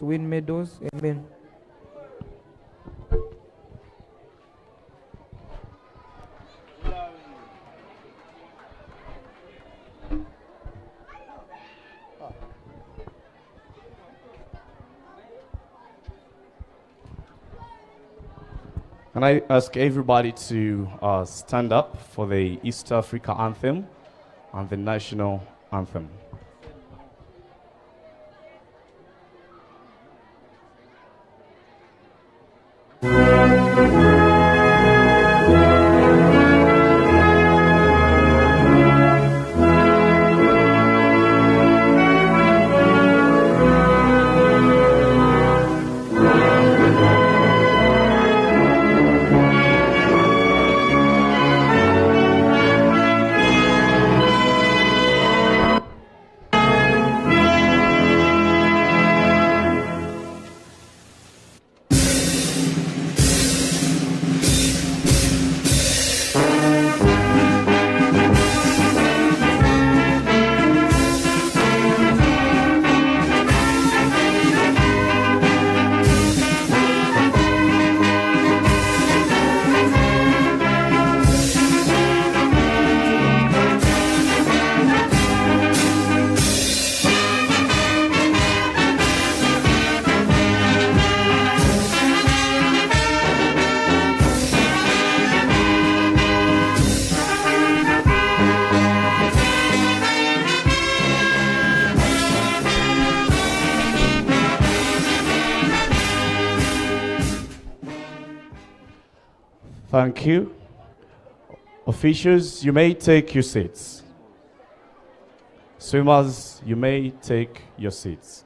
to win medals. Amen. Can I ask everybody to stand up for the East Africa anthem and the national anthem? Thank you. Officials, you may take your seats. Swimmers, you may take your seats.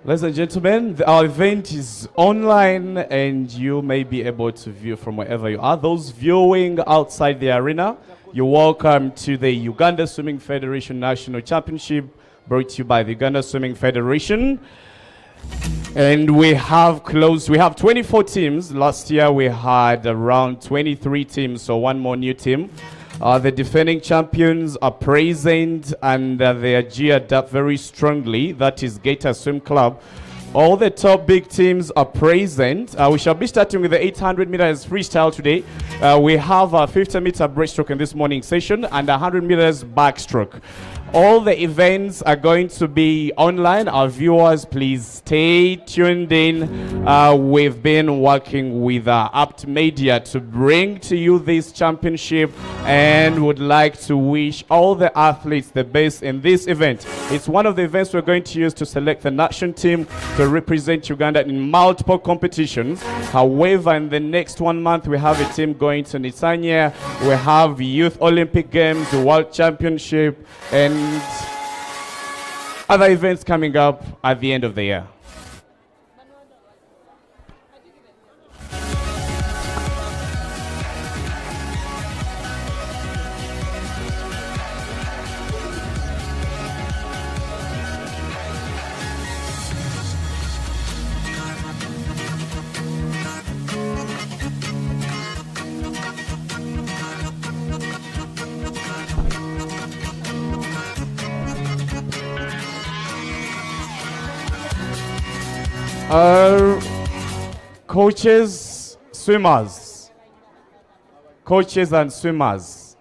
Ladies and gentlemen, our event is online and you may be able to view from wherever you are. Those viewing outside the arena, you're welcome to the Uganda Swimming Federation National Championship, brought to you by the Uganda Swimming Federation. And we have 24 teams. Last year we had around 23 teams, so one more new team. The defending champions are present and they are geared up very strongly. That is Gator Swim Club. All the top big teams are present. We shall be starting with the 800 meters freestyle today. We have a 50 meter breaststroke in this morning session and 100 meters backstroke. All the events are going to be online. Our viewers, please stay tuned in. We've been working with Apt Media to bring to you this championship and would like to wish all the athletes the best in this event. It's one of the events we're going to use to select the national team to represent Uganda in multiple competitions. However, in the next 1 month, we have a team going to Nitanya. We have Youth Olympic Games, the World Championship, and other events coming up at the end of the year. Coaches and swimmers,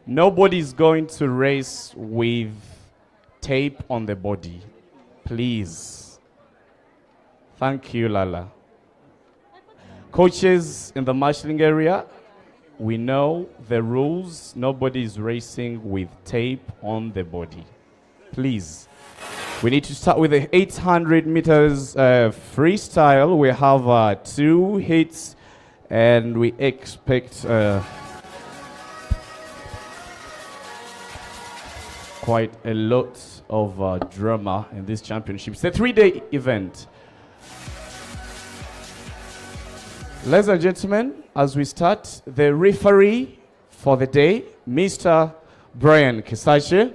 nobody's going to race with tape on the body. Please. Thank you, Lala. Coaches in the marshalling area, we know the rules. Nobody's racing with tape on the body. Please. We need to start with the 800 meters freestyle. We have 2 hits and we expect quite a lot of drama in this championship. It's a 3-day event. Ladies and gentlemen, as we start, the referee for the day, Mr. Brian Kisache.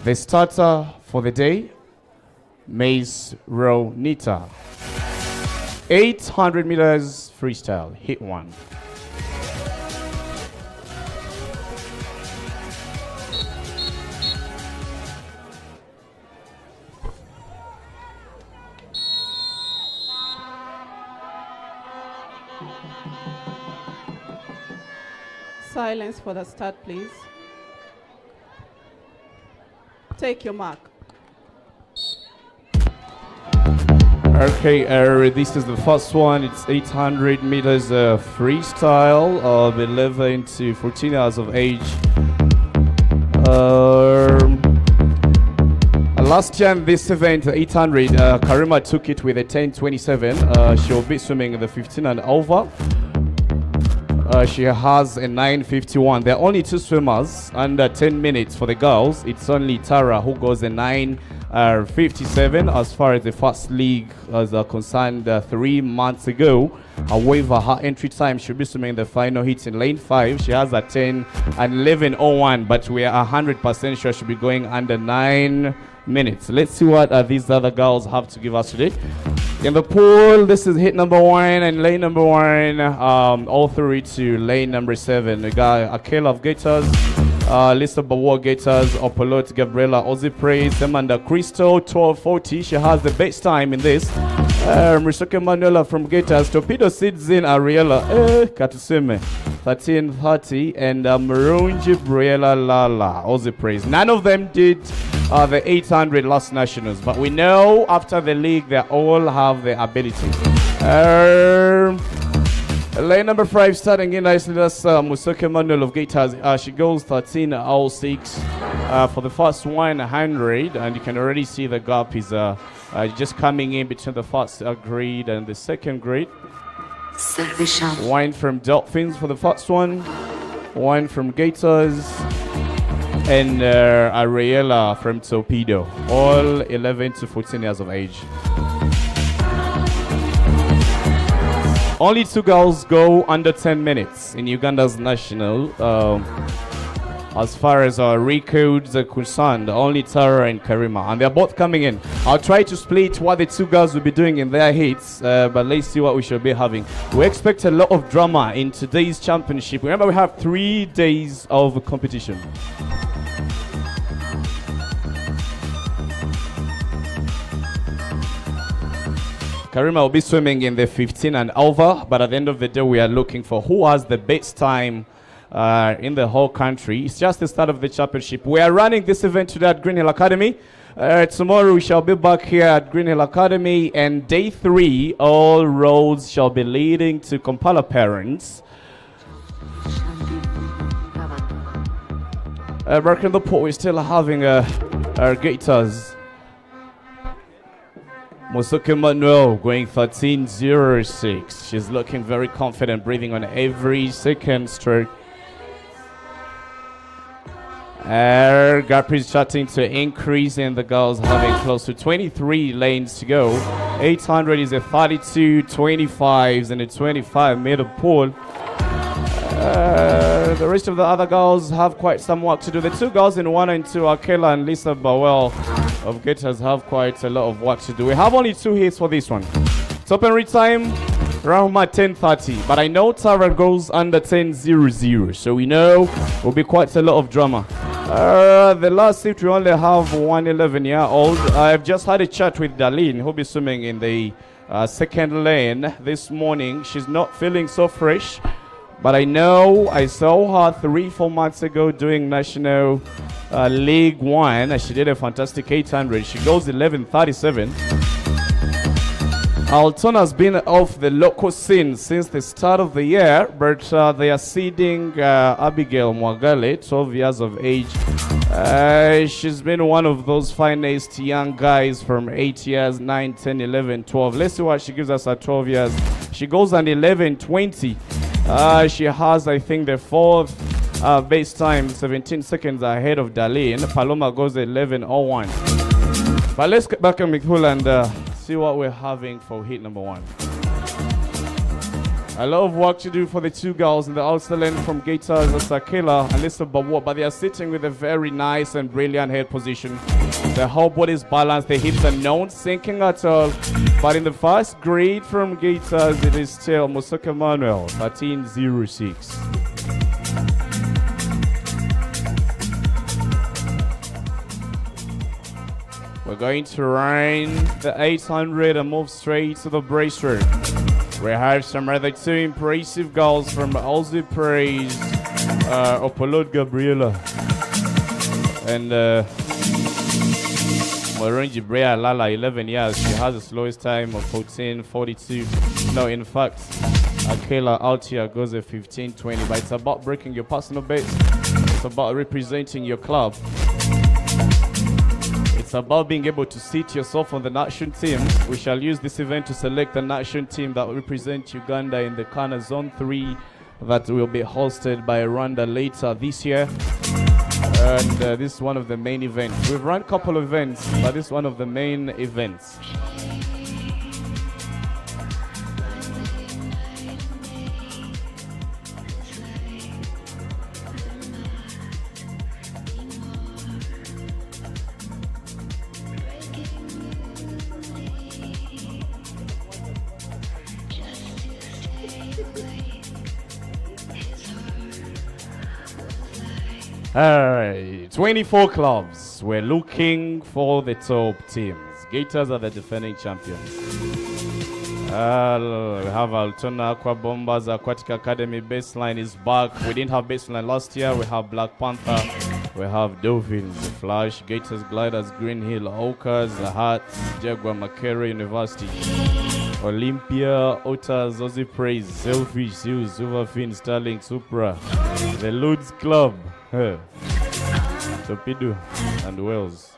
The starter for the day, Mace Ronita. 800 meters freestyle, hit one. Silence for the start, please. Take your mark. Okay, this is the first one. It's 800 meters freestyle of 11 to 14 years of age. Last year in this event, 800, Karima took it with a 10:27. She'll be swimming in the 15 and over. She has a 9:51. There are only two swimmers under 10 minutes for the girls. It's only Tara who goes a 9:57 as far as the first league is concerned 3 months ago. However, her entry time should be swimming the final hits in lane 5. She has a 10 and 11:01, but we are 100% sure she'll be going under 9 minutes. Let's see what these other girls have to give us today. In the pool, this is hit number 1 and lane number 1, all three to lane number 7. We got Akela of Gators, Lisa Bawa Gators, Opolot Gabriela Ozzy Praise, Amanda Crystal, 12:40. She has the best time in this. Mrisoke Manuela from Gators, Torpedo Sidzin Ariela, Katuseme, 13:30, and Murunji Briela Lala, Ozzy Praise. None of them did the 800 last nationals, but we know after the league they all have the ability. Lane number 5 starting in nicely. That's Musoke Manuel of Gators. She goes 13:06 for the first 100, and you can already see the gap is just coming in between the first grade and the second grade. One from Dolphins for the first one from Gators, and Ariela from Torpedo, all 11 to 14 years of age. Only 2 girls go under 10 minutes in Uganda's national. As far as our records are concerned, only Tara and Karima, and they're both coming in. I'll try to split what the 2 girls will be doing in their hits, but let's see what we should be having. We expect a lot of drama in today's championship. Remember, we have 3 days of competition. Karima will be swimming in the 15 and over, but at the end of the day, we are looking for who has the best time in the whole country. It's just the start of the championship. We are running this event today at Green Hill Academy. Tomorrow we shall be back here at Green Hill Academy, and day 3, all roads shall be leading to Kampala Parents. Back in the port, we're still having our Gators. Musoke Manuel going 13:06. She's looking very confident, breathing on every second stroke. Our gap is starting to increase, and the girls having close to 23 lanes to go. 800 is a 32:25 and a 25-meter pool. The rest of the other girls have quite some work to do. The 2 girls in 1 and 2, Akela and Lisa Bawell of Gators, have quite a lot of work to do. We have only 2 hits for this one. Top and read time around 10:30, but I know Tara goes under 10:00, so we know will be quite a lot of drama. The last shift we only have 1 11-year-old. I've just had a chat with Darlene, who'll be swimming in the second lane this morning. She's not feeling so fresh, but I know I saw her 3-4 months ago doing National League 1. She did a fantastic 800. She goes 11:37. Alton has been off the local scene since the start of the year, but they are seeding Abigail Mwagale, 12 years of age. She's been one of those finest young guys from 8 years, 9, 10, 11, 12. Let's see what she gives us at 12 years. She goes on 11:20. She has, I think, the 4th base time, 17 seconds ahead of Darlene. Paloma goes 11:01. But let's get back on Mikhul and see what we're having for heat number 1. A lot of work to do for the two girls in the outer lane from Gators, Sakela and Lisa Bawa, but they are sitting with a very nice and brilliant head position. The whole body is balanced, the hips are not sinking at all. But in the first grade from Gators, it is still Musoke Manuel, 13.06. We're going to run the 800 and move straight to the breaststroke. We have some other two impressive girls from Aussie Praise, Opolot Gabriela and Moronji Brea Lala, 11 years. She has the slowest time of 14:42. No, in fact, Akela out here goes at 15:20. But it's about breaking your personal best. It's about representing your club. It's about being able to seat yourself on the national team. We shall use this event to select the national team that will represent Uganda in the Kana Zone 3 that will be hosted by Rwanda later this year. And this is one of the main events. We've run a couple of events, but this is one of the main events. Alright, 24 clubs. We're looking for the top teams. Gators are the defending champions. We have Altona Aqua Bombers, Aquatic Academy. Baseline is back. We didn't have baseline last year. We have Black Panther. We have Dolphins, Flash, Gators, Gliders, Green Hill, Oakers, the Hearts, Jaguar, Makere University, Olympia, Otters, Aussie Praise, Selfish, Seals, Silverfin, Starling, Supra, the Ludes Club, Torpedo, and Wales.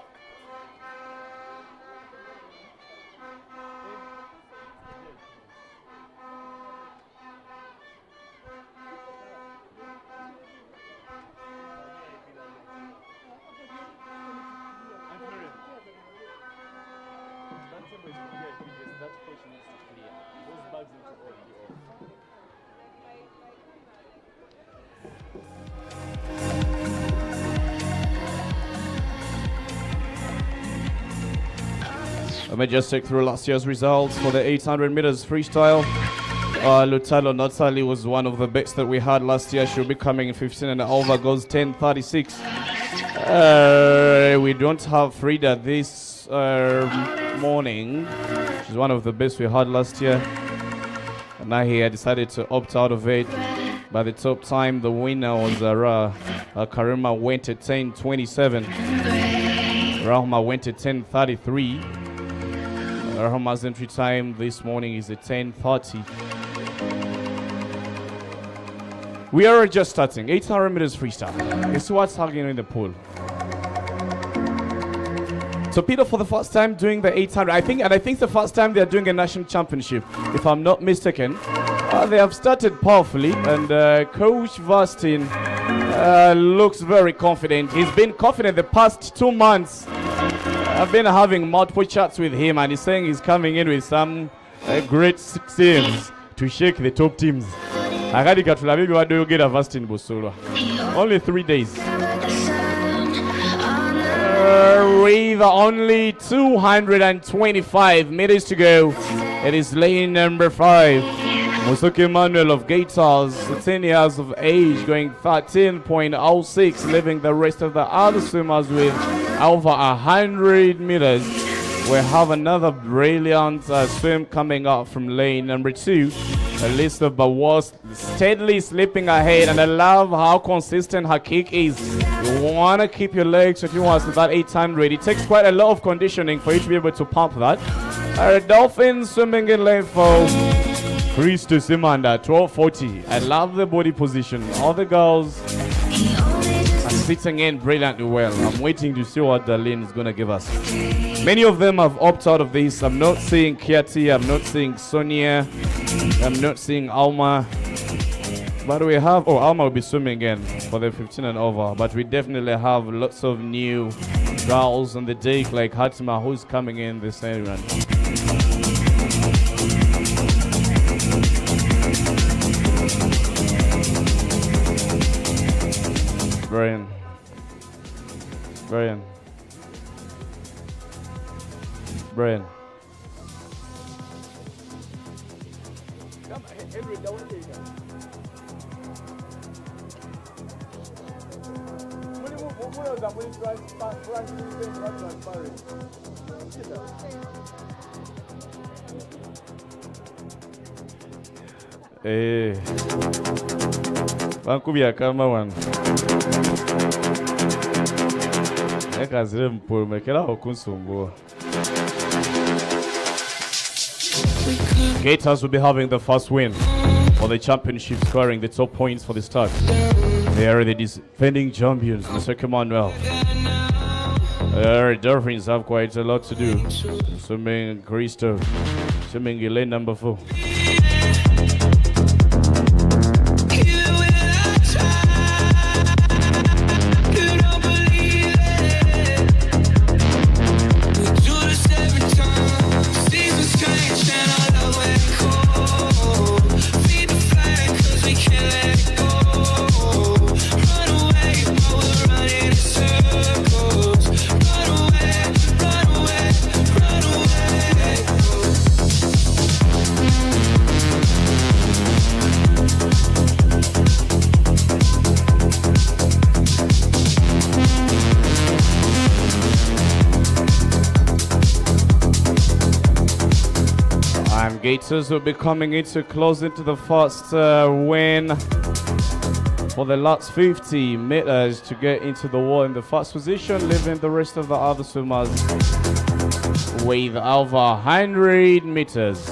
Let me just take through last year's results for the 800 meters freestyle. Lutalo Natali was one of the best that we had last year. She'll be coming in 15 and over, goes 10:36. We don't have Frida this morning. She's one of the best we had last year. And now he had decided to opt out of it. By the top time, the winner was Karima went at 10:27. Rahma went at 10:33. Rahma's entry time this morning is at 10:30. We are just starting. 800 meters freestyle. It's what's happening in the pool. So Peter, for the first time doing the 800, I think it's the first time they're doing a national championship, if I'm not mistaken. They have started powerfully, and Coach Vastin looks very confident. He's been confident the past 2 months. I've been having multiple chats with him, and he's saying he's coming in with some great teams to shake the top teams. Only 3 days. With only 225 meters to go, it is lane number 5. Musoke Emmanuel of Gators, 10 years of age, going 13.06, leaving the rest of the other swimmers with over 100 meters. We have another brilliant swim coming up from lane number 2. Alyssa Bawas steadily slipping ahead, and I love how consistent her kick is. You want to keep your legs if you want to that 800. It takes quite a lot of conditioning for you to be able to pump that. Dolphins swimming in lane 4. Christo Simanda, 12:40. I love the body position. All the girls are sitting in brilliantly well. I'm waiting to see what Darlene is going to give us. Many of them have opted out of this. I'm not seeing Kiati. I'm not seeing Sonia. I'm not seeing Alma. But we have... Oh, Alma will be swimming again for the 15 and over. But we definitely have lots of new girls on the deck like Hatima, who's coming in this area. Brian. Brian. Brian. Vancouver kama wana. Ekazile mpolo mekela okunsumbua. Gators will be having the first win for the championship, scoring the top points for the start. They are the defending champions, Mr. Emmanuel. Dolphins have quite a lot to do. Swimming Christo, swimming lane number 4. Gators will be coming into close into the first win for the last 50 meters to get into the wall in the first position, leaving the rest of the other swimmers with over 100 meters.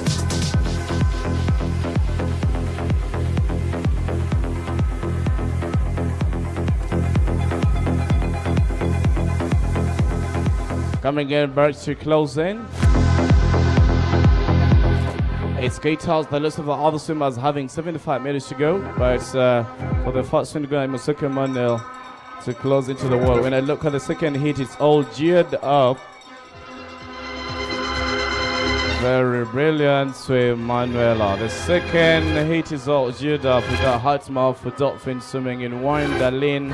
Coming in back to close in. It's Gators, the list of the other swimmers having 75 meters to go, but for the first swim going, Mr. Emmanuel to close into the wall. When I look at the second heat, it's all geared up. Very brilliant swim, Manuela. The second heat is all geared up. We got Hartmouth for Dolphin swimming in 1, Darlene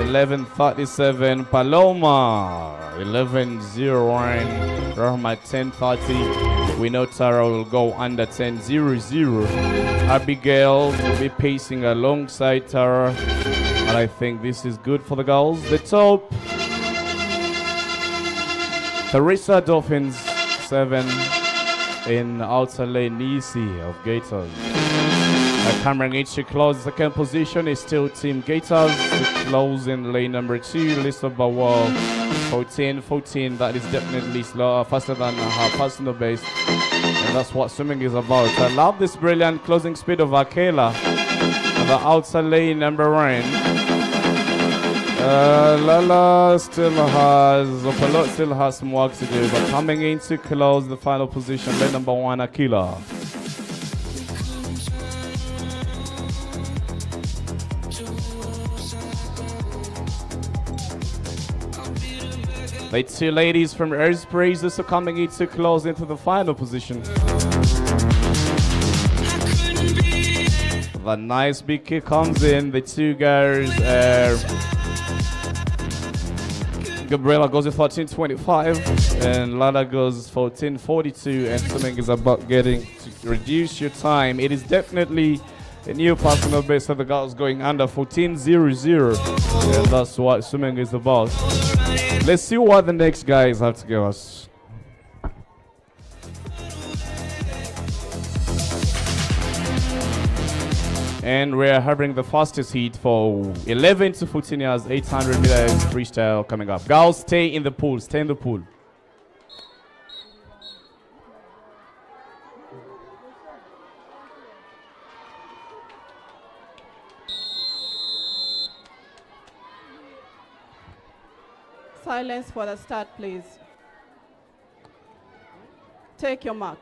11:37, Paloma 11:01, Rahma 10:30. We know Tara will go under 10:00. Abigail will be pacing alongside Tara, and I think this is good for the girls. The top, Teresa Dolphins 7 in outer lane, Nisi of Gators. Cameron needs to close the second position. Is still Team Gators to close in lane number 2. Lisa Bawal 14. That is definitely slower, faster than her personal best. And that's what swimming is about. I love this brilliant closing speed of Akela. The outer lane number 1. Lala still has some work to do, but coming in to close the final position, lane number 1, Akela. The two ladies from Airsprays are coming in to close into the final position. The nice big kick comes in. The two girls, Gabriela goes with 14:25 and Lala goes 14:42, and swimming is about getting to reduce your time. It is definitely a new personal best of the girls going under 14:00, and that's what swimming is about. Let's see what the next guys have to give us. And we're having the fastest heat for 11 to 14 years, 800 meters freestyle coming up. Girls, stay in the pool, stay in the pool. Silence for the start, please. Take your mark.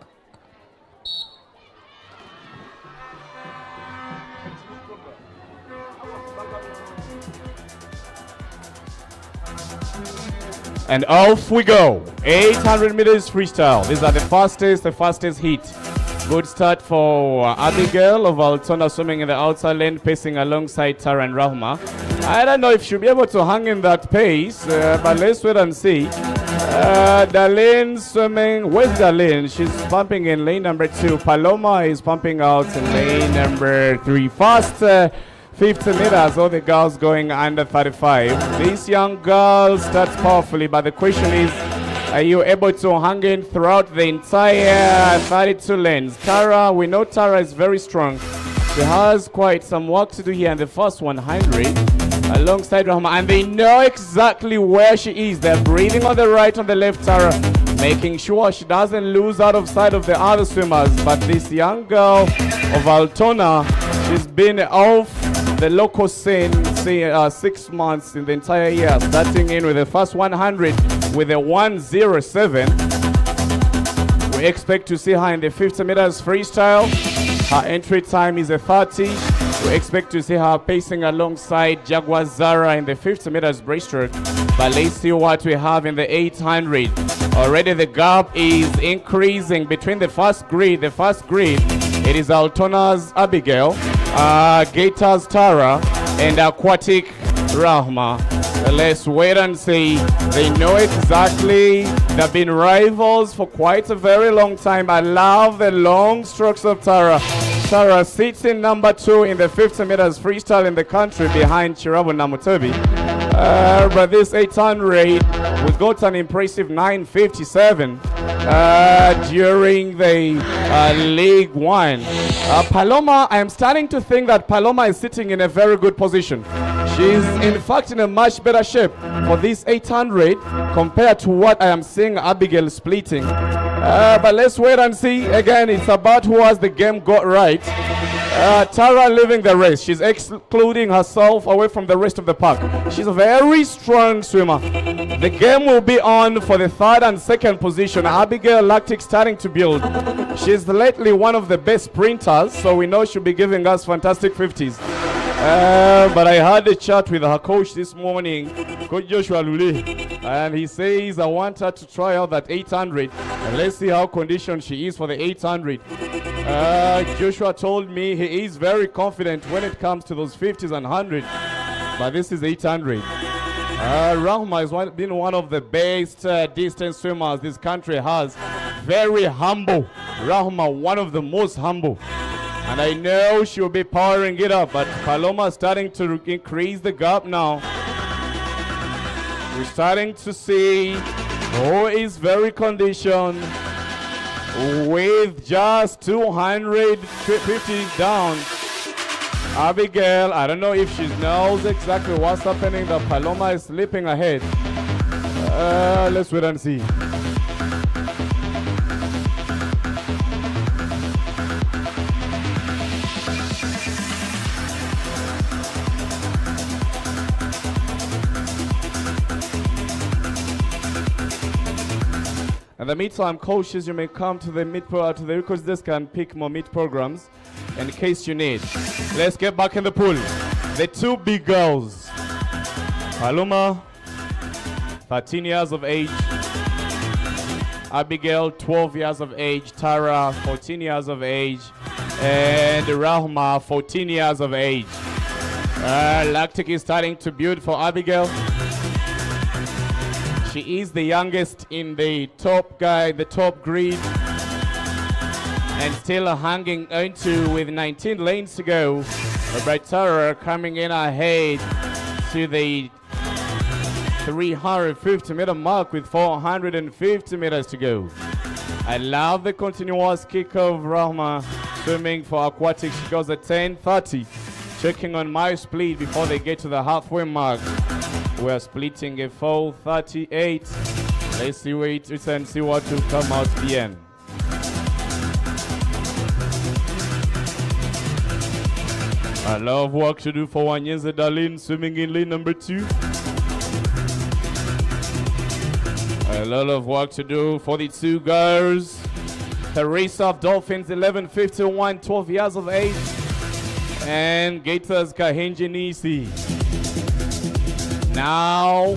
And off we go. 800 meters freestyle. These are the fastest heat. Good start for Abigail of Altona swimming in the outside lane, pacing alongside Tara and Rahma. I don't know if she'll be able to hang in that pace, but let's wait and see. Darlene swimming. Where's Darlene? She's pumping in lane number 2. Paloma is pumping out in lane number 3. Fast 50 meters, all the girls going under 35. This young girl starts powerfully, but the question is, are you able to hang in throughout the entire 32 lanes? Tara, we know Tara is very strong. She has quite some work to do here in the first 100 alongside Rahma, and they know exactly where she is. They're breathing on the right, on the left, Tara, making sure she doesn't lose out of sight of the other swimmers. But this young girl of Altona, she's been off the local scene 6 months in the entire year, starting in with the first 100 with a 1:07. We expect to see her in the 50 meters freestyle. Her entry time is a 30. We expect to see her pacing alongside Jaguar Zara in the 50 meters breaststroke. But let's see what we have in the 800. Already the gap is increasing between the first grid. It is Altona's Abigail, Gator's Tara, and Aquatic Rahma. Let's wait and see. They know exactly. They've been rivals for quite a very long time. I love the long strokes of Tara. Tara sits in number 2 in the 50 meters freestyle in the country behind Chirabo Namutobi. But this 800, we got an impressive 9:57 during the League 1. Paloma, I am starting to think that Paloma is sitting in a very good position. She's in fact in a much better shape for this 800 compared to what I am seeing Abigail splitting. But let's wait and see. Again, it's about who has the game got right. Tara leaving the race. She's excluding herself away from the rest of the pack. She's a very strong swimmer. The game will be on for the 3rd and 2nd position. Abigail Lactic starting to build. She's lately one of the best sprinters, so we know she'll be giving us fantastic 50s. But I had a chat with her coach this morning, Coach Joshua Lule, and he says I want her to try out that 800, and let's see how conditioned she is for the 800. Joshua told me he is very confident when it comes to those 50s and 100s, but this is 800. Rahma has been one of the best distance swimmers this country has. Very humble. Rahma, one of the most humble. And I know she'll be powering it up, but Paloma is starting to increase the gap now. We're starting to see who is very conditioned with just 250 down. Abigail, I don't know if she knows exactly what's happening, that Paloma is slipping ahead. Let's wait and see. In the meantime, coaches, you may come to the records desk and pick more meet programs in case you need. Let's get back in the pool. The 2 big girls. Paloma, 13 years of age. Abigail, 12 years of age. Tara, 14 years of age. And Rahma, 14 years of age. Lactic is starting to build for Abigail. She is the youngest in the top grid, and still hanging onto with 19 lanes to go. But Tara coming in ahead to the 350 meter mark with 450 meters to go. I love the continuous kick of Rahma swimming for Aquatics. She goes at 10:30, checking on my split before they get to the halfway mark. We're splitting a 4:38. Let's see and see what will come out the end. A lot of work to do for Wanyeze Darlene swimming in lane number 2. A lot of work to do for the 2 girls. Teresa of Dolphins, 11:51, 12 years of age. And Gators Kahenji Nisi. Now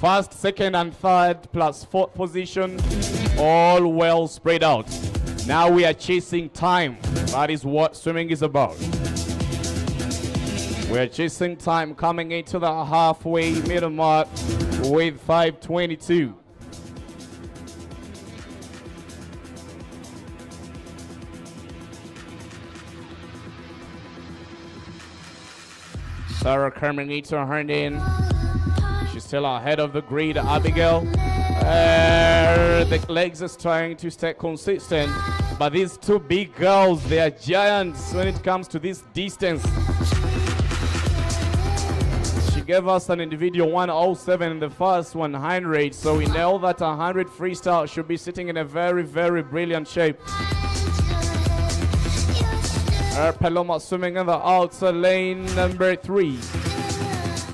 First, second, and third, plus fourth position, all well spread out. Now we are chasing time. That is what swimming is about. We're chasing time, coming into the halfway middle mark with 5:22. Sarah coming into her in. She's still ahead of the grid, Abigail. The legs are trying to stay consistent, but these two big girls, they are giants when it comes to this distance. She gave us an individual 107 in the first 100, so we know that 100 freestyle should be sitting in a very, very brilliant shape. Paloma swimming in the outer lane, number 3.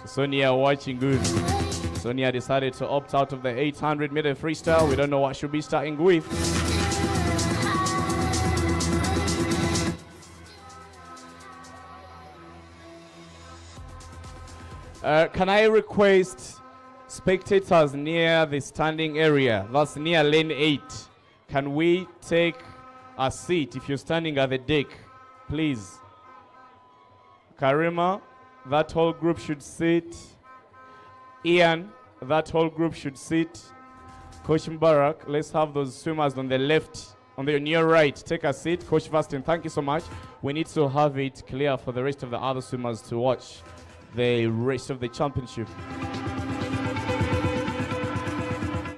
Sonia watching good. Sonia decided to opt out of the 800-meter freestyle. We don't know what she'll be starting with. Can I request spectators near the standing area, that's near lane 8, can we take a seat if you're standing at the deck, please? Karima, that whole group should sit. Ian, that whole group should sit. Coach Mbarak, let's have those swimmers on the left, on your right. Take a seat. Coach Vastin, thank you so much. We need to have it clear for the rest of the other swimmers to watch the rest of the championship.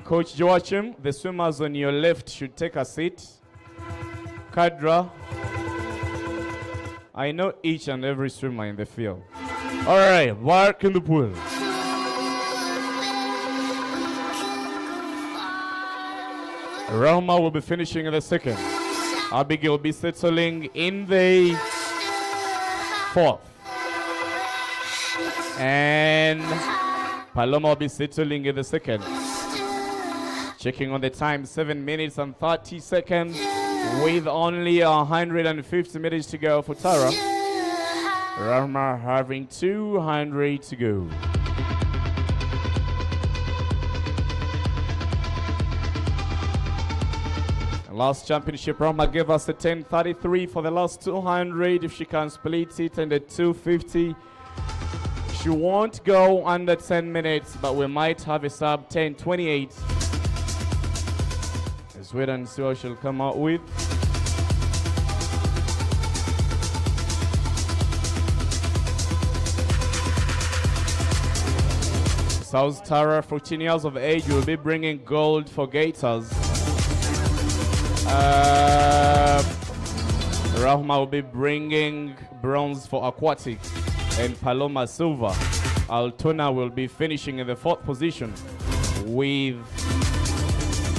Coach Joachim, the swimmers on your left should take a seat. Kadra, I know each and every swimmer in the field. All right, work in the pool. Roma will be finishing in the second. Abigail will be settling in the fourth. And Paloma will be settling in the second. Checking on the time, 7 minutes and 30 seconds with only 150 minutes to go for Tara. Rama having 200 to go. Last championship, Rama gave us a 10:33 for the last 200. If she can split it and the 250, she won't go under 10 minutes, but we might have a sub 10:28. Let's wait and see what she'll come out with. South Tara, 14 years of age, will be bringing gold for Gators. Rahma will be bringing bronze for Aquatics, and Paloma silver. Altona will be finishing in the 4th position with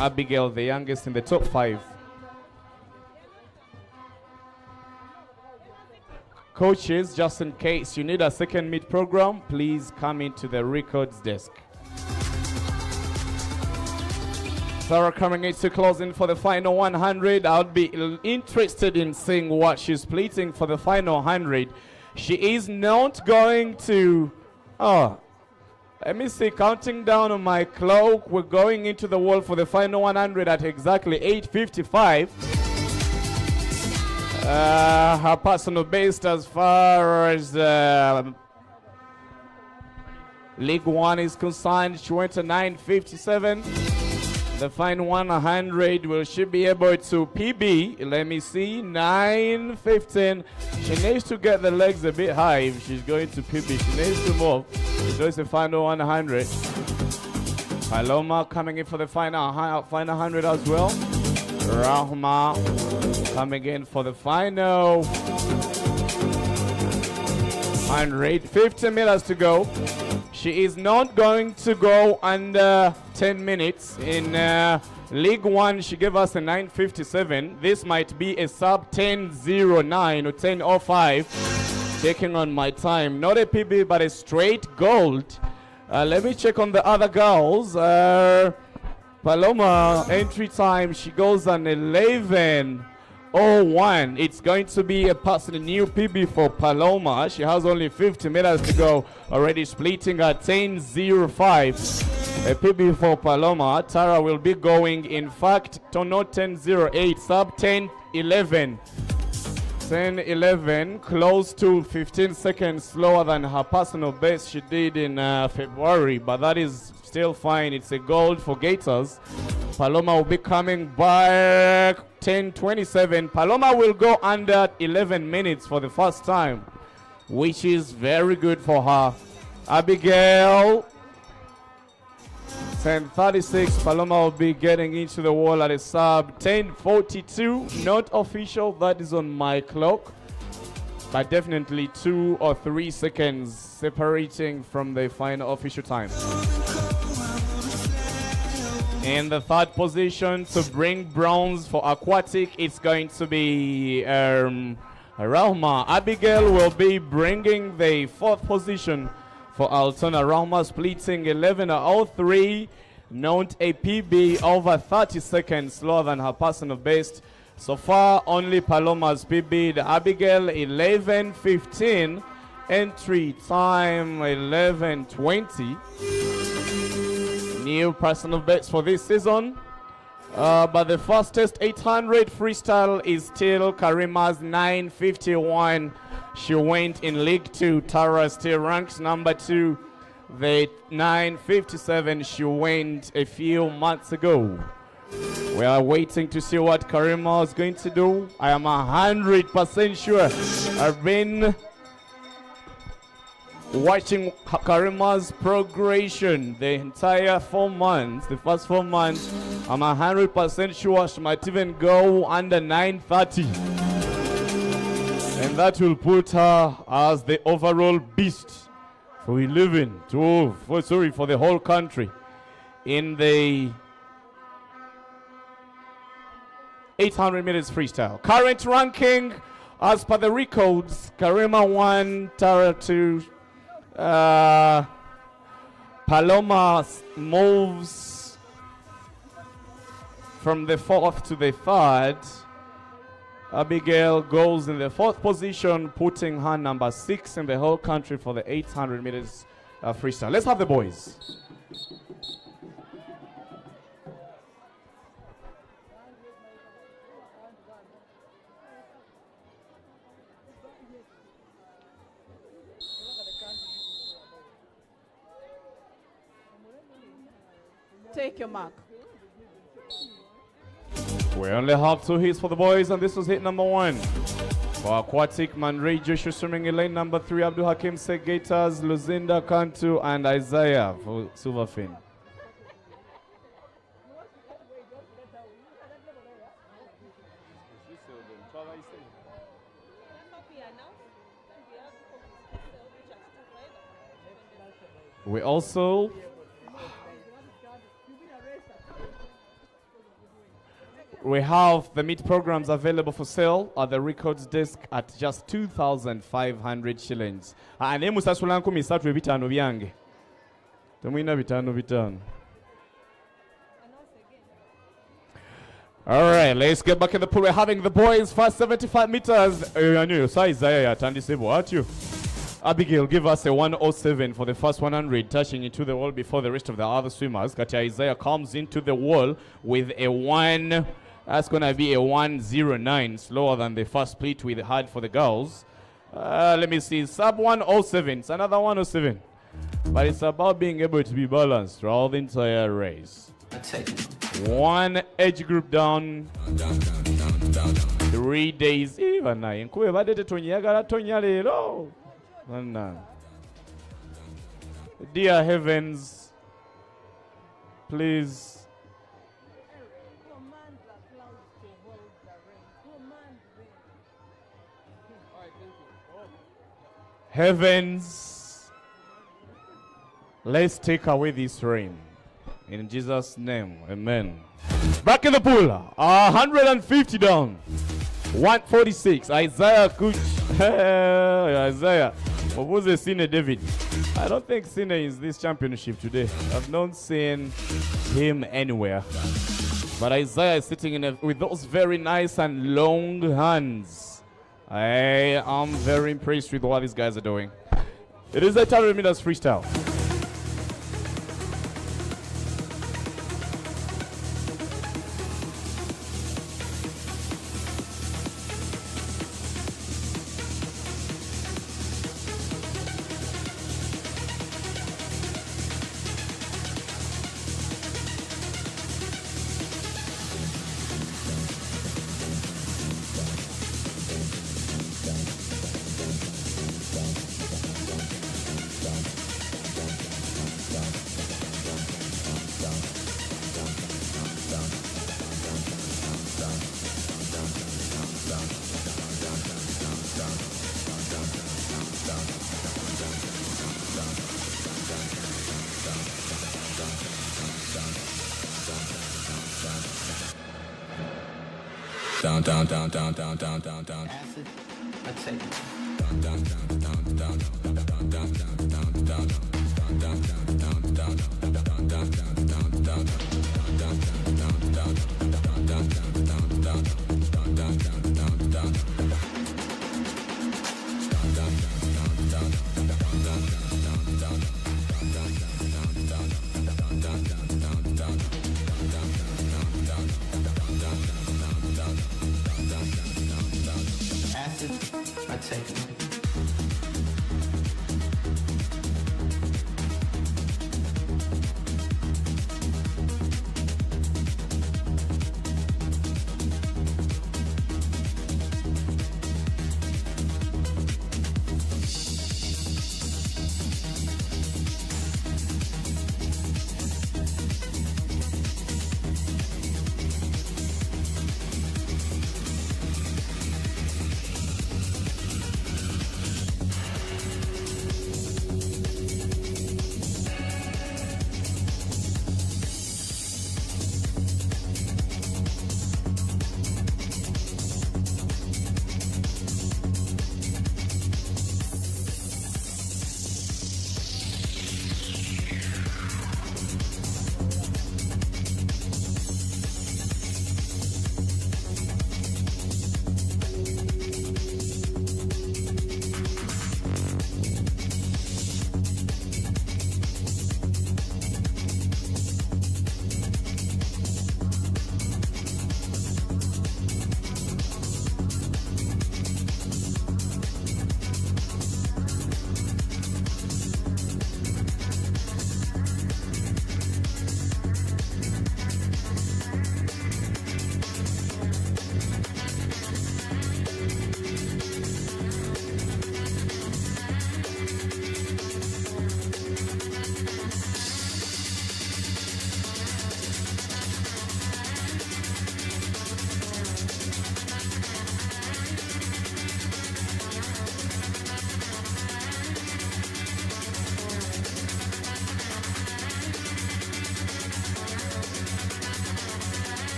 Abigail, the youngest, in the top 5. Coaches, just in case you need a second meet program, please come into the records desk. Sarah coming into closing for the final 100. I would be interested in seeing what she's splitting for the final 100. She is not going to... let me see, counting down on my clock. We're going into the wall for the final 100 at exactly 8:55. Her personal best as far as League 1 is concerned, she went to 9:57. The final 100, will she be able to PB? Let me see, 9:15. She needs to get the legs a bit high if she's going to PB. She needs to move. So it's the final 100. Paloma coming in for the final 100 as well. Rahma coming in for the final 100. 15 meters to go. She is not going to go under 10 minutes. In League 1, she gave us a 9:57. This might be a sub 10:09 or 10:05. Taking on my time. Not a PB, but a straight gold. Let me check on the other girls. Paloma, entry time, she goes on 11:01. It's going to be a personal new PB for Paloma. She has only 50 meters to go, already splitting at 10:05. A PB for Paloma. Tara will be going, in fact, not 10.08, sub 10.11. 10.11, close to 15 seconds slower than her personal best she did in February, but that is still fine. It's a gold for Gators. Paloma will be coming back 10.27. Paloma will go under 11 minutes for the first time, which is very good for her. Abigail, 10.36. Paloma will be getting into the wall at a sub 10.42. Not official, that is on my clock, but definitely 2 or 3 seconds separating from the final official time. In the third position to bring bronze for aquatic, it's going to be Rahma. Abigail will be bringing the fourth position for Altona. Rahma splitting 11.03, not a PB over 30 seconds slower than her personal best. So far, only Paloma's PB. Abigail 11.15, entry time 11.20. New personal best for this season. But the fastest 800 freestyle is still Karima's 9.51. She went in League 2. Tara still ranks number 2. The 9.57 she went a few months ago. We are waiting to see what Karima is going to do. I am 100% sure. I've been watching Karima's progression the entire 4 months, the first 4 months. I'm 100% sure she might even go under 9.30. And that will put her as the overall beast for 11, for the whole country in the 800 meters freestyle. Current ranking, as per the records, Karima 1, Tara 2, Paloma moves from the 4th to the 3rd. Abigail goes in the 4th position, putting her number 6 in the whole country for the 800 meters freestyle. Let's have the boys. Take your mark. We only have 2 hits for the boys, and this was hit number 1. For Aquatic, Manray Joshua swimming in lane number 3, Abdul Hakim Segators, Luzinda Kantu, and Isaiah for Silverfin. We also have the meat programs available for sale at the records desk at just 2,500 shillings. And musasula 13 bitano byange. Temwina bitano. All right, let's get back in the pool. We're having the boys first 75 meters. Abigail, give us a 107 for the first 100, touching into the wall before the rest of the other swimmers. Katia Isaiah comes into the wall with a 1. That's going to be a 109, slower than the first split we had for the girls. Let me see, sub 107. It's another 107. But it's about being able to be balanced throughout the entire race. 1 age group down. 3 days. Dear heavens, please. Heavens, let's take away this rain. In Jesus' name, amen. Back in the pool, 150 down. 146, Isaiah Kuch. Isaiah. What was the Sine David? I don't think Sine is this championship today. I've not seen him anywhere. But Isaiah is sitting with those very nice and long hands. I am very impressed with what these guys are doing. It is a 800 meters freestyle. down, down, down, down, down, down, down, down. Acid, I take it. Down, down, down, down, down, down, down, down, down, down, down, down, down, down, down, down, down, down, down, down, acid, I take it.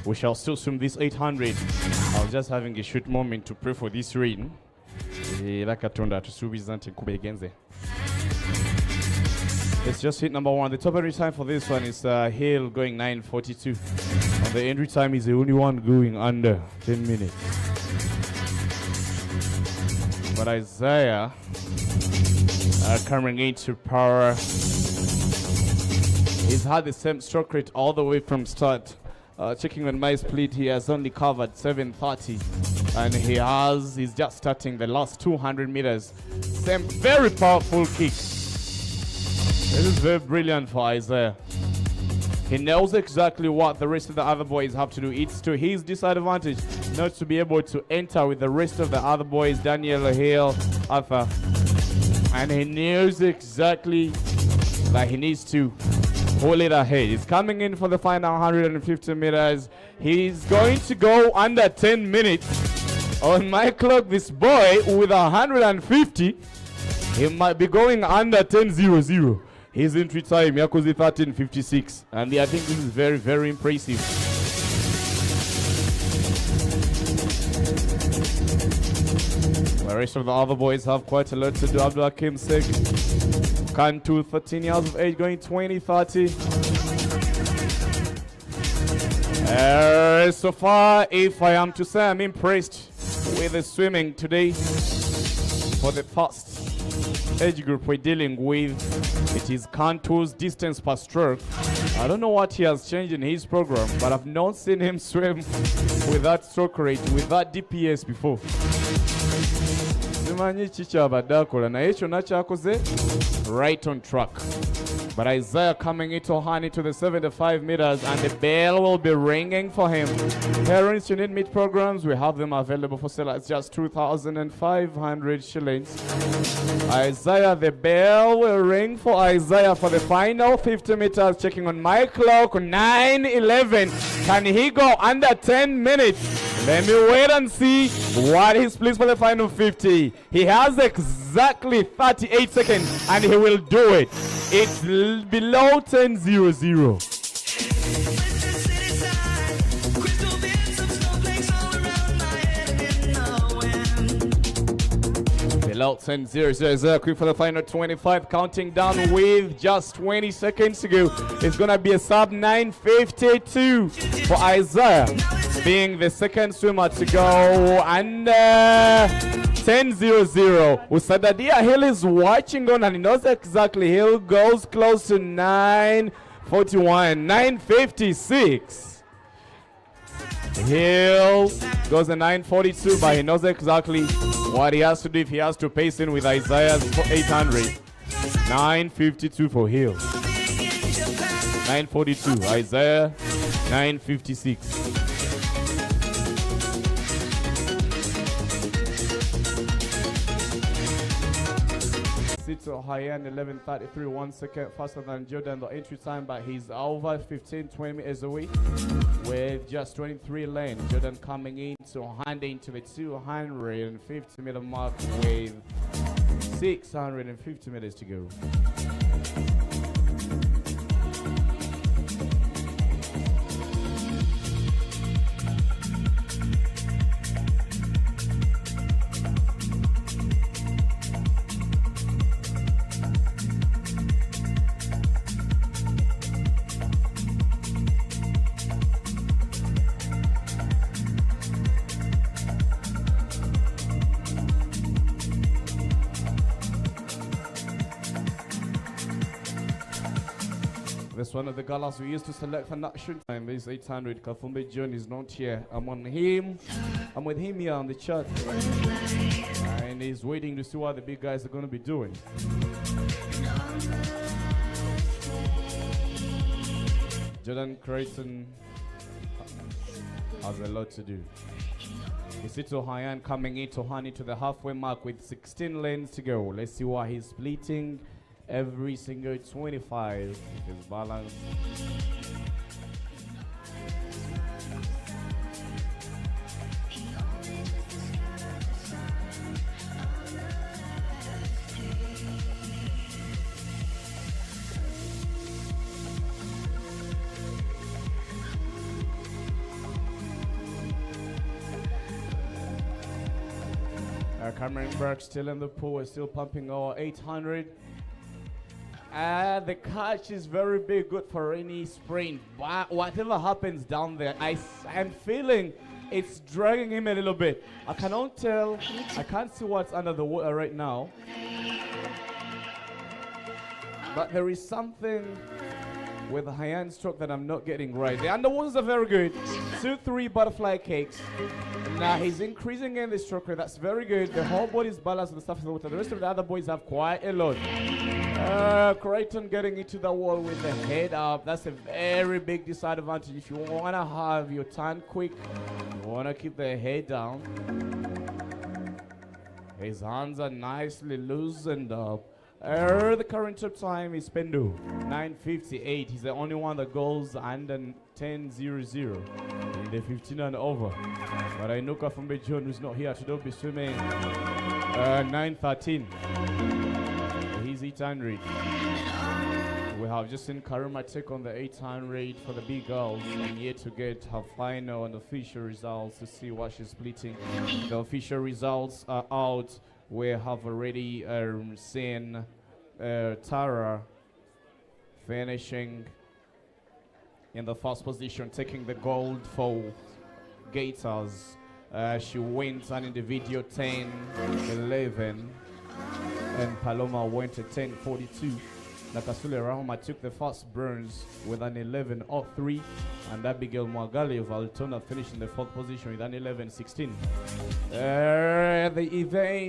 We shall still swim this 800. I was just having a short moment to pray for this rain. It's just hit number one. The top entry time for this one is Hale going 9:42. And the entry time is the only one going under 10 minutes. But Isaiah coming into power. He's had the same stroke rate all the way from start. Checking on my split, he has only covered 7:30, and he's just starting the last 200 meters. Same very powerful kick. This is very brilliant for Isaiah. He knows exactly what the rest of the other boys have to do. It's to his disadvantage not to be able to enter with the rest of the other boys, Daniel, Hale, Arthur. And he knows exactly that he needs to pull it ahead. He's coming in for the final 150 meters. He's going to go under 10 minutes. On my clock, this boy with 150, he might be going under 10:00. His entry time, Yakuzi 13:56. And I think this is very, very impressive. The rest of the other boys have quite a lot to do. Abdul Hakim Sek, Kantu, 13 years of age, going 20:30. So far, if I am to say I'm impressed with the swimming today for the first age group we're dealing with, it is Kantu's distance per stroke. I don't know what he has changed in his program, but I've not seen him swim with that stroke rate, with that DPS before. Right on track. But Isaiah coming into honey to the 75 meters, and the bell will be ringing for him. Parents, you need meet programs, we have them available for sale at just 2,500 shillings. Isaiah, the bell will ring for Isaiah for the final 50 meters. Checking on my clock, 9:11. Can he go under 10 minutes? Let me wait and see what he splits for the final 50. He has exactly 38 seconds, and he will do it. It's below 10:00. Below 10:00. Quick for the final 25. Counting down with just 20 seconds to go. It's going to be a sub 9:52 for Isaiah, being the second swimmer to go under 10:00. Usadadia Hill is watching on, and he knows exactly. Hill goes close to 9:41, 9:56. Hill goes to 9:42, but he knows exactly what he has to do if he has to pace in with Isaiah's 800. 9:52 for Hill. 9:42. Isaiah, 9:56. Sito Hyan 11:33, 1 second faster than Jordan. The entry time, but he's over 15-20 meters away with just 23 lanes. Jordan coming in to hand into the 250 meter mark with 650 meters to go. This one of the galas we used to select for national time is 800. Kafumbe John is not here. I'm on him. I'm with him here on the chart. And he's waiting to see what the big guys are going to be doing. Jordan Creighton has a lot to do. Isito Hyan coming into honey to the halfway mark with 16 lanes to go. Let's see what he's splitting. Every single 25 is balanced. Cameron Burke still in the pool. We're still pumping our 800. The catch is very big, good for any sprint. But whatever happens down there, I am feeling it's dragging him a little bit. I cannot tell. I can't see what's under the water right now. But there is something with the high-end stroke that I'm not getting right. The underwaters are very good. 2-3 butterfly cakes. Now he's increasing in the stroke rate. That's very good. The whole body is balanced with the stuff in the water. The rest of the other boys have quite a lot. Creighton getting into the wall with the head up. That's a very big disadvantage. If you want to have your turn quick, you want to keep the head down. His hands are nicely loosened up. The current top time is Pendo, 9:58. He's the only one that goes under 10:00 in the 15 and over. But I know Kafumbe John, who's not here today, will be swimming 9:13. He's 800. We have just seen Karima take on the 800 for the big girls, and yet to get her final and official results to see what she's splitting. The official results are out. We have already seen Tara finishing in the first position, taking the gold for Gators. She wins an individual 10:11, and Paloma went at 10:42. Nakasule Rahoma took the first bronze with an 11:03, and Abigail Mwagali of Altona finished in the fourth position with an 11:16.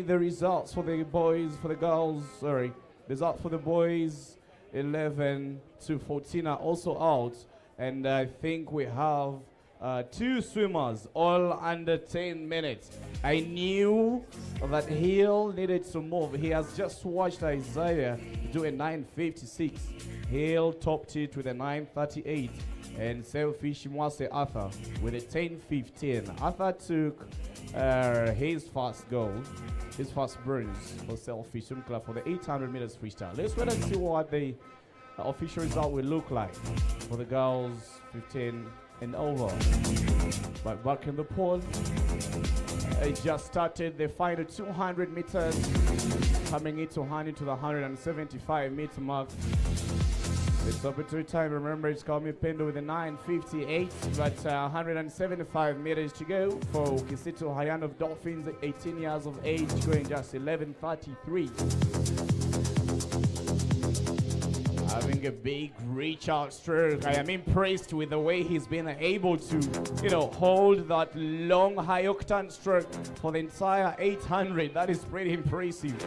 The results for the boys, for the girls, sorry, results for the boys 11-14 are also out, and I think we have two swimmers all under 10 minutes. I knew that Hill needed to move. He has just watched Isaiah do a 9:56. Hill topped it with a 9:38, and Selfish Mwase Arthur with a 10:15. Arthur took his first gold, his first bronze for Selfish Swim Club for the 800 meters freestyle. Let's wait and see what the official result will look like for the girls 15 and over. But back in the pool, it just started the final 200 meters, coming into the 175 meter mark. It's opportunity time. Remember, it's called me Pendo with a 9:58, but 175 meters to go for Kisito Hayan of Dolphins, 18 years of age, going just 11:33. Having a big reach out stroke. I am impressed with the way he's been able to, hold that long high octane stroke for the entire 800. That is pretty impressive.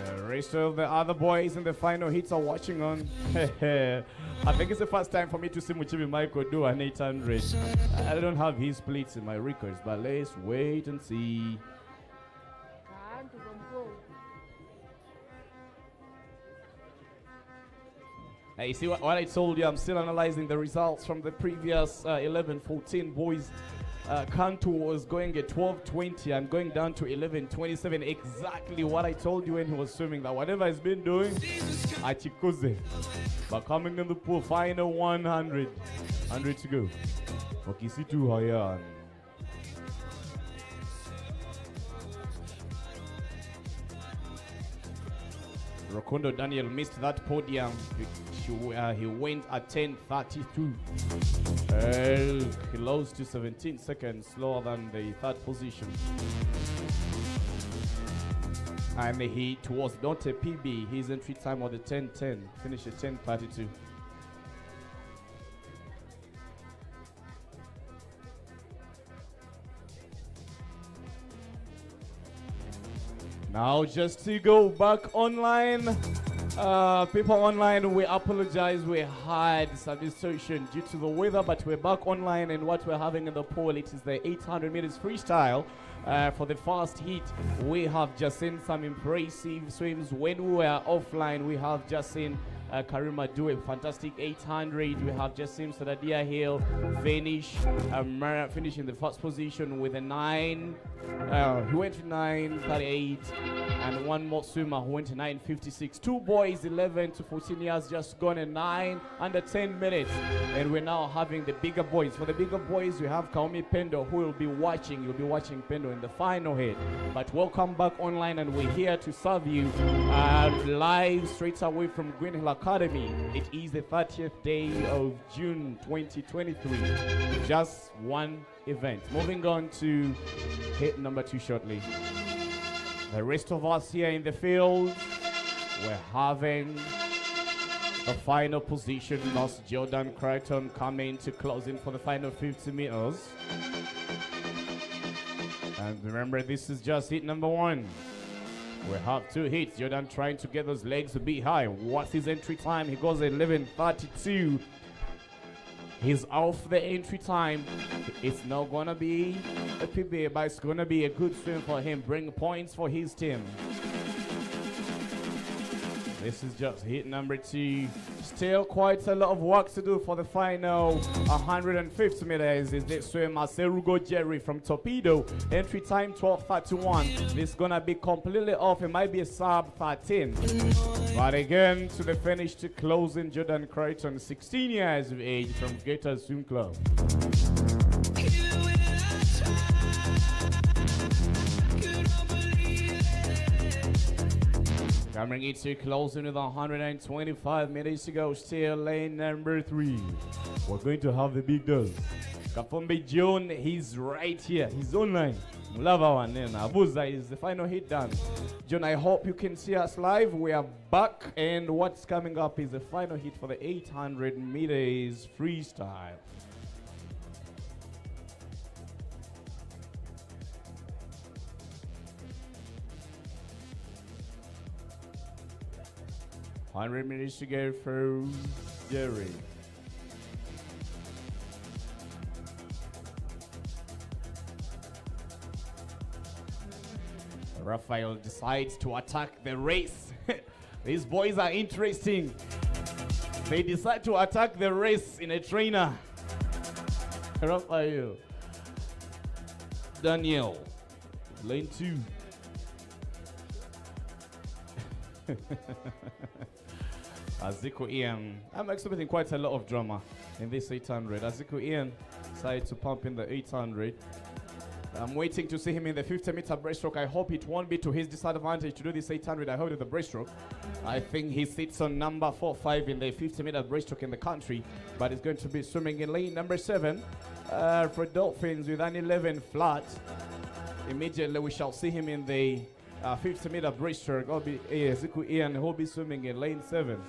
The rest of the other boys in the final hits are watching on. I think it's the first time for me to see Muchibi Michael do an 800. I don't have his splits in my records, but let's wait and see. You see what I told you, I'm still analyzing the results from the previous 11-14 boys. Kanto was going at 12:20. I'm going down to 11:27. Exactly what I told you when he was swimming, that whatever he's been doing, achikuze. But coming in the pool, final 100. 100 to go. Okisitu Hayan. Rokondo Daniel missed that podium. He went at 10:32. He lost to 17 seconds slower than the third position. And he was not a PB. His entry time was the 10:10. Finished at 10:32. Now just to go back online, people online, we apologize. We had some distortion due to the weather, but we're back online, and what we're having in the pool, it is the 800 meters freestyle. For the first heat, we have just seen some impressive swims. When we were offline, we have just seen Karima do a fantastic 800. We have just seen Sadadia Hill finish in the first position with a 9. He went to 9:38, and one more swimmer who went to 9:56. Two boys, 11 to 14 years, just gone at 9 under 10 minutes. And we're now having the bigger boys. For the bigger boys, we have Kaomi Pendo, who will be watching. You'll be watching Pendo in the final hit. But welcome back online, and we're here to serve you live straight away from Green Hill Academy. It is the 30th day of June 2023. Just one event. Moving on to hit number 2 shortly. The rest of us here in the field, we're having the final position. Lost Jordan Crichton coming to close in for the final 50 meters. And remember, this is just hit number 1. We have 2 hits. Jordan trying to get those legs a bit high. What's his entry time? He goes at 11:32. He's off the entry time. It's not going to be a PB, but it's going to be a good swim for him. Bring points for his team. This is just hit number 2. Still quite a lot of work to do for the final 150 meters. Is this swimmer Serugo Jerry from Torpedo. Entry time 12:31. This is gonna be completely off. It might be a sub 13. But again, to the finish to closing Jordan Crichton, 16 years of age from Gators Swim Club. Coming into closing with 125 minutes to go. Still lane number 3. We're going to have the big dogs. Kafumbi John, he's right here. He's online. Lava one. Abuza is the final hit done. John, I hope you can see us live. We are back, and what's coming up is the final hit for the 800 meters freestyle. $100 minutes to go for Jerry. Raphael decides to attack the race. These boys are interesting. They decide to attack the race in a trainer. Raphael. Daniel. Lane 2. Aziku Ian. I'm expecting quite a lot of drama in this 800. Aziku Ian decided to pump in the 800. I'm waiting to see him in the 50-meter breaststroke. I hope it won't be to his disadvantage to do this 800. I hope it's the breaststroke. I think he sits on number 4-5 in the 50-meter breaststroke in the country, but he's going to be swimming in lane number 7 for Dolphins with an 11 flat. Immediately we shall see him in the 50-meter breaststroke. I'll be Ziku Ian, who'll be swimming in lane 7.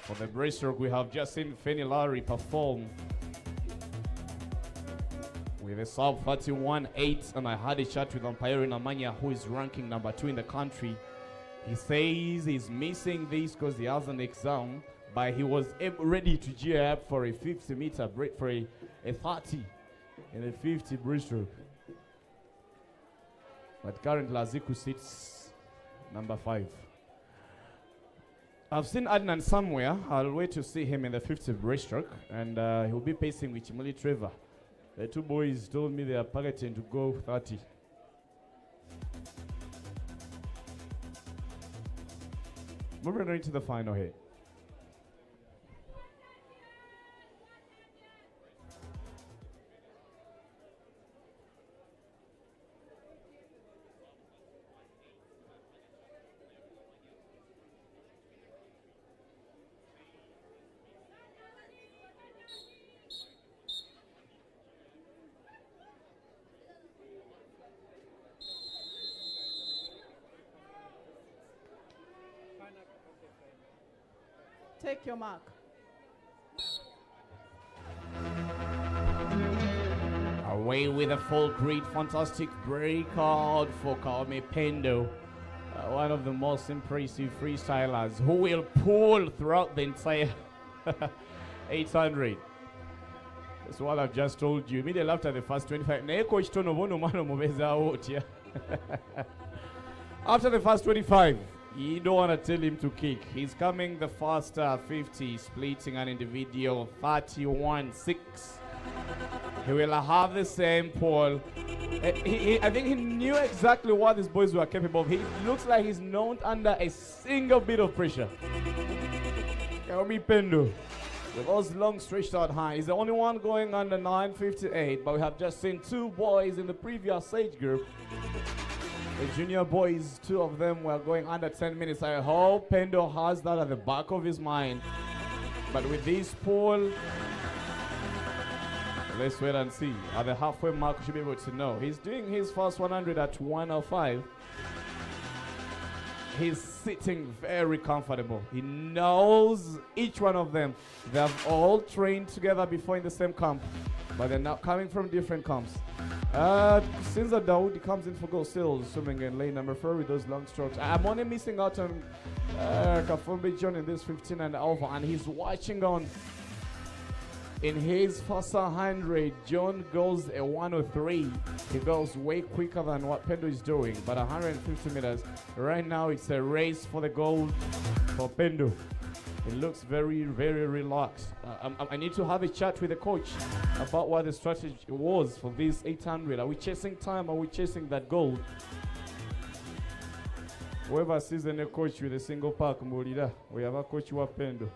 For the breaststroke, we have just seen Fanny Larry perform with a sub 31.8, and I had a chat with umpire Amanya, who is ranking number 2 in the country. He says he's missing this because he has an exam, but he was ready to gear up for a 50-meter break, for a 30 in a 50 breaststroke. But currently Aziku sits number 5. I've seen Adnan somewhere. I'll wait to see him in the 50 breaststroke, and he'll be pacing with Chimuli Trevor. The 2 boys told me they are targeting to go 30. Moving on to the final hit. Take your mark. Away with a full grid, fantastic breakout for Kaome Pendo, one of the most impressive freestylers who will pull throughout the entire 800. That's what I've just told you. Immediately after the first 25. After the first 25, you don't want to tell him to kick. He's coming the first 50, splitting an individual 31.6. He will have the same pole. I think he knew exactly what these boys were capable of. He looks like he's not under a single bit of pressure. Kaomi Pendo, with those long stretched out hands. He's the only one going under 9:58, but we have just seen 2 boys in the previous age group. The junior boys, 2 of them were going under 10 minutes. I hope Pendo has that at the back of his mind. But with this pole, let's wait and see. At the halfway mark, we should be able to know. He's doing his first 100 at 105. He's sitting very comfortable. He knows each one of them. They have all trained together before in the same camp, but they're now coming from different camps. Since Dawood comes in for goal, still swimming in lane number 4 with those long strokes. I'm only missing out on Kafumbi John in this 15 and over, and he's watching on In his first 100, John goes a 103. He goes way quicker than what Pendo is doing, but 150 meters. Right now, it's a race for the gold for Pendo. He looks very, very relaxed. I need to have a chat with the coach about what the strategy was for this 800. Are we chasing time? Are we chasing that gold? Whoever sees a coach with a single pack, Mulida, we have a coach who Pendo.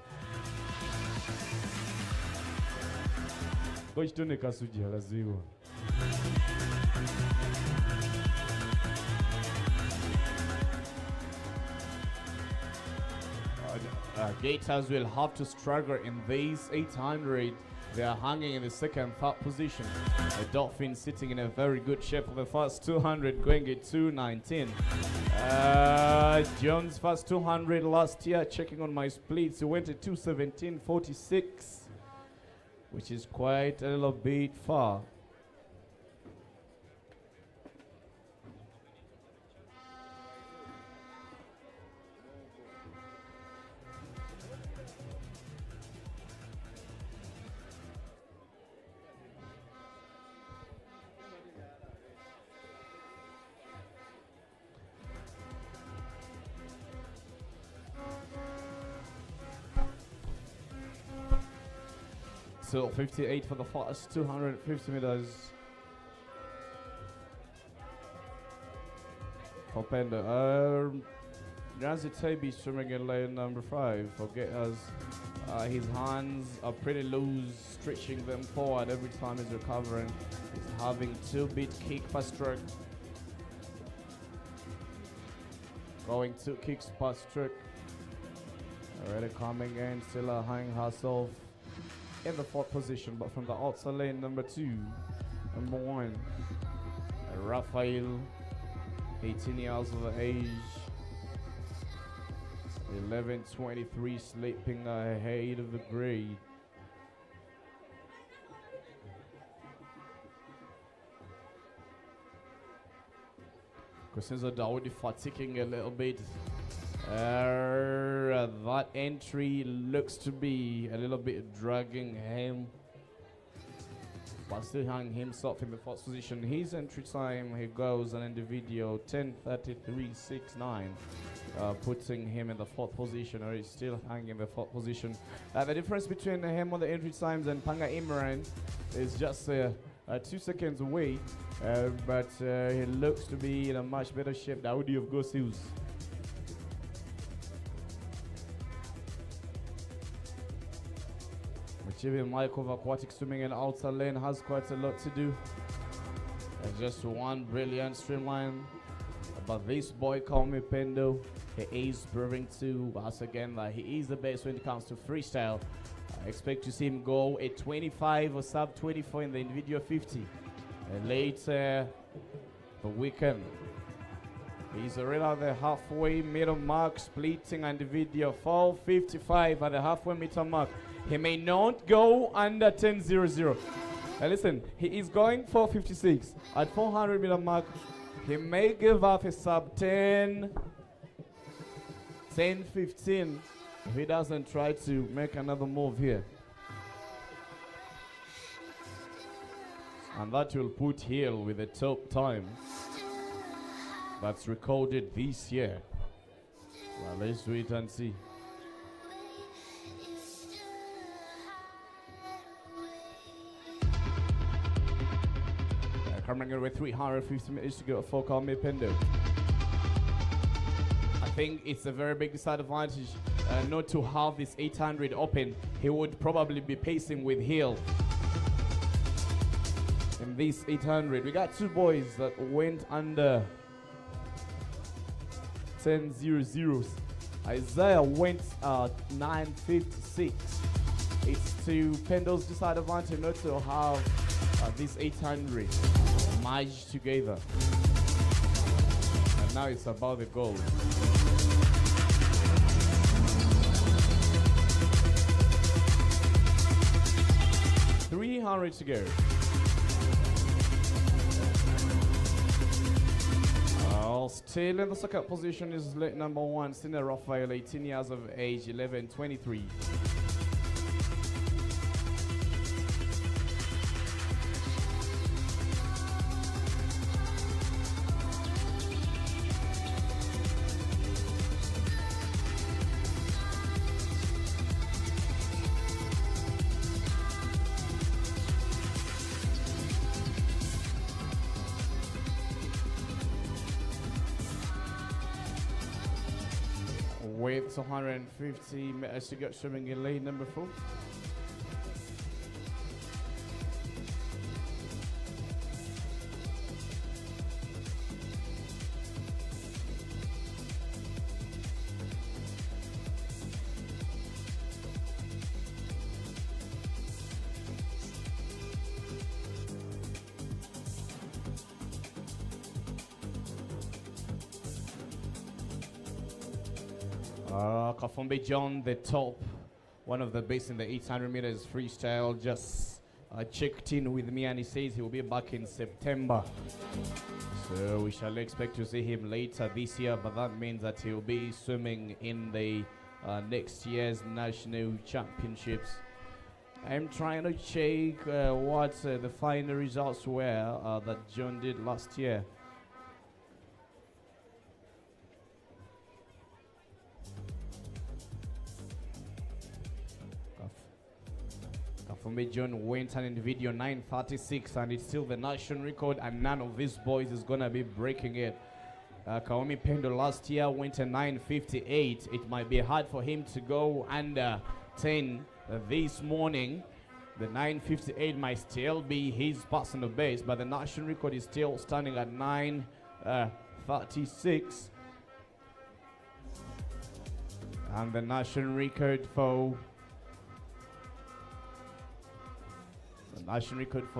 Coach Tony Kasuji, Alaziwa. Gators will have to struggle in these 800. They are hanging in the second, third position. The Dolphins sitting in a very good shape for the first 200, going at 2:19. Jones' first 200 last year, checking on my splits, he went at 2:17.46. Which is quite a little bit far. So 58 for the first 250 meters for Pendo. Janzi Tabi swimming in lane number 5. Forget us. His hands are pretty loose, stretching them forward every time he's recovering. He's having 2-beat kick per stroke. Going 2 kicks per stroke. Already coming in, still hanging herself in the 4th position, but from the outside lane, number 2, number 1, Raphael, 18 years of age, 11:23, sleeping ahead of the grade. Kosinzo Dawoodi fatiguing a little bit. That entry looks to be a little bit dragging him, but still hanging himself in the 4th position. His entry time, he goes an individual 10:33.69, putting him in the 4th position, or he's still hanging in the 4th position. The difference between him on the entry times and Panga Imran is just 2 seconds away, but he looks to be in a much better shape. Dawoodi of Ghost Hills. Even Michael of Aquatics swimming in outer lane has quite a lot to do. There's just one brilliant streamline. But this boy, call me Pendo, he is proving to us again that he is the best when it comes to freestyle. I expect to see him go at 25 or sub 24 in the individual 50. And later the weekend. He's already at the halfway meter mark, splitting individual 4:55 at the halfway meter mark. He may not go under 10:00. Now listen, he is going 4:56 at 400 meter mark. He may give up a sub 10:15 if he doesn't try to make another move here. And that will put Hill with the top time that's recorded this year. Well, let's wait and see. Coming in with 350 minutes to go for Call Me Pendo. I think it's a very big disadvantage not to have this 800 open. He would probably be pacing with Hill in this 800. We got 2 boys that went under 10:00. Isaiah went 9:56. It's to Pendo's disadvantage not to have this 800 merged together. And now it's about the goal. $300 to go. Still in the second position is late number 1, Senior Raphael, 18 years of age, 11:23. with 150 meters to go swimming in lane number 4. Kafumbi John, the top, one of the best in the 800 meters freestyle, just checked in with me and he says he will be back in September. So we shall expect to see him later this year, but that means that he'll be swimming in the next year's National Championships. I'm trying to check what the final results were that John did last year. Kafumbi John went an individual 9:36 and it's still the national record and none of these boys is gonna be breaking it. Kaomi Pendo last year went a 9:58. It might be hard for him to go under 10 this morning. The 9:58 might still be his personal best, but the national record is still standing at 9:36. And the national record for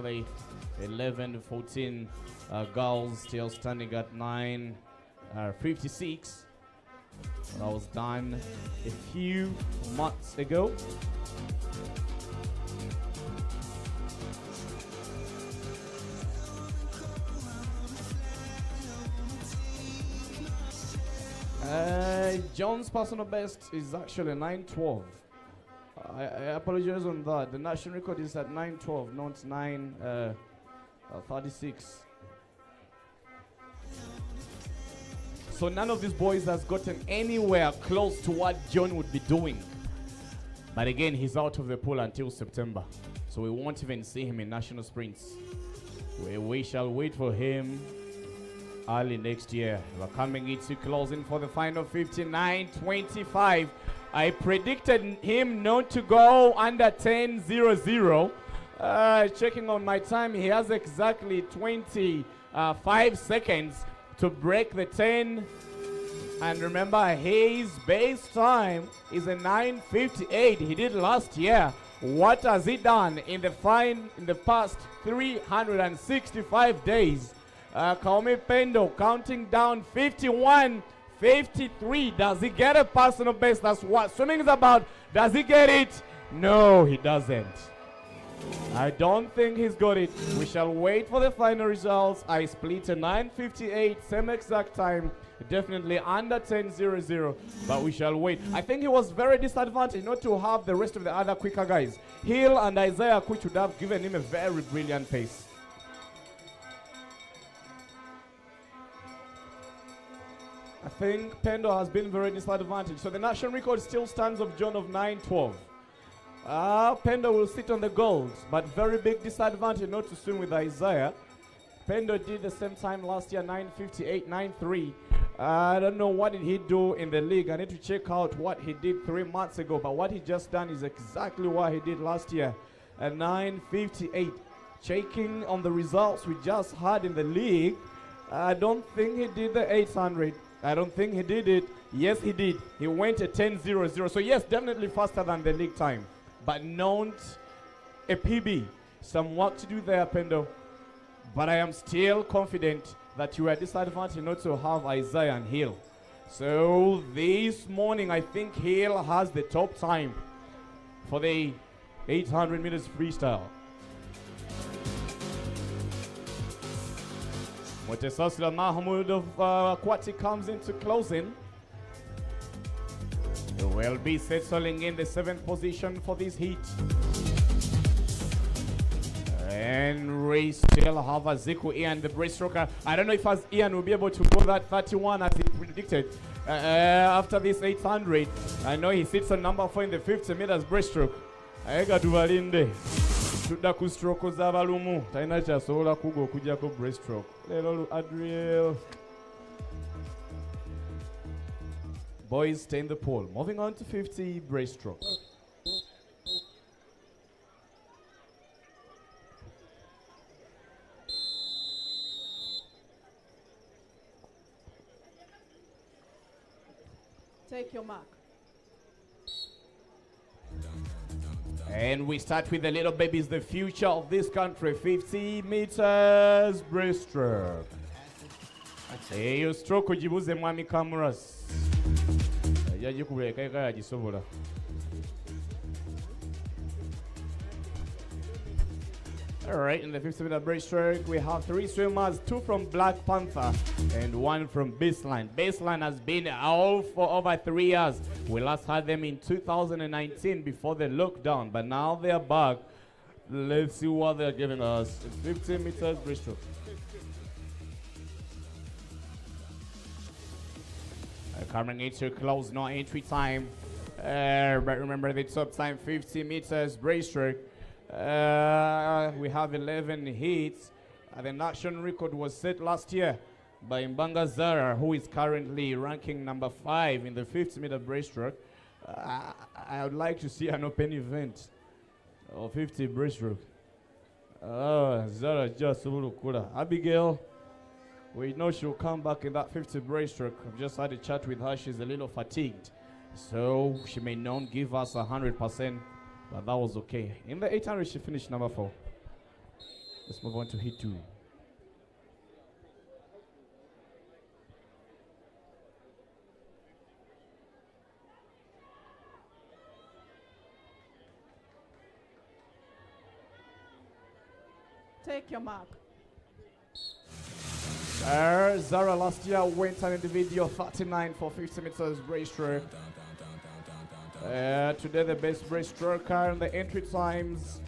the 11 to 14 girls still standing at 9:56. That was done a few months ago. John's personal best is actually 9:12. I apologize on that. The national record is at 9:12, not 9:36. So none of these boys has gotten anywhere close to what John would be doing. But again, he's out of the pool until September. So we won't even see him in national sprints. We shall wait for him early next year. We're coming into closing for the final 59:25. I predicted him not to go under 10:00. Checking on my time, he has exactly 25 seconds to break the 10. And remember, his base time is a 9:58. He did last year. What has he done in the past 365 days? Kaomi Pendo counting down 51:53. Does he get a personal best? That's what swimming is about. Does he get it? No, he doesn't. I don't think he's got it. We shall wait for the final results. I split a 9:58, same exact time. Definitely under 10:00, but we shall wait. I think he was very disadvantaged not to have the rest of the other quicker guys. Hill and Isaiah, which would have given him a very brilliant pace. I think Pendo has been very disadvantaged. So the national record still stands of John of 9:12. Pendo will sit on the gold, but very big disadvantage not to swim with Isaiah. Pendo did the same time last year, 9:58, 9:3. I don't know what did he do in the league. I need to check out what he did 3 months ago, but what he just done is exactly what he did last year, at 9:58. Checking on the results we just had in the league, I don't think he did the 800. I don't think he did it. Yes, he did. He went at 10:00. So yes, definitely faster than the league time, but not a PB. Some work to do there, Pendo. But I am still confident that you are disadvantaged not to have Isaiah and Hill. So this morning, I think Hill has the top time for the 800 meters freestyle. Mutesasila Mahmoud of Aquatics comes into closing. He will be settling in the 7th position for this heat. And we still have Aziku Ian, the breaststroker. I don't know if Ian will be able to go that 31 as he predicted after this 800. I know he sits on number 4 in the 50 meters breaststroke. Aega tuvalinde. Tudda ku stroke z'abalumu. Talina kyasobola kuga okujjako breaststroke. Leero Adriel. boys stay in the pool. Moving on to 50 breaststroke. Take your mark. And we start with the little babies, the future of this country. 50 meters breaststroke. Eyo stroke ujibuze mwami Cameras. Yaji kubuleka yagisobola. All right, in the 50-meter breaststroke, we have 3 swimmers, 2 from Black Panther and 1 from Baseline. Baseline has been out for over 3 years. We last had them in 2019 before the lockdown, but now they are back. Let's see what they're giving us. 50 meters breaststroke. Coming into close, no entry time. But remember the top time, 50 meters breaststroke. We have 11 hits. The national record was set last year by Mbanga Zara, who is currently ranking number 5 in the 50-meter breaststroke. I would like to see an open event of 50 breaststroke. Zara just a little cooler. Abigail, we know she'll come back in that 50 breaststroke. I've just had a chat with her. She's a little fatigued, so she may not give us 100%. But that was okay. In the 800, she finished number 4. Let's move on to hit 2. Take your mark. Zara last year went an individual 39 for 50 meters breaststroke. Today the best breaststroker in the entry times.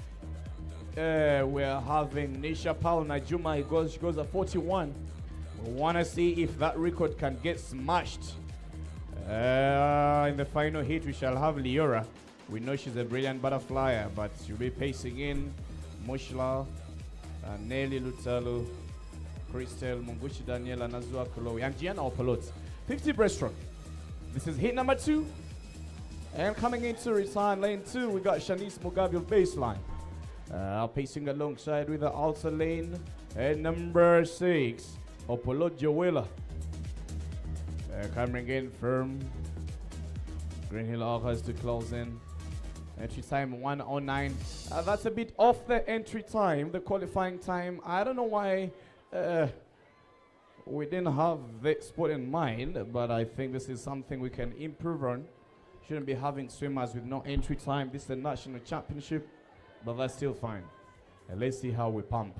We're having Nisha Paul Najuma. She goes at 41. We want to see if that record can get smashed. In the final hit, we shall have Liora. We know she's a brilliant butterflyer, but she'll be pacing in Mushla, Nelly Lutalo, Christelle Mungushi Daniela Nazua Kolowi, and Gianna Opolot. 50 breaststroke. This is hit number 2. And coming into return lane 2, we got Shanice Mugabe Baseline. Pacing alongside with the outer lane. And number 6, Opolo Joella. Coming in from Green Hill Arcas to close in. Entry time 1:09. That's a bit off the entry time, the qualifying time. I don't know why we didn't have that spot in mind, but I think this is something we can improve on. Shouldn't be having swimmers with no entry time. This is the national championship, but that's still fine. And let's see how we pump.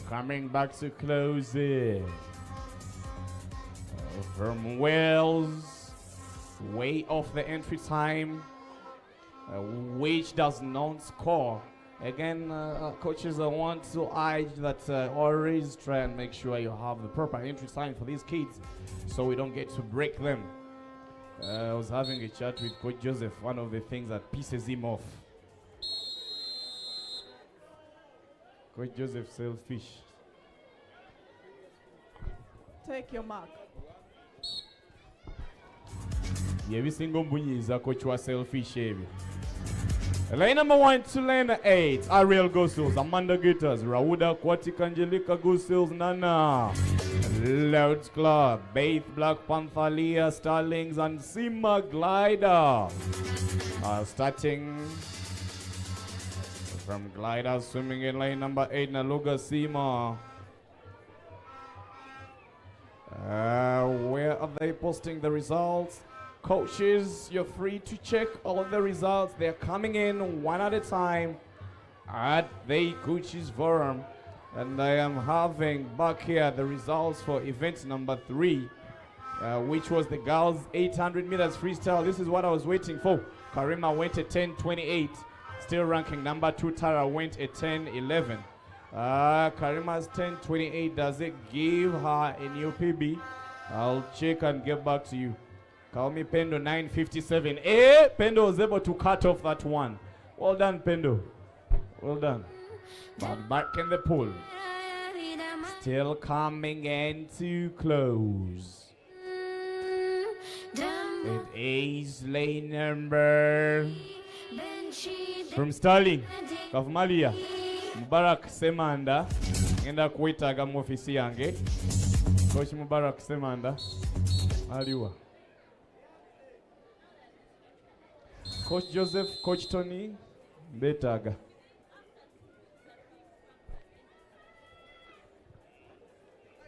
Coming back to close it. From Wales, way off the entry time, which does not score. Again, coaches want to urge that always try and make sure you have the proper entry time for these kids so we don't get to break them. I was having a chat with Coach Joseph. One of the things that pisses him off. Coach Joseph sells fish. Take your mark. Every single bunny is a coach was selfish. Lane number 1 to lane 8. Ariel Gosels, Amanda Gators, Rawuda Aquatics, Angelica Gosels, Nana, Louds Club, Baith, Black Panther, Leah, Starlings, and Sima Glider. Starting from Glider, swimming in lane number 8, Naluga Sima. Where are they posting the results? Coaches, you're free to check all of the results. They're coming in one at a time at the coaches forum. And I am having back here the results for event number 3, which was the girls 800 meters freestyle. This is what I was waiting for. Karima went at 10:28, still ranking number 2. Tara went at 10:11. Karima's 10:28, does it give her a new PB? I'll check and get back to you. Call me Pendo 9:57. Pendo was able to cut off that one. Well done, Pendo. Well done. But back in the pool. Still coming in to close. It is lane number from Sterling of Malia. Mubarak Semanda. Ngenda kuitaga mu ofisi yange. Coach Mubarak Semanda. Aliwa. Coach Joseph, Coach Tony, Betaga.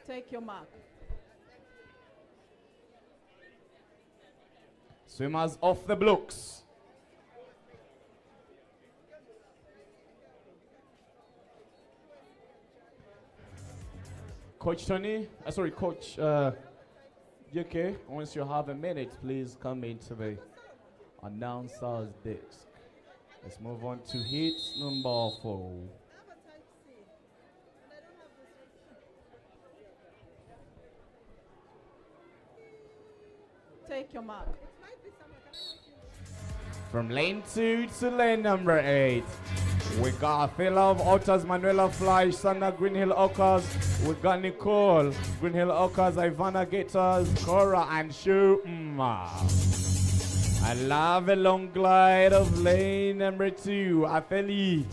Take your mark. Swimmers off the blocks. Coach Tony, sorry, Coach JK, once you have a minute, please come into the announcer's desk. Let's move on to hit number 4. Take your mark. From lane 2 to lane number 8. We got Philip Otters, Manuela Fleisch, Sandra Greenhill Ockers. We got Nicole Greenhill Ockers, Ivana Gators, Cora and Shuma. I love a long glide of lane number 2. Atheli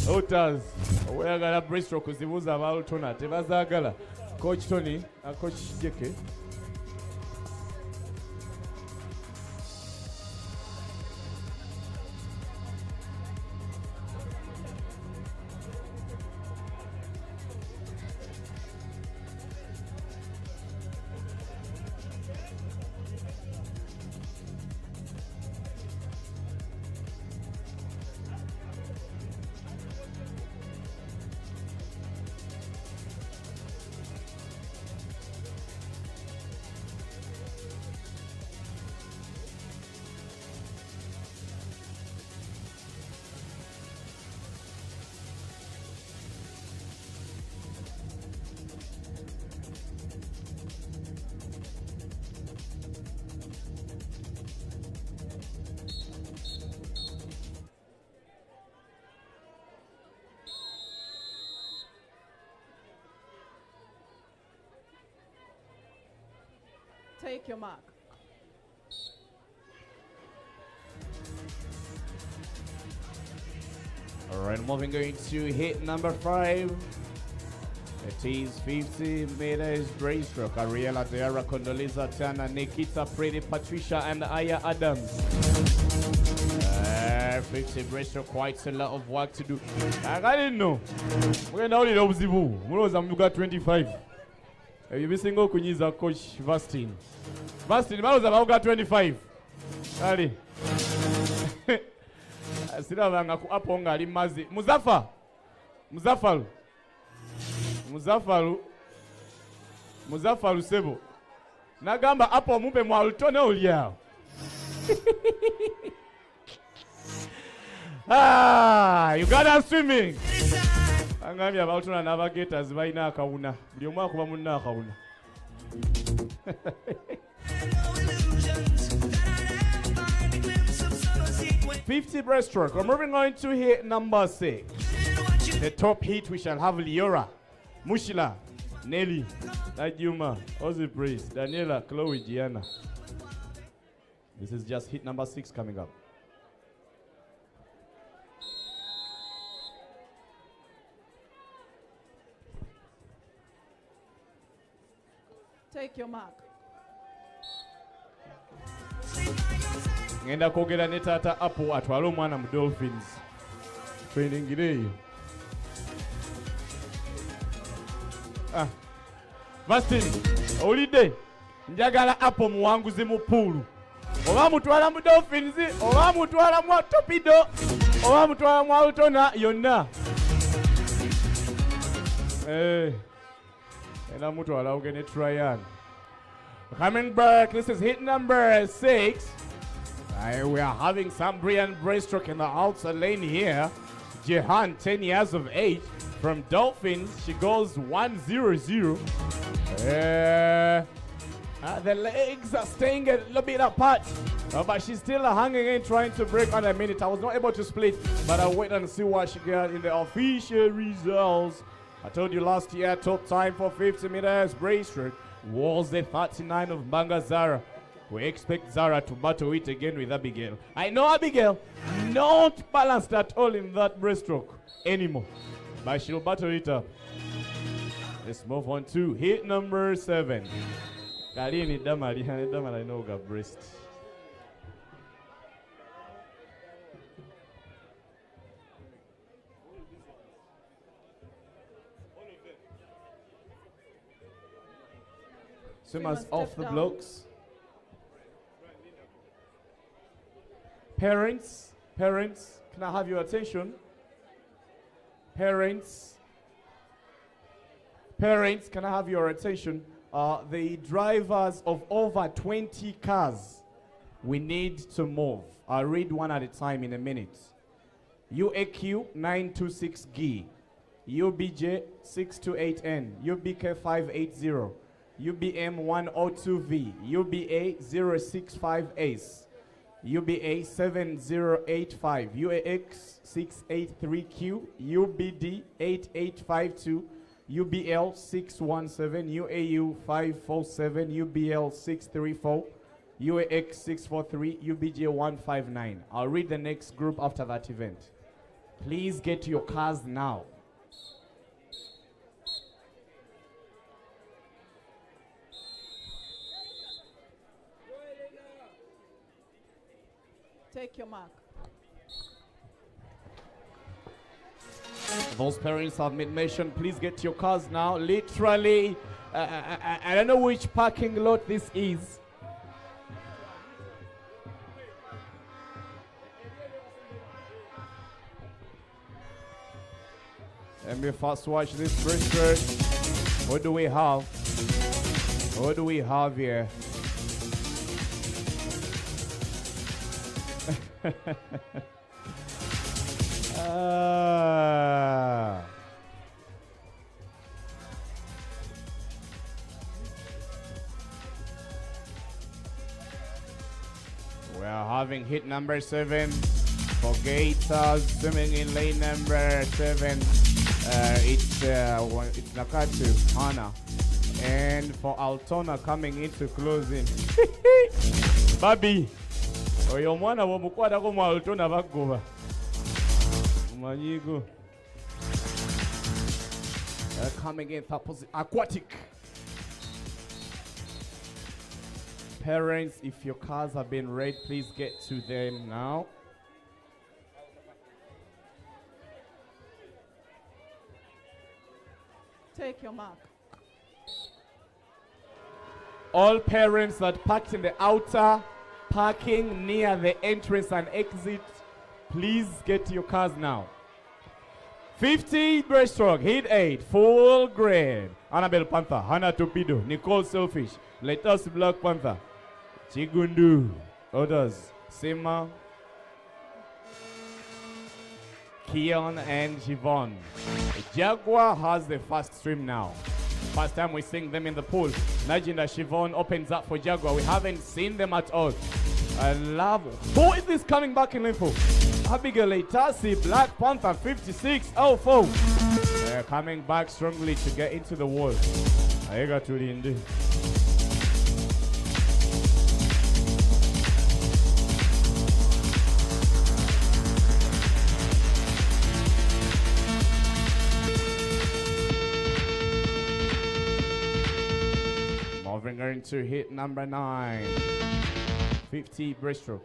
Otters. We're gonna breaststroke because it was about Tona. Tevazagala. Coach Tony, Coach JK. Take your mark. All right, moving going to hit number 5. It is 50 meters breaststroke. Ariela, Deara, Condoleezza, Tana, Nikita, Pretty, Patricia, and Aya Adams. 50 breaststroke, quite a lot of work to do. I didn't know. We're now in Obzibu. We got 25. You be single kunyiza Coach Vastin. Vastin, Maroza got 25. Ali. Sina vanga ku aponga ali mazi. Muzafalu sebo. Nagamba apo mumpe mwalutone uliao. Uganda swimming. Angambye abalutona navigators balina akawuna. Buli omu akuba munna akawuna. $50 breaststroke. We're moving on to hit number 6. The top hit we shall have Liora, Mushila, Nelly, Najuma, Ozzy Praise, Daniela, Chloe, Gianna. This is just hit number 6 coming up. Take your mark. Ngenda kogera ne tata apo atwala omwana mu Dolphins. Training gireyo. Vastin, olide. Njagala apo muwanguzi mu pool. Oba mutwala mu Dolphins, oba mutwala mu Torpedo, oba mutwala mu Altona yonna. Ena mutwala ogene Tryon. Coming back, this is hit number 6. We are having some brilliant breaststroke in the outside lane here. Jehan, 10 years of age, from Dolphins. She goes 1-0-0. The legs are staying a little bit apart, but she's still hanging in, trying to break on a minute. I was not able to split, but I'll wait and see what she got in the official results I told you last year, top time for 50 meters breaststroke was the 39 of Mbanga Zara. We expect Zara to battle it again with Abigail. I know Abigail not balanced at all in that breaststroke anymore, but she'll battle it up. Let's move on to hit number 7. Karini Damari, I know got breast. Swimmers off the blocks. Parents, can I have your attention? Parents, can I have your attention? The drivers of over 20 cars, we need to move. I'll read one at a time in a minute. UAQ 926G, UBJ 628N, UBK 580, UBM 102V, UBA 065S, UBA 7085, UAX 683Q, UBD 8852, UBL 617, UAU 547, UBL 634, UAX 643, UBJ 159. I'll read the next group after that event. Please get to your cars now. Take your mark. Those parents have made mention, please get to your cars now. Literally, I don't know which parking lot this is. Let me first watch this breaststroke. What do we have? What do we have here? We are having hit number 7 for Gators swimming in lane number 7. It's Nakatu Hana, and for Altona coming into closing. Babi. Oyo mwana womukwata ko Altona bagoba. Manyigo. Coming in third position, Aquatic. Parents, if your cars have been read, please get to them now. Take your mark. All parents that parked in the outer parking near the entrance and exit, please get to your cars now. 50 breaststroke, hit 8, full grade. Annabelle Panther, Hannah Torpedo, Nicole Selfish, Letus Black Panther, Chigundu, others, Sima, Keon and Jivon. Jaguar has the first swim now. First time we seeing them in the pool. Najinda Shivon opens up for Jaguar. We haven't seen them at all. I love it. Who is this coming back in info? Abigail Itasi, Black Panther 5604. They're coming back strongly to get into the wall. I got to the end. Moving on to hit number 9. 50 breaststroke.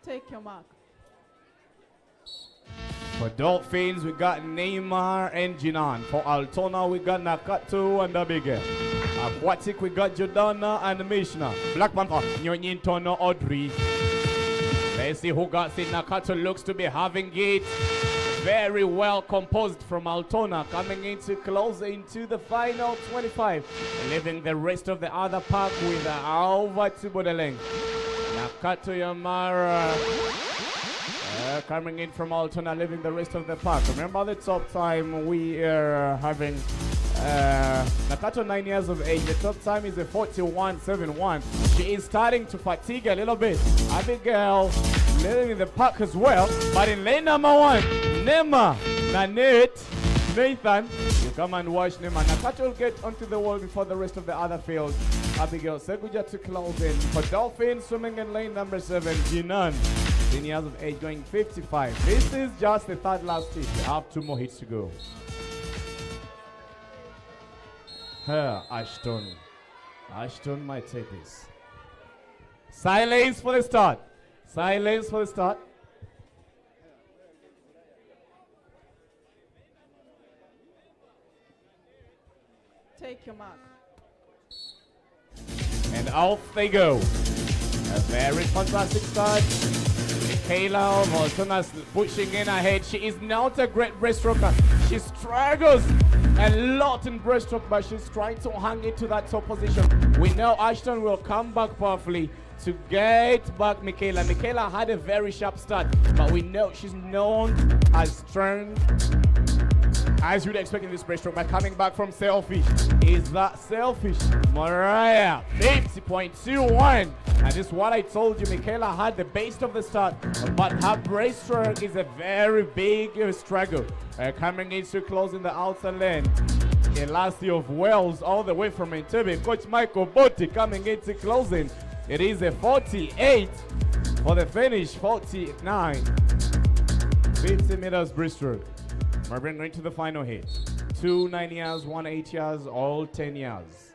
Take your mark. For Dolphins, we got Neymar and Jinan. For Altona, we got Nakato and Abigail. Aquatic, we got Jordana and Mishna. Black Panther, Nyonyin Tono Audrey. Let's see who got it. Nakato looks to be having it. Very well composed from Altona, coming into close into the final 25. Leaving the rest of the other pack with over to Bodeleng. Nakato Yamara. coming in from Altona, leaving the rest of the pack. Remember the top time we are having Nakato 9 years of age. The top time is a 41.71. She is starting to fatigue a little bit. Abigail leading the pack as well. But in lane number 1, Nema, Nanette, Nathan, you come and watch Nema. Nakato will get onto the wall before the rest of the other field. Abigail Seguja to close in. For Dolphin swimming in lane number 7, Jinan, 10 years of age, going 55. This is just the third last hit. We have 2 more hits to go. Ashton. Ashton might take this. Silence for the start. Silence for the start. Take your mark. And off they go. A very fantastic start. Michaela of Altona's pushing in ahead. She is not a great breaststroker. She struggles a lot in breaststroke, but she's trying to hang into that top position. We know Ashton will come back powerfully to get back Michaela. Michaela had a very sharp start, but we know she's known as strong as you'd expect in this breaststroke. By coming back from selfish, is that selfish? Mariah, 50.21. And this is what I told you, Michaela had the base of the start, but her breaststroke is a very big struggle. Coming into closing the outer lane. Elastic of Wales all the way from Entebbe. Coach Michael Botti coming into closing. It is a 48 for the finish, 49. 50 meters breaststroke. We're going to the final hit. 2 9 years, 1 8 years, all 10 years.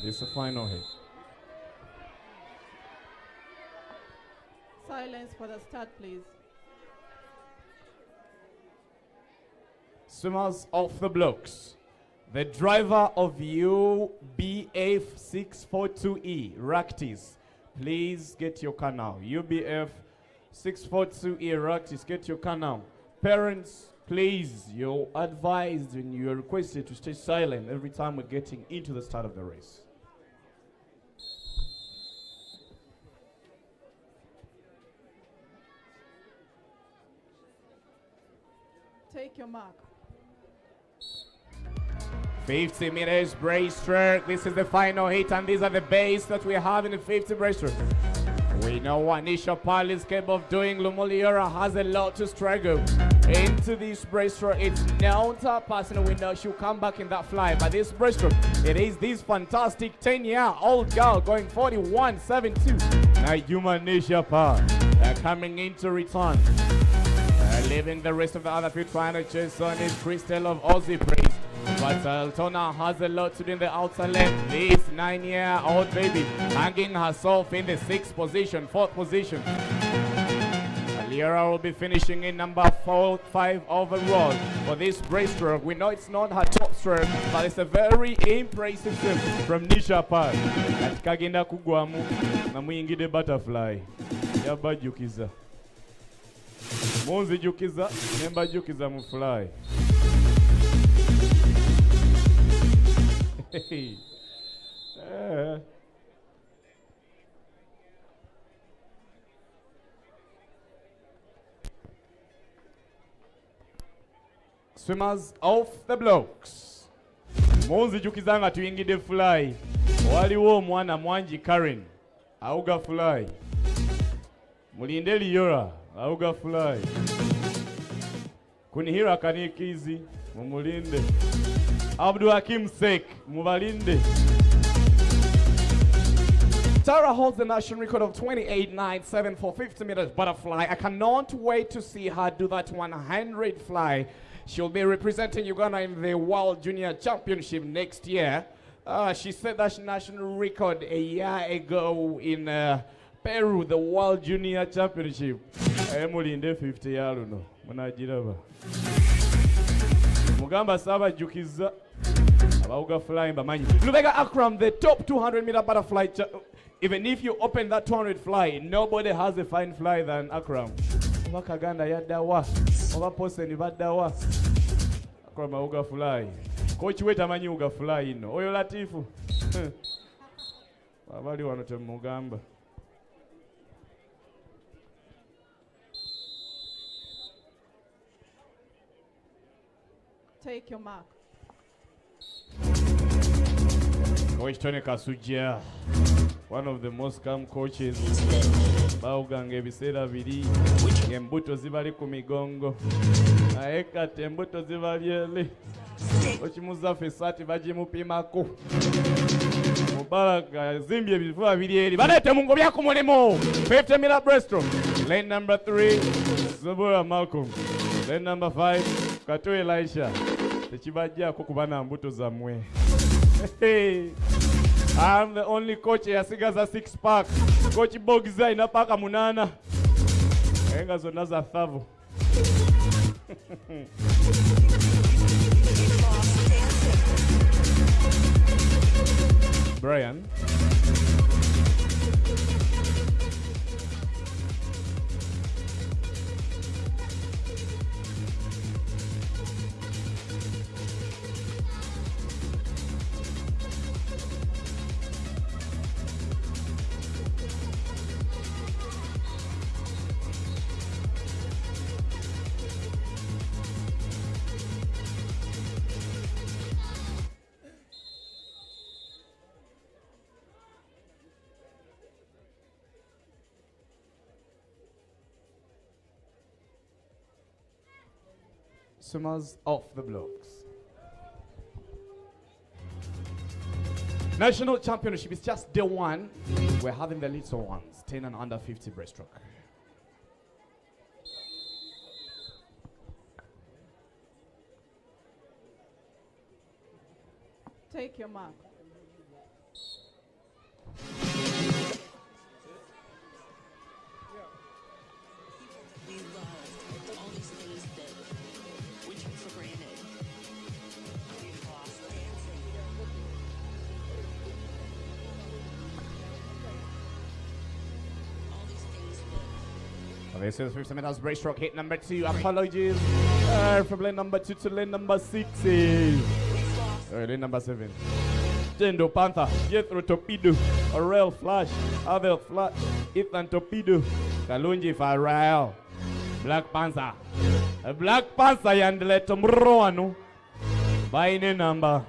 This is the final hit. Silence for the start, please. Swimmers off the blocks. The driver of UBF 642E, Raktis, please get your car now. UBF 642E, Raktis, get your car now. Parents, please, you're advised and you're requested to stay silent every time we're getting into the start of the race. Take your mark. 50 meters breaststroke. This is the final hit, and these are the base that we have in the 50 breaststroke. We know what Nisha Pal is capable of doing. Lumuliora has a lot to struggle into this breaststroke. It's known to her person. We know she'll come back in that fly. But this breaststroke, it is this fantastic 10-year-old girl going 41.72. Now human Nisha Pal coming into return. Leaving the rest of the other field, trying to chase on is Crystal of Aussie Praise. But Altona has a lot to do in the outer lane. This 9-year-old baby hanging herself in the 6th position, 4th position. Aliera will be finishing in number 5 overall for this breaststroke. We know it's not her top stroke, but it's a very impressive stroke from Nisha Pal. At Kagenda Kugwamu, Namuyingide butterfly. Yabajukiza. Monzi jukiza, nemba jukiza mu fly. Hey. Swimmers off the blocks. Monzi jukiza nga tuyingide fly. Waliwo omwana Mwangi Karen. Auga fly. Mulinde Liora. Auga fly. Kunihira kanikizi. Mumulinde. Abdul Hakim Sek. Mubalinde. Tara holds the national record of 28.97 for 50 meters butterfly. I cannot wait to see her do that 100 fly. She'll be representing Uganda in the World Junior Championship next year. She set that national record a year ago in Peru, the World Junior Championship. Emily in the 50 years, no. Manajiraba. Mugamba Saba Jukiza. Abauga flying Bamanyi. Lubega Akram, the top 200-meter butterfly. Even if you open that 200 fly, nobody has a fine fly than Akram. Wakaganda yadawa. Ovaposeni vadawa. Akram auga fly. Coach weta manyi uga fly ino. Oyo Latifu. Wabali wanote Mugamba. Take your mark. Coach Tony Kasuja, one of the most calm coaches. Bauganga ebiseera biri embuto zibali ku migongo naye kati embuto zibali eri okimuzaffe esaati bagimupimako Mubaraka yazimbye ebifuba biri eri baleete mu ngobya ku mulimu 50 meter breaststroke. Lane number 3 Zobora Malcolm. Lane number 5 Kato Elisha. Tekibajjako kuba na mbuto zammwe. I'm the only coach eyasigaza 6 pack. Coach Bogiza alina paaka 8. Enga zonna za thavu. Brian. Swimmers off the blocks. National Championship is just day 1. We're having the little ones, 10 and under 50 breaststroke. Take your mark. This is 50 meters breaststroke, hit number 2. Apologies. From lane number 2 to lane number 6. Lane number 7. Tendo Panther, Jethro Torpedo, Aurel Flash, Abel Flash, Ethan Torpedo, Kalunji Farrell, Black Panther. Black Panther yandele tomroanu. Bine number.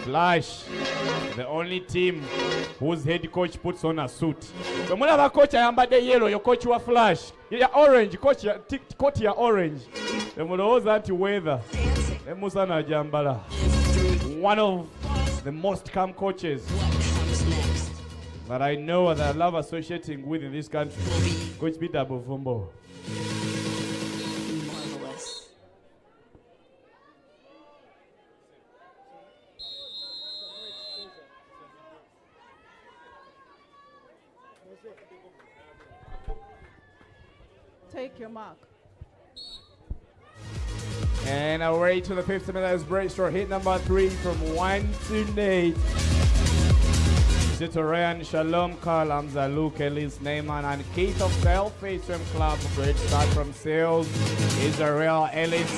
Flash. The only team whose head coach puts on a suit. So mulaba coach ayambadde yellow, your coach wa Flash. Ya orange, coach ya coat ya orange. Emulowooza nti weather. Emusana jambala. One of the most calm coaches that I know and that I love associating with in this country. Coach Peter Buvumbo. Take your mark. And away to the 50 meters breaststroke, hit number 3 from 1 to 8. Titorean, Shalom, Carl, Hamza, Luke, Elise, Neyman, and Keith of Selfie Swim Club. Great start from Sales, Israel, Ellis.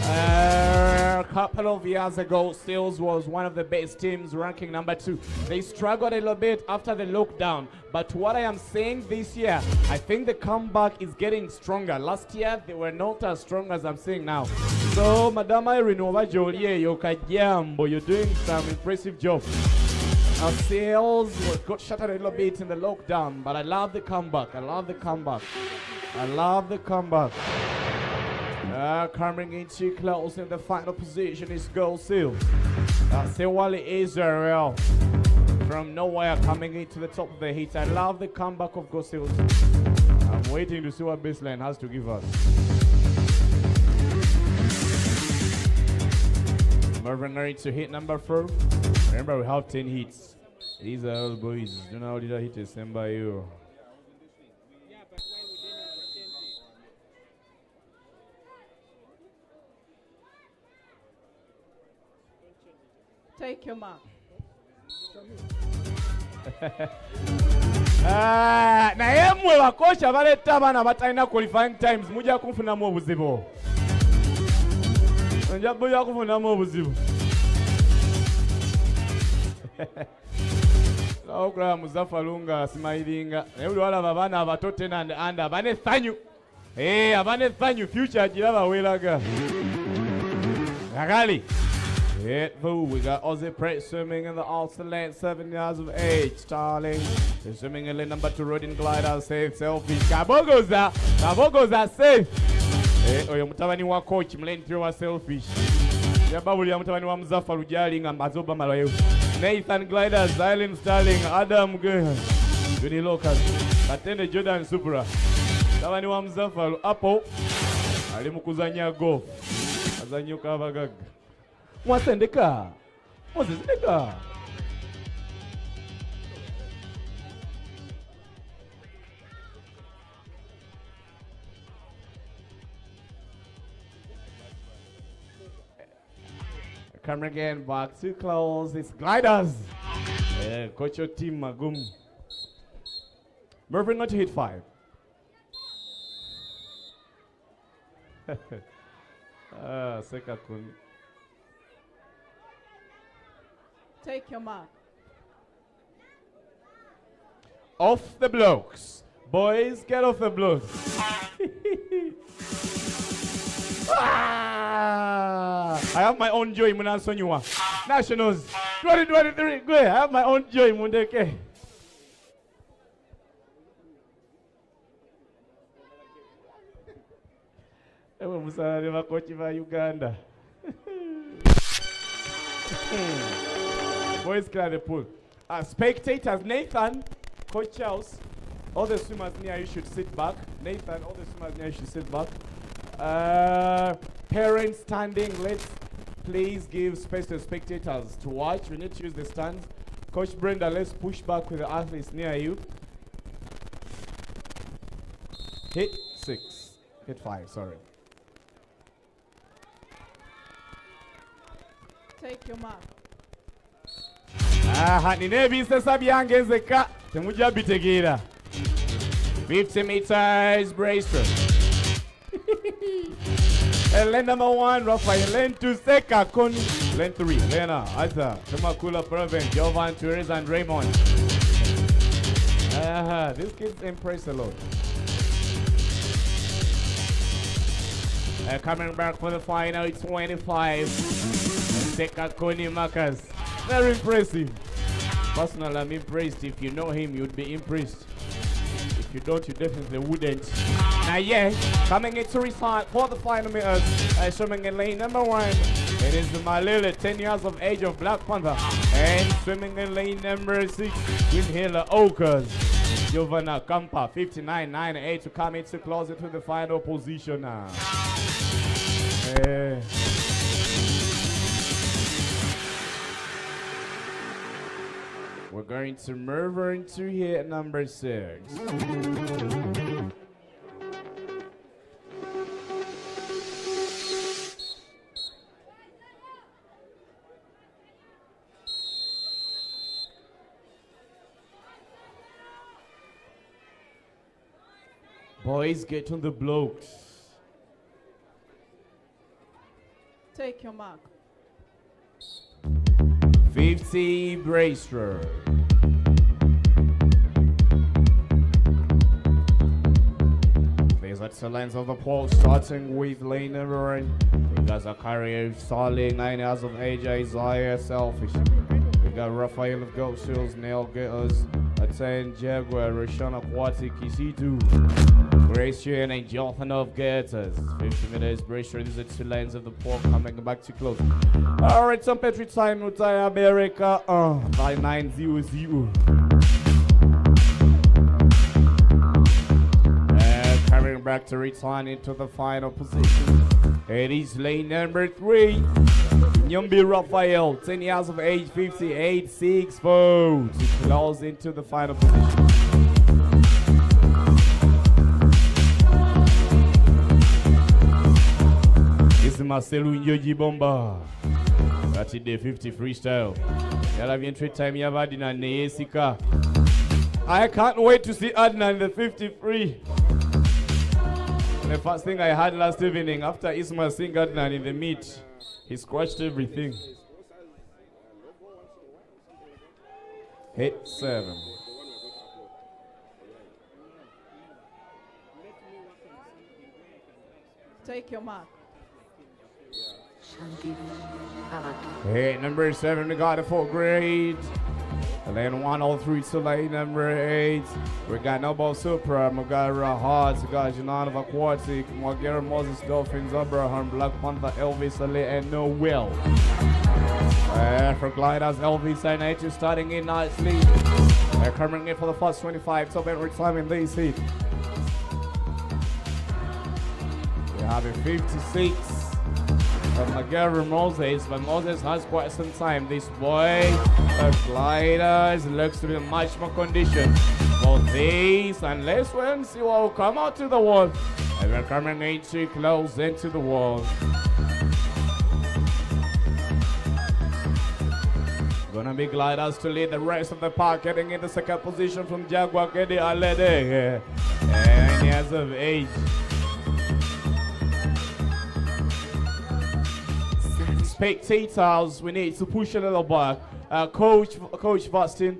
A couple of years ago, Sales was one of the best teams, ranking number 2. They struggled a little bit after the lockdown, but what I am saying this year, I think the comeback is getting stronger. Last year, they were not as strong as I'm seeing now. So, Madam Irene Jolie, Yokajambo, you're doing some impressive job. Our Sales got shut out a little bit in the lockdown, but I love the comeback. I love the comeback. I love the comeback. Coming into close in the final position is Gold Seal. Sewali Israel from nowhere coming into the top of the heat. I love the comeback of Gold Seal. I'm waiting to see what baseline has to give us. Moving right to hit number 4. Remember, we have 10 hits. These are all boys. Do you know how did I hit a same by you? Take your mark. Naye mmwe bakocha abaleta abaana batalina qualifying times mujja kunfunamu obuzibu. Mujja kunfunamu obuzibu. Okulaba Muzaffa Lunga asimayiringa naye buli walaba abaana abato tena anda bane essanyu Hey, abane thank future jiraba welaga. Ragali. We got Aussie Pratt swimming in the ultra length, 7 years of age. Starling is swimming in the number 2 rodent glider, safe, selfish. Kabogoza safe. Oyo mutabani wa coach mleni wa selfish. Yababuli ya mutabani wa Mzafa Lujali nga mazoba malayo. Nathan Gliders, Island Starling, Adam Johnny Locas, Katende Jordan Supra. Mutabani wa Mzafa Apple ali mukuzanya golf. Azanyuka abagaga. Mwasendeka. Mwasendeka. Come again, back to close. It's gliders. Coach your team, Magum. Moving on to hit 5. Seka kun. Take your mark. Off the blocks. Boys, get off the blocks. I have my own joy, Munasonyua. Nationals 2023. Go ahead. I have my own joy, Mundeke. Uganda. Boys clear the pool. Spectators, Nathan, Coach Charles, all the swimmers near you should sit back. Nathan, all the swimmers near you should sit back. Parents standing, let's please give space to spectators to watch. We need to use the stands. Coach Brenda, let's push back with the athletes near you. Hit 6. Hit 5, sorry. Take your mark. Ninebise sabyangenzeka temuja bitegeera. 50 meters breaststroke. Lane number 1, Rafael. Lane 2, Seka Kun. Lane 3, Lena, Aza, Temakula Proven, Jovan, Torres, and Raymond. These kids impress a lot. Coming back for the final, 25. Seka Kuni Makas. Very impressive. Personally, I'm impressed. If you know him, you'd be impressed. If you don't, you definitely wouldn't. Now, yeah, coming into restart for the final meters, swimming in lane number 1. It is Malele, 10 years of age of Black Panther. And swimming in lane number 6, Winhela Okas. Giovanna Kampa, 59.98 to come into closer to the final position now. We're going to move into hit number 6. Boys, get on the blocks. Take your mark. 50 breaststroke. There's excellence of the pole, starting with lane number 1. We got Zachariah Starling, 9 years of age, Isaiah Selfish. We got Raphael of Gold Shields, Neil Getters, Attain Jaguar, Roshan Aquatics, Isitu, Grace Chen, and Jonathan of Getters. 50 meters breaststroke. These are 2 lanes of the pole coming back to close. Alright, some petri time, Utaya America, by 9-0-0. Coming back to return into the final position. It is lane number 3. Nyumbi Raphael, 10 years of age, 58.6 votes. He close into the final position. This is Marcelo Njoji Bomba. That's it, day 50 freestyle. Yala entry time Yavadina Neesika. I can't wait to see Adnan in the 53. The first thing I had last evening after Ismail seeing Adnan in the meet, he squashed everything. Hit 7. Take your mark. Hey, number 7, we got the 4th grade. Lane 103 to lane number 8. We got Noble Supra, we got Hearts, we got Janan of Aquatics, Margera Moses, Dolphins, Abraham, Black Panther, Elvis, Ali, and Noel. For gliders, Elvis and H starting in nicely. Coming in for the first 25, top end time in this heat. We have a 56 of Margera Moses, but Moses has quite some time. This boy, gliders, looks to be in much more condition for this, and let's wait and see what will come out to the wall. And we're coming in too close into the wall. Gonna be gliders to lead the rest of the park, getting in the second position from Jaguar Kedi Alede, and years of age. Spectators, we need to push a little back. Coach Vastin,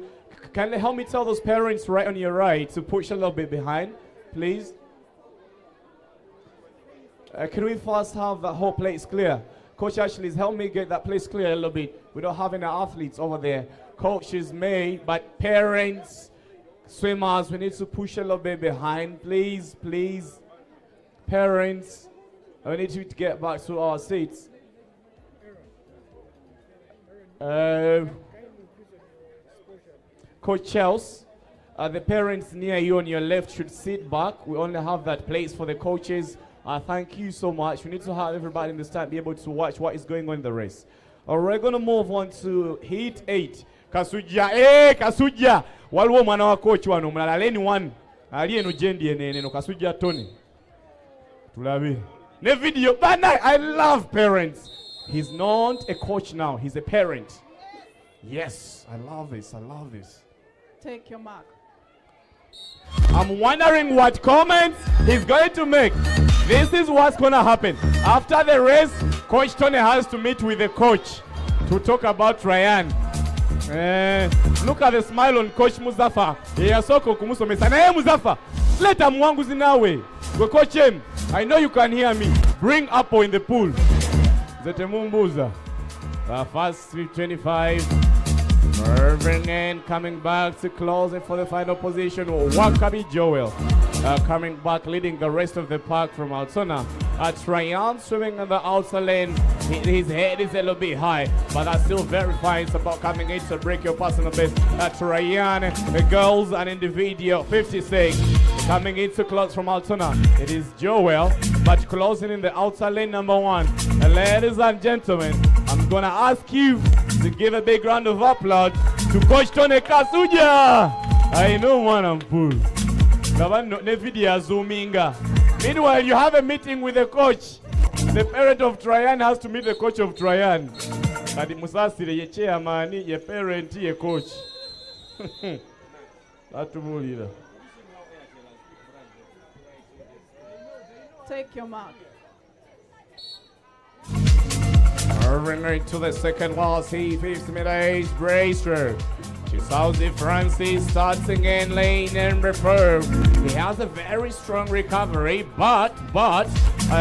can you help me tell those parents right on your right to push a little bit behind, please? Can we first have the whole place clear? Coach Ashley's help me get that place clear a little bit. We don't have any athletes over there. Coach is made, but parents, swimmers, we need to push a little bit behind, please, please. Parents, we need to get back to our seats. Coach Chels, the parents near you on your left should sit back. We only have that place for the coaches. Thank you so much. We need to have everybody in the stand be able to watch what is going on in the race. We're going to move on to heat 8. Kasuja, Kasuja. Walwo mwana wa coach wano mulala leni 1. Ali eno jendi ene no Kasuja Tony. Tulabi. Ne video bana, I love parents. He's not a coach now, he's a parent. Yes, I love this, I love this. Take your mark. I'm wondering what comments he's going to make. This is what's going to happen. After the race, Coach Tony has to meet with the coach to talk about Ryan. Look at the smile on Coach Muzafa. Yasoko kumusomesa. Na ye Muzafa, leta mwanguzi nawe. Go coach him. I know you can hear me. Bring Apple in the pool. Zete mumbuza. First 25. Moving in, coming back to close it for the final position. Wakabi Joel coming back, leading the rest of the park from Altona. Ryan swimming on the outer lane. His head is a little bit high, but that's still very fine. It's about coming in to break your personal best. Ryan, the girls and individual 56. Coming into close from Altona. It is Joel, but closing in the outer lane number 1. Ladies and gentlemen, I'm gonna ask you to give a big round of applause to Coach Tony Kasuja. I know one I'm full. Meanwhile, you have a meeting with the coach. The parent of Traian has to meet the coach of Traian. Kadi musasire ye chairman, ye parent, ye coach. Take your mark. Moving right to the second last heat, 50 mid-age breaststroke. Chizauzi Francis starting in lane number 4. He has a very strong recovery, but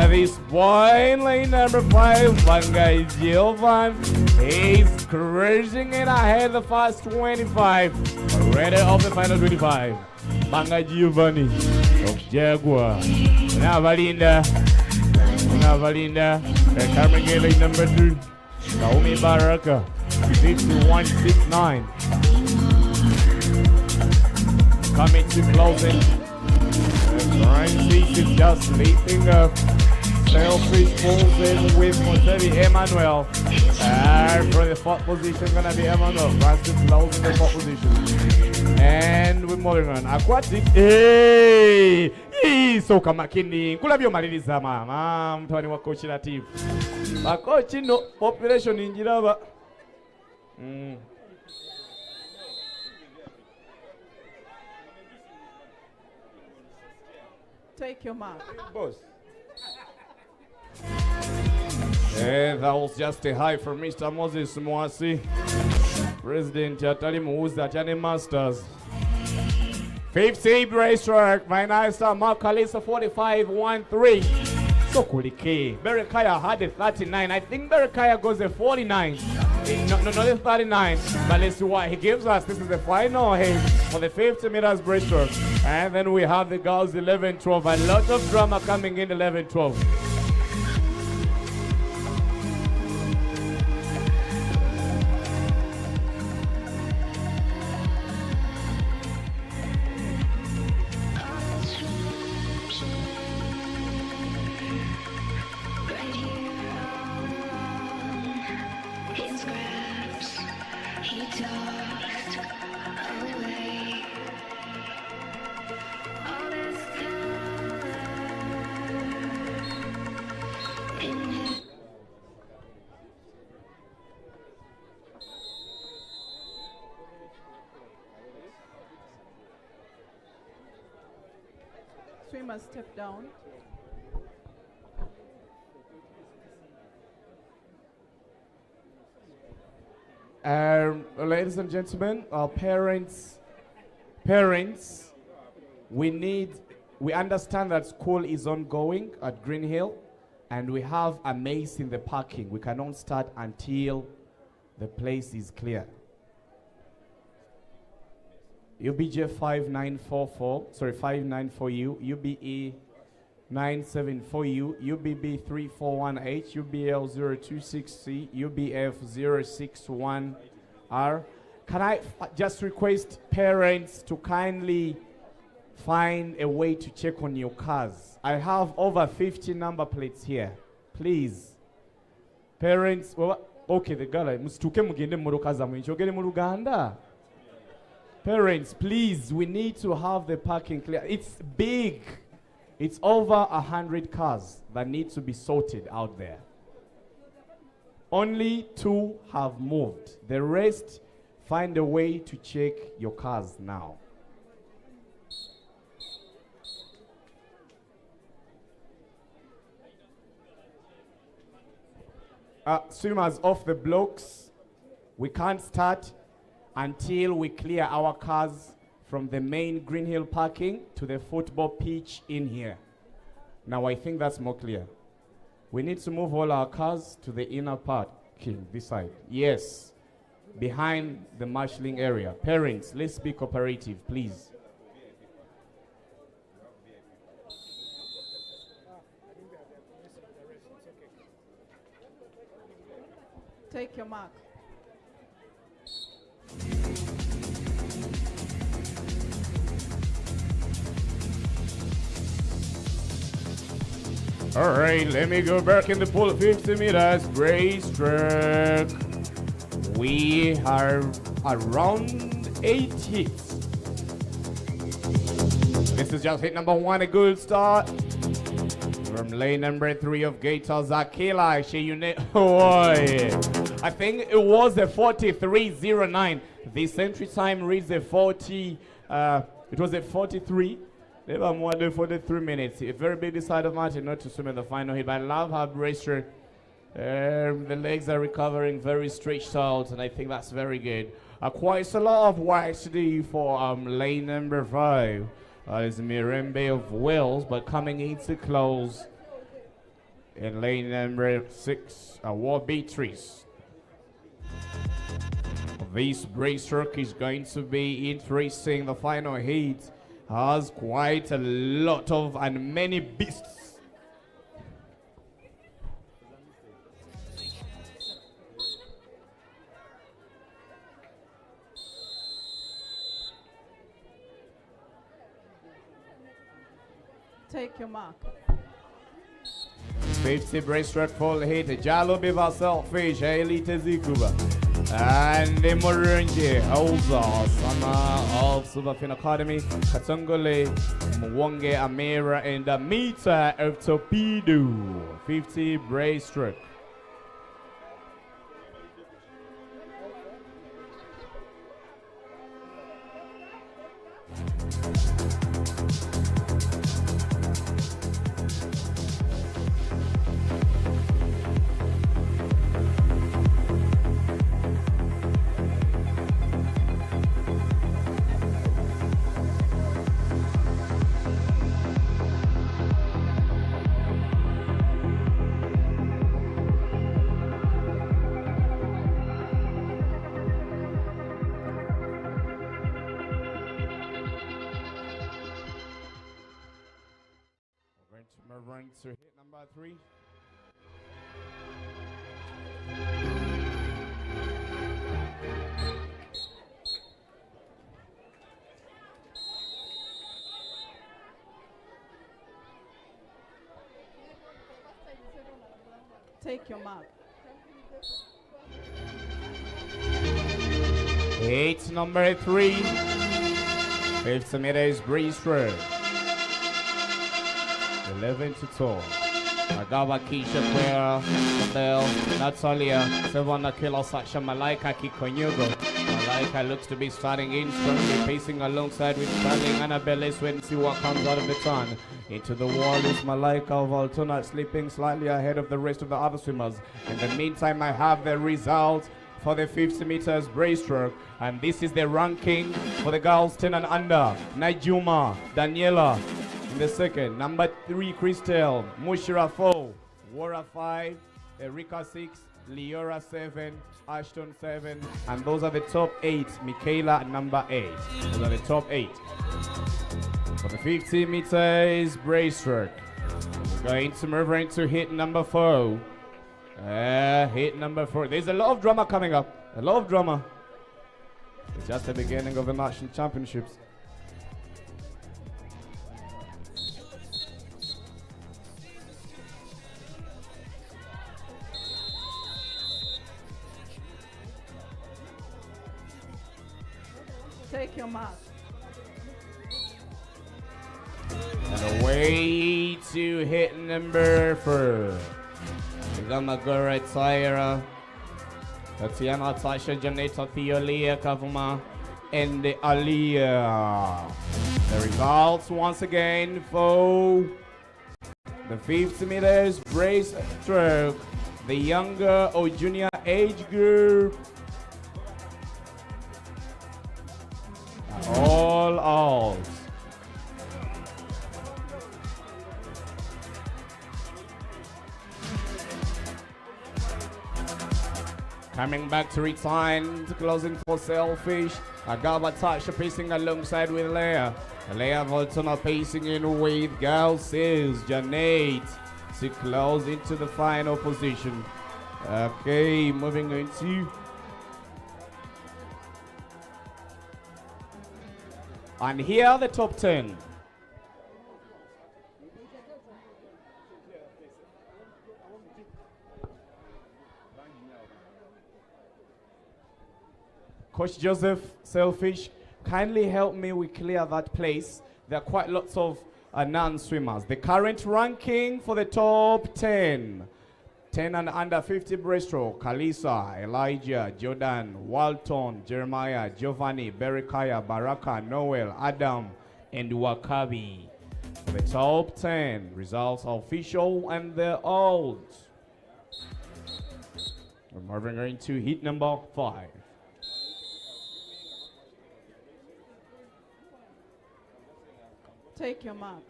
this boy in lane number 5, Banga Gilvan, he's cruising in ahead the first 25. Already of the final 25. Banga Giovanni of Jaguar. Now Valinda, coming in lane number 2. Naomi Baraka, 51.69. Coming to closing. Francis is just leaping up. Selfish pulls in with Mosevi Emmanuel. From the 4th position, gonna be Emmanuel. Francis closing the 4th position. And we're moving on. Aquatics. Hey! So kamakini. Kula bio maliliza mama. Mtwani wa coach la team. Ba coach no population injiraba. Take your mark. Boss. And that was just a high from Mr. Moses Mwasi, President Yatali Muza Chani Masters. 50 breaststroke, my nice Mark Kalisa 45.13. So Kulike. Berekaya had a 39. I think Berekaya goes a 49. No, not a 39. But let's see what he gives us. This is the final heat for the 50 meters breaststroke. And then we have the girls 11-12. A lot of drama coming in 11-12. Swimmers step down. Ladies and gentlemen, our parents, we understand that school is ongoing at Green Hill, and we have a maze in the parking. We cannot start until the place is clear. UBJ 5944, sorry, 594U, UBE 974U, UBB 3418, UBL 026C, UBF 061R. Can I just request parents to kindly find a way to check on your cars? I have over 50 number plates here. Please. Parents, well, okay, the girl, mustuke mugende murukaza mwinchogere mu Uganda. Parents, please, we need to have the parking clear. It's big. It's over 100 cars that need to be sorted out there. Only 2 have moved. The rest, find a way to check your cars now. Swimmers off the blocks. We can't start until we clear our cars from the main Green Hill parking to the football pitch in here. Now I think that's more clear. We need to move all our cars to the inner parking, this side. Yes, behind the marshalling area. Parents, let's be cooperative, please. Take your mark. All right, let me go back in the pool. 50 meters, breaststroke. We are around 8 hits. This is just hit number 1, a good start. From lane number 3 of Gators, Akila Sheyune. I think it was a 43.09. The entry time reads a 40, it was a 43. They were more than 43 minutes. A very big side of Martin not to swim in the final hit, but I love how breaststroke. The legs are recovering, very stretched out, and I think that's very good. Quite a lot of work to do for lane number 5. Is Mirembe of Wales, but coming into close in lane number 6, War Beatrice. This breaststroke is going to be interesting. The final heat has quite a lot of and many beasts. Take your mark. 50 breaststroke full hit. Jalo Biva Selfish, Elite Zikuba. And the Morunji, Oza, Sana of Subafin Academy, Katungole, Mwonge Amira, and the meter of Torpedo. 50 breaststroke. going to move on to hit number 3. Take your mark. Hit number 3. 50 meters breaststroke. 11 to 12. Agawa Kisha Quera, Bell, Natalia, Savannah Kilo Sasha Malaika Kikonyugo. Malaika looks to be starting in strongly, pacing alongside with Sterling Annabelle. Let's wait and see what comes out of the turn. Into the wall is Malaika of Altona, slipping slightly ahead of the rest of the other swimmers. In the meantime, I have the results for the 50 meters breaststroke, and this is the ranking for the girls 10 and under. Najuma, Daniela in the second, number 3 Christelle, Mushira 4, Wara 5, Erika 6, Leora 7, Ashton 7, and those are the top 8. Michaela number 8. Those are the top 8. For the 50 meters breaststroke, we're going to move into hit number 4. Hit number 4. There's a lot of drama coming up. A lot of drama. It's just the beginning of the National Championships. Take your mark. And away to hit number 4. Gamagora Tyra, Tatiana Tasha Janeta Theolia Kavuma, and the Aliyah. The results once again for the 50 meters breaststroke, the younger or junior age group. All out. Coming back to resign, closing for Selfish. Agaba Tasha pacing alongside with Leia. Leia Voltona pacing in with Gal Sales, Janet to close into the final position. Okay, moving into. And here are the top 10. Coach Joseph, Selfish, kindly help me we clear that place. There are quite lots of non-swimmers. The current ranking for the top 10. 10 and under 50 breaststroke, Kalisa, Elijah, Jordan, Walton, Jeremiah, Giovanni, Berekaya, Baraka, Noel, Adam, and Wakabi. For the top 10, results are official and they're old. We're moving into heat number 5. Take your mark.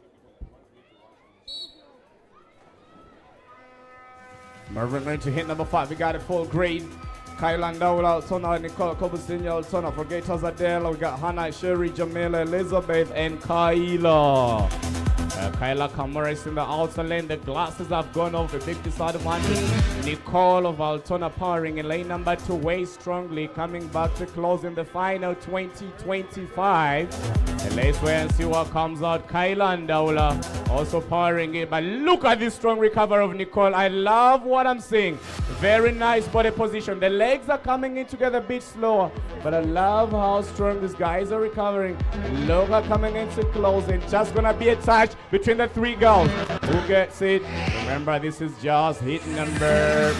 Moving into hit number 5. We got a full grade. Kylan Dowell, Altona, Nicole Cobusinia, Altona, for Gators Adela. We got Hannah, Sherry, Jamila, Elizabeth, and Kyla. Kyla Kamaris in the outer lane. The glasses have gone off. A big disadvantage. Nicole of Altona powering in lane number 2 way strongly. Coming back to close in the final 20-25. And let's wait and see what comes out. Kyla and Daula also powering it. But look at this strong recovery of Nicole. I love what I'm seeing. Very nice body position. The legs are coming in together a bit slower. But I love how strong these guys are recovering. Look at coming into closing. Just going to be a touch between the 3 girls. Who gets it? Remember, this is just hit number.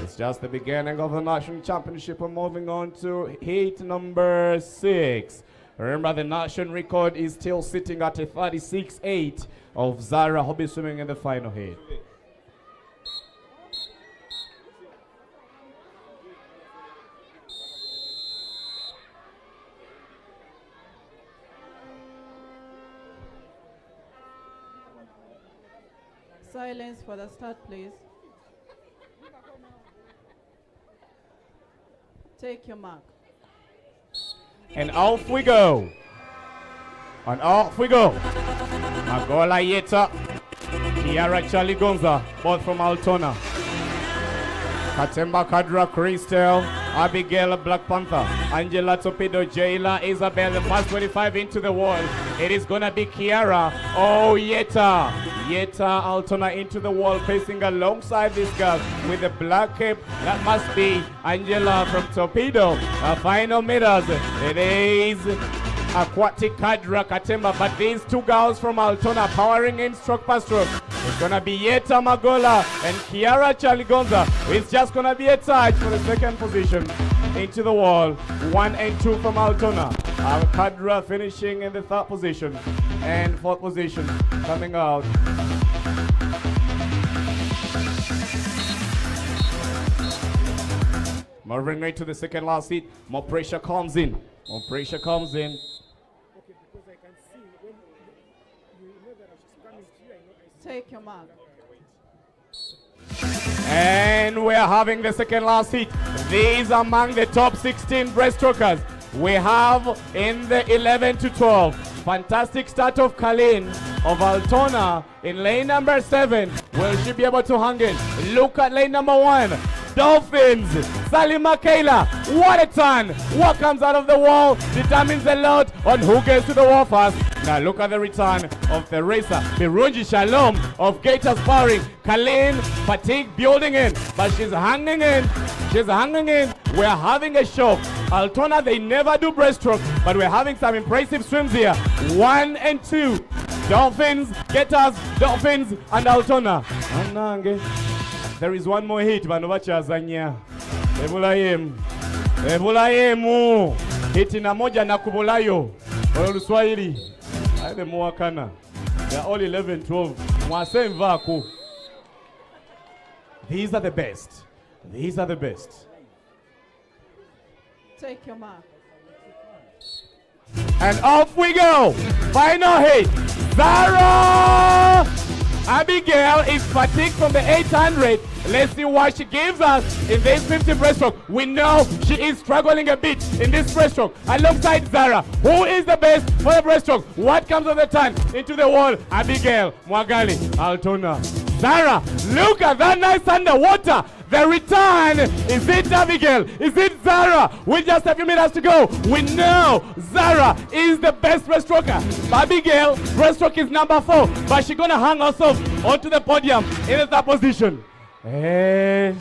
It's just the beginning of the National Championship. We're moving on to hit number 6. Remember, the national record is still sitting at a 36.8 of Zara Hobby Swimming in the final hit. Silence for the start, please. Take your mark. And off we go. And off we go. Magola Yeta, Kiara Chaligonza, both from Altona. Katemba Kadra Crystal, Abigail Black Panther, Angela Topido, Jayla, Isabel, the first 25 into the wall. It is gonna be Kiara. Oh, Yeta. Yeta Altona into the wall, facing alongside this girl with the black cape. That must be Angela from Torpedo. Final meters. It is Aquatic Kadra Katemba, but these two girls from Altona powering in stroke per stroke. It's gonna be Yeta Magola and Kiara Chaligonza. It's just gonna be a touch for the second position. Into the wall, 1 and 2 from Altona. Kadra finishing in the third position. And fourth position coming out. Moving right to the second last seat. More pressure comes in. More pressure comes in. Take your mark. And we're having the second last heat. These among the top 16 breaststrokers. We have in the 11 to 12. Fantastic start of Kalin of Altona in lane number 7. Will she be able to hang in? Look at lane number 1. Dolphins, Salima Kayla, what a turn! What comes out of the wall determines a lot on who gets to the wall first. Now look at the return of the racer, Birunji Shalom of Gators Sparring. Kalin, fatigue building in, but she's hanging in. She's hanging in. We're having a show. Altona, they never do breaststroke, but we're having some impressive swims here. 1 and 2. Dolphins, Gators, Dolphins, and Altona. Anange. There is one more hit, Banobachazanya. Ebulayem. Ebulayemu. Hiti na moja na kubulayo. Oluswahili. Aide muwakana. They are all 11, 12. Mwase mvako. These are the best. These are the best. Take your mark. And off we go. Final hit. Zara! Abigail is fatigued from the 800. Let's see what she gives us in this 50 breaststroke. We know she is struggling a bit in this breaststroke alongside Zara. Who is the best for the breaststroke? What comes on the turn? Into the wall. Abigail, Mwagali, Altona. Zara, look at that nice underwater. The return. Is it Abigail? Is it Zara? With just a few minutes to go, we know Zara is the best breaststroker. Abigail, breaststroke is number 4, but she's gonna hang herself onto the podium in the third position. Eh,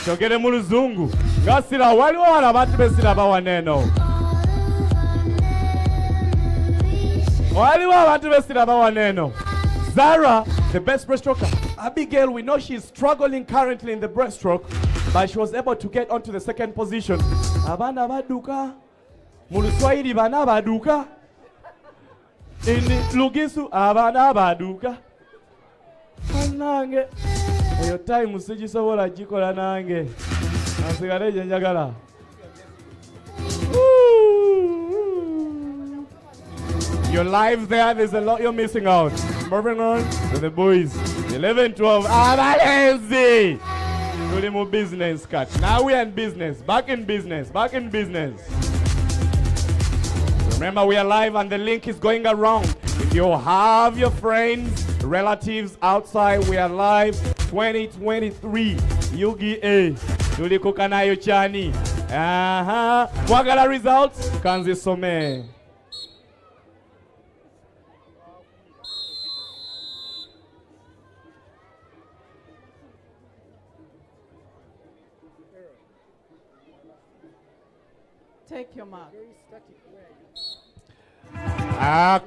chogere muluzungu. Gasira wali wana batu besira bawaneno. Wali wana batu besira bawaneno. Zara, the best breaststroker. Abigail, we know she's struggling currently in the breaststroke, but she was able to get onto the second position. Abana baduka. Muluswahili bana baduka. Indi lugisu abana baduka. Anange. Eyo time sigisobola gikola nange. Nasigale je njagala. You're live there. There's a lot you're missing out. Moving on to the boys. 11, 12. Abalenzi! Tulimo business cut. Now we're in business. Back in business. Back in business. Remember, we are live and the link is going around. If you have your friends, relatives outside, we are live 2023. Yugi A. Tulikuka nayo chani. Wagala results. Kanzi some. Take your mark.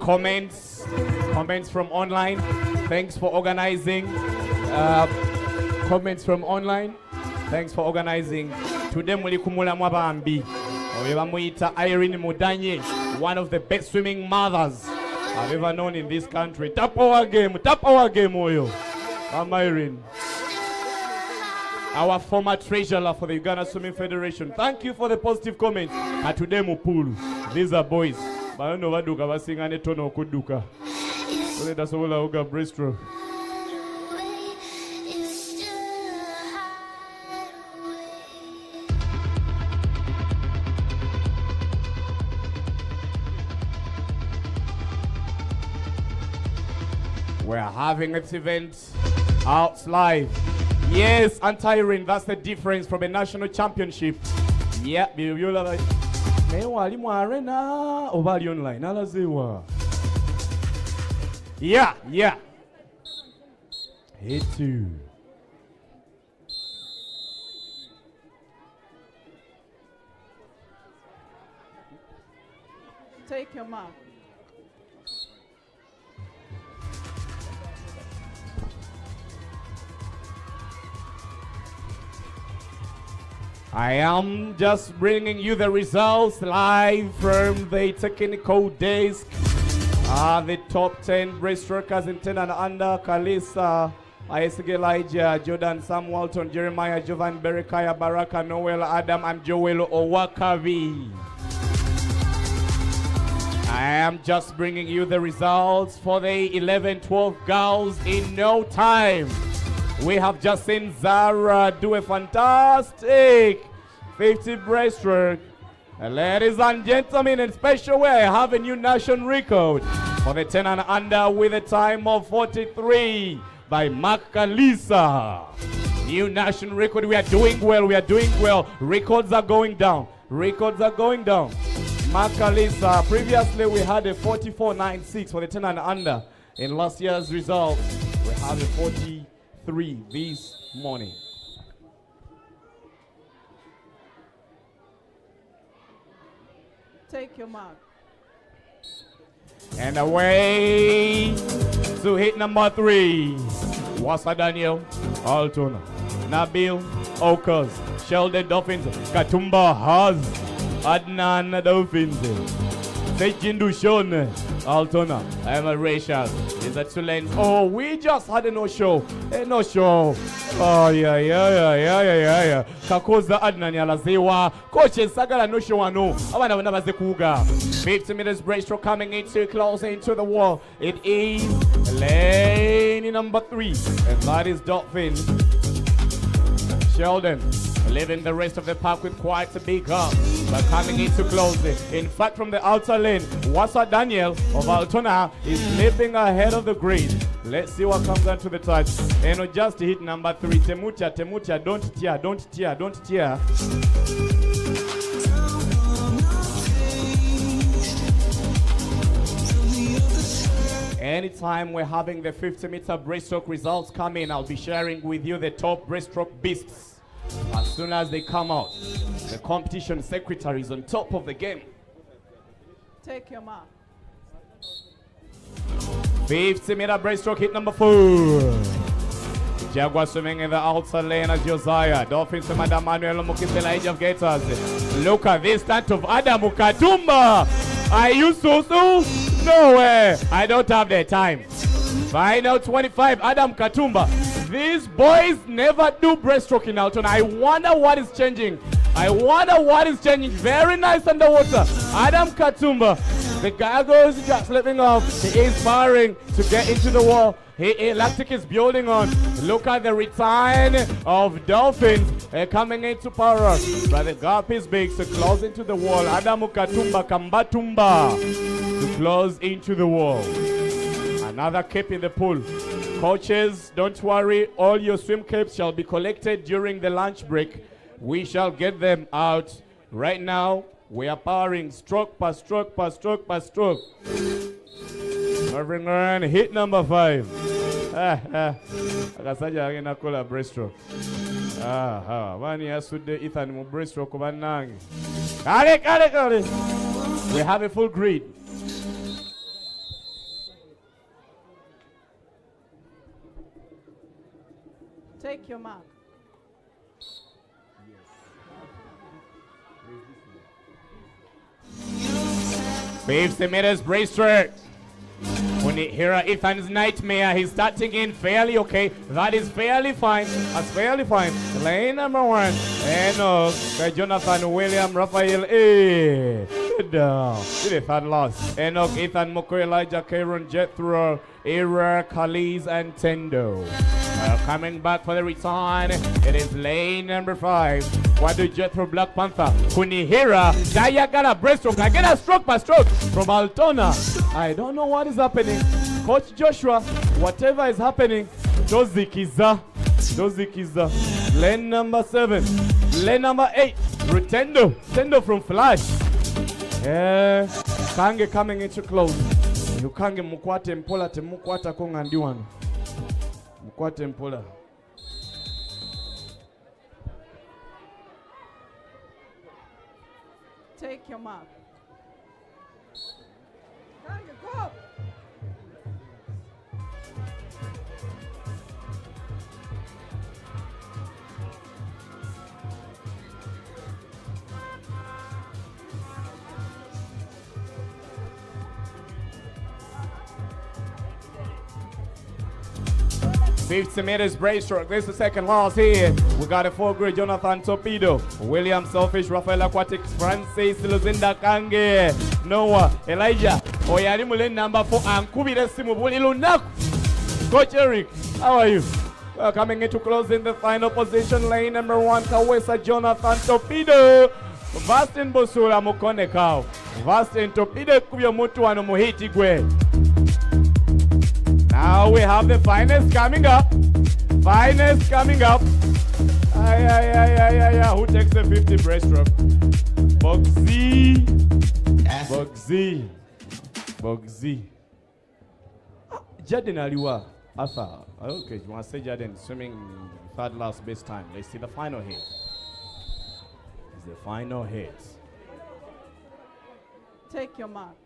Comments from online. Thanks for organizing. Comments from online. Thanks for organizing. Today muli kumula mwabambi. Oyebamuita Irene Mudanye, one of the best swimming mothers I've ever known in this country. Tap our game oyo. I'm Irene. Our former treasurer for the Uganda Swimming Federation. Thank you for the positive comments. Today mupulu. These are boys. Bano baduka basingane tono kuduka. So that's all I got breaststroke. are having this event out live. Yes, anti-ring, that's the difference from a national championship. Yeah, you like arena online. Yeah. Hit two. Take your mark. I am just bringing you the results live from the technical desk. The top 10 breaststrokers in 10 and under: Kalisa, Isaac Elijah, Jordan Sam Walton, Jeremiah Jovan, Berekaya Baraka, Noel Adam, and Joel Owakavi. I am just bringing you the results for the 11-12 girls in no time. We have just seen Zara do a fantastic 50 breaststroke. Ladies and gentlemen, in special way, I have a new national record for the 10 and under with a time of 43 by Mark Kalisa. New national record. We are doing well. Records are going down. Mark Kalisa. Previously, we had a 44.96 for the 10 and under. In last year's results, we have a 43 this morning. Take your mark. And away to hit number 3. Wasa Daniel, Alton, Nabil, Okas, Sheldon Dolphins, Katumba Haz, Adnan Dolphins, Sejindu Shone, Altona, Emma Rachel, is a 2 lanes. Oh, we just had a no-show. Oh, yeah. Kakoza Adnan Yalazewa. Coaches Sagala no show no. Abana Navaze Kuga. 50 meters breaststroke coming into close into the wall. It is lane number 3. And that is Dolphin. Sheldon leaving the rest of the pack with quite a big up, but coming into closing. In fact, from the outer lane, Wasa Daniel of Altona is leaping ahead of the grid. Let's see what comes down to the touch. And just hit number 3. Temutia, don't tear. Anytime we're having the 50-meter breaststroke results come in, I'll be sharing with you the top breaststroke beasts. As soon as they come out, the competition secretary is on top of the game. Take your mark. 50-meter breaststroke hit number 4. Jaguar swimming in the outer lane as Josiah. Dolphins from Adam Manuel Mukisela, Age of Gators. Look at this stunt of Adam Katumba. Are you so? No way. I don't have the time. Final 25, Adam Katumba. These boys never do breaststroke in Alton. I wonder what is changing. Very nice underwater. Adam Katumba. The guy goes just slipping off. He is firing to get into the wall. Lactic is building on. Look at the return of Dolphins coming into power. But the gap is big, so close into the wall. Adam Katumba, Kambatumba to close into the wall. Another cape in the pool. Coaches, don't worry. All your swim capes shall be collected during the lunch break. We shall get them out. Right now, we are powering stroke per stroke per stroke per stroke. Moving on, hit number 5. Akasaja agenda kola breaststroke. Mani asude Ethan mu breaststroke banange. Kale. We have a full grid. Take your mark. Yes. 50 meters breaststroke. Here Ethan's nightmare. He's starting in fairly okay. That is fairly fine. That's fairly fine. Lane number 1. Enoch by Jonathan William Raphael. Good down. The third loss. Enoch, Ethan, Moko, Elijah, Kieran, Jethro, Era, Khalees, and Tendo. Coming back for the return. It is lane number 5. Wadu Jethro, Black Panther, Kunihira, Dayagara breaststroke. I get a stroke by stroke from Altona. I don't know what is happening. Coach Joshua, Whatever is happening, Dozikiza. Lane number 7. Lane number 8. Rutendo. Tendo from Flash. Yeah. Kange coming into close. You kange mukwate mpola te mukwata konga ndiwano. Mukwate mpola. Take your mark. Kange, go! $50 meters breaststroke. This is the second last here. We got a 4-grade Jonathan Torpedo, William Selfish, Rafael Aquatics, Francis Luzinda Kange, Noah, Elijah, Oyari lane number 4, and Kubira Simubuli Lunaku. Coach Eric, how are you? Coming into close in the final position, lane number 1, Kawesa Jonathan Torpedo. Vastin Bosula Mukone Kao. Vastin Torpedo Kubio Mutu and Muhiti Gwe. Now we have the finest coming up. Finest coming up. Who takes the 50 breaststroke? Boxy. Jaden Aliwa. Alpha. Okay, you want to say Jaden swimming third last best time. Let's see the final hit. It's the final hit. Take your mark.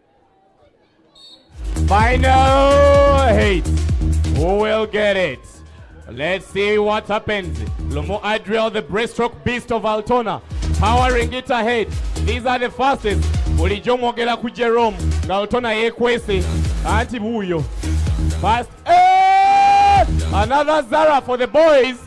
Final hit. Who will get it? Let's see what happens. Lomo Adriel, the breaststroke beast of Altona, powering it ahead. These are the fastest. Bulijo Mogela ku Jerome. Altona yekwese. Anti buyo. Fast. Another Zara for the boys.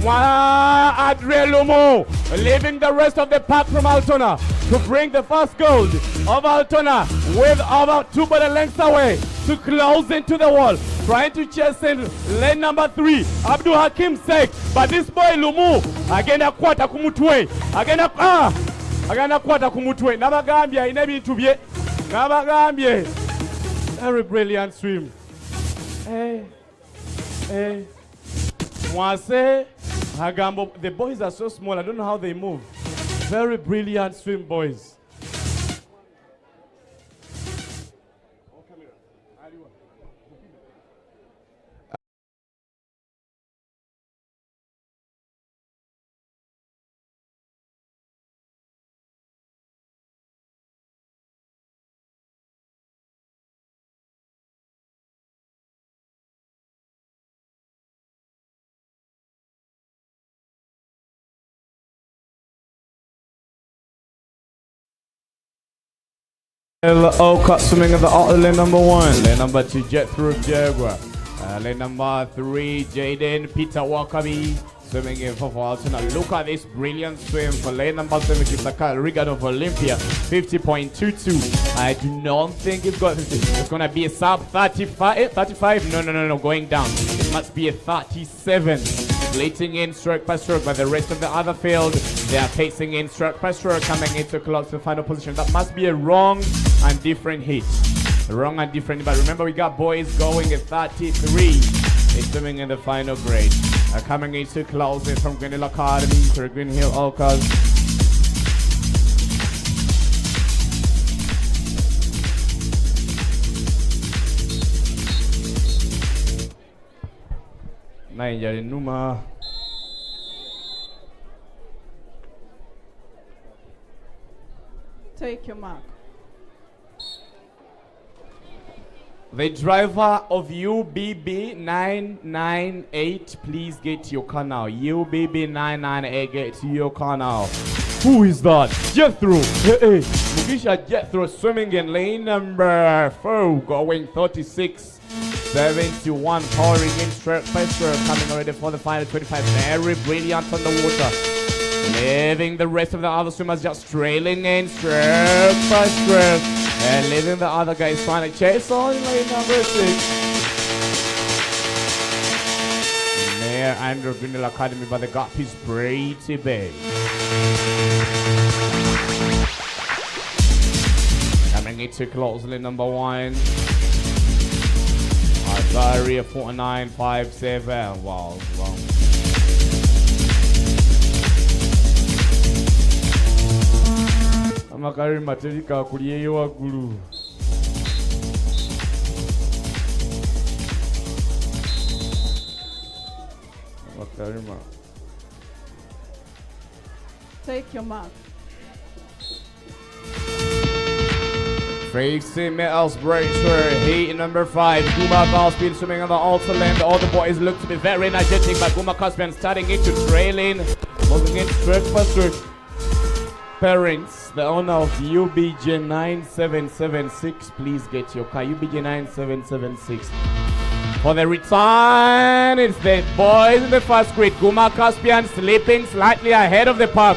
Adriel Lomo leaving the rest of the pack from Altona to bring the first gold of Altona with about 2 body lengths away to close into the wall. Trying to chase in lane number 3, Abdul Hakim Sek. But this boy Lumu, again a quarter kumutwe. Again a quarter kumutwe. Nabagambia, inebi tubye. Nabagambia. Very brilliant swim. Hey. Mwase, Hagambo, the boys are so small, I don't know how they move. Very brilliant swim, boys. Cut swimming at the lane number 1, lane number 2 Jethro Jaguar, lane number 3 Jaden Peter Wakabi swimming in for Altona. Look at this brilliant swim for lane number 7 Kisaka Regan of Olympia, 50.22. I do not think it's gonna be a sub 35. No, going down. It must be a 37. Plating in stroke by stroke, but the rest of the other field, they are pacing in stroke by stroke, coming into close to the final position. That must be a wrong and different hit. Wrong and different, but remember we got boys going at 33. It's swimming in the final grade. Coming into close from Green Hill Academy to Green Hill Orcas. Nigeria Numa. Take your mark. The driver of UBB 998, please get to your car now. UBB 998, get to your car now. Who is that? Jethro. Hey. Mugisha Jethro swimming in lane number 4, going 36.71, powering in stroke by stroke, coming already for the final 25. Very brilliant on the water. Leaving the rest of the other swimmers just trailing in stroke by stroke. And leaving the other guys trying to chase on lane number 6. Mayor Andrew Grindle Academy, but the gap is pretty big. Coming into close lane number 1. Sorry, 4957. Wow, wow. Amakari materika kuliyeyo wagulu. Amakarima. Take your mark. Facing metals breaststroke, heat number 5. Guma Caspian swimming on the altar lane. All the boys look to be very energetic, but Guma Caspian starting into trailing, moving in stroke for stroke. Parents, the owner of UBJ 9776, please get your car. UBJ 9776. For the return, it's the boys in the first grid. Guma Caspian slipping slightly ahead of the pack.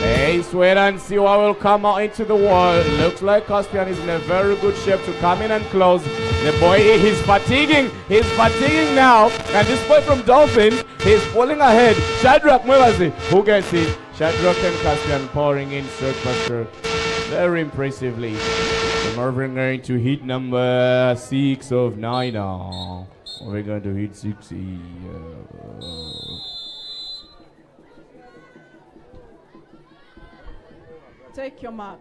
Let's wait and see what will come out into the wall. Looks like Caspian is in a very good shape to come in and close. The boy, he's fatiguing. He's fatiguing now. And this boy from Dolphin, he's pulling ahead. Shadrach Mwewazi, who gets it? Shadrach and Caspian pouring in stroke by stroke. Very impressively. So Marvin going to hit number 6 of 9 now. We're going to hit 6. Take your mark.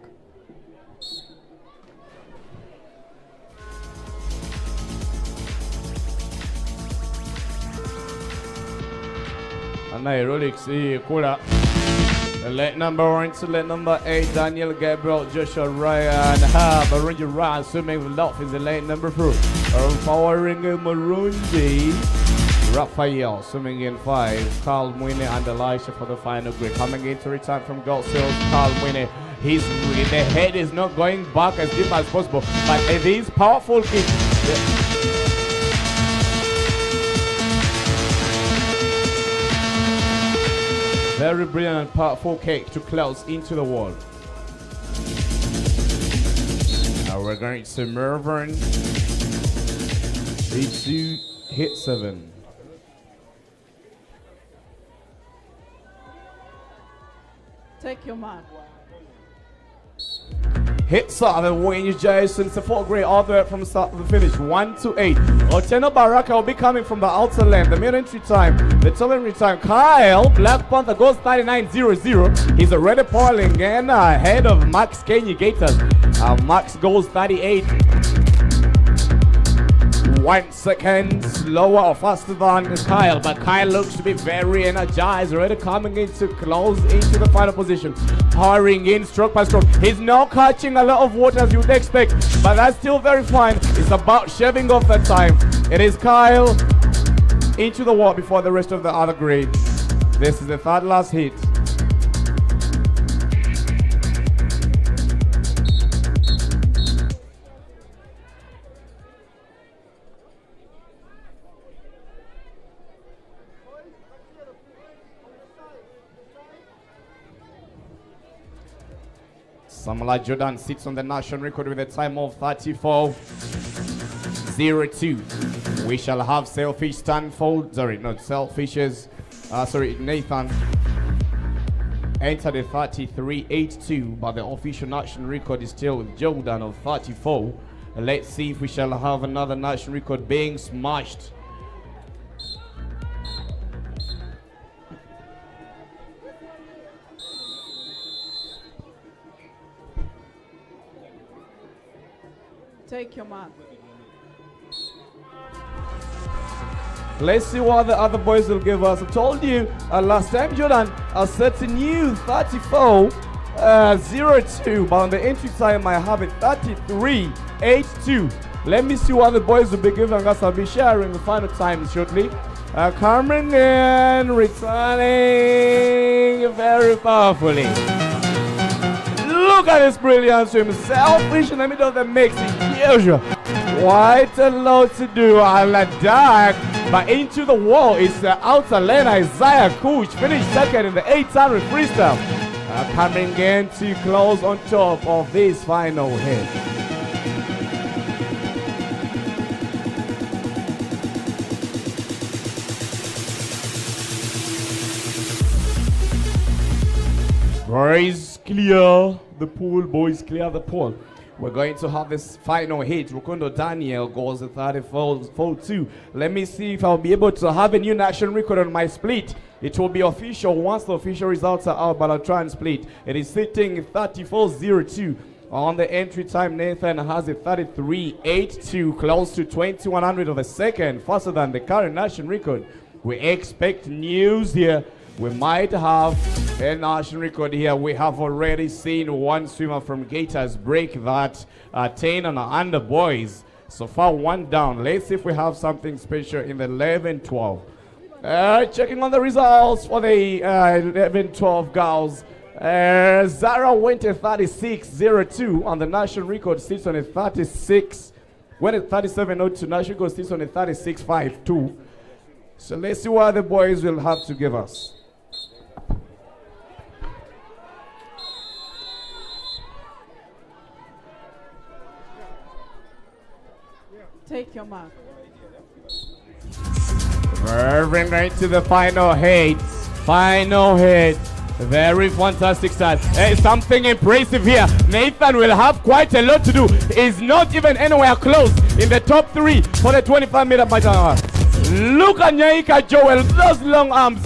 And now Rolex, Kula. Select number 1, select number 8, Daniel Gabriel, Joshua Ryan, Marunji Ryan swimming with dolphins, the late number 4. Powering Marunji. Raphael swimming in 5, Carl Mwine and Elisha for the final grid. Coming in to return from Gold Sales, Carl Mwine. The head is not going back as deep as possible, but these powerful kicks. Very brilliant and powerful kick to close into the wall. Now we're going to Mervyn. Hit 2, hit 7. Take your mark. Hit 7, Wayne Jason, support grade all the way from start to the finish, 1 to 8. Oteno Baraka will be coming from the outer lane. The mid-entry time, the top entry time. Kyle, Black Panther goes 39.00. He's already pouring in ahead of Max Kenny Gators. Max goes 38. 1 second slower or faster than Kyle, but Kyle looks to be very energized, already coming into close into the final position, powering in stroke by stroke. He's now catching a lot of water as you would expect, but that's still very fine. It's about shaving off that time. It is Kyle into the wall before the rest of the other grade. This is the third last hit. Samala Jordan sits on the national record with a time of 34.02. We shall have Selfish Stanford, Nathan enter the 33.82, but the official national record is still with Jordan of 34. Let's see if we shall have another national record being smashed. Take your mark. Let's see what the other boys will give us. I told you last time, Jordan, I set a new 34.02, but on the entry time I have it 33.82. Let me see what the boys will be giving us. I'll be sharing the final times shortly. Coming in, returning very powerfully. Look at this brilliant swim. Selfish in the middle of the mix. Usual. Quite a lot to do on the dark. But into the wall is the outer lane. Isaiah Kuch finished second in the 800 freestyle. Coming in to close on top of this final hit. Boys clear the pool, boys clear the pool. We're going to have this final hit. Rukundo Daniel goes 34-42. Let me see if I'll be able to have a new national record on my split. It will be official once the official results are out, but I'll try and split. It is sitting 34-02. On the entry time, Nathan has a 33.82, close to 2100 of a second, faster than the current national record. We expect news here. We might have a national record here. We have already seen one swimmer from Gators break that 10 and under boys. So far, one down. Let's see if we have something special in the 11-12. Checking on the results for the 11-12 girls. Zara went a 36.02 on the national record, sits on a 36. Went at 37.02, national record sits on a 36.52. So let's see what the boys will have to give us. Take your mark. Moving right to the final hit. Final hit. Very fantastic start. Something impressive here. Nathan will have quite a lot to do. He's not even anywhere close in the top 3 for the 25-meter baton. Look at Nyaika Joel, those long arms,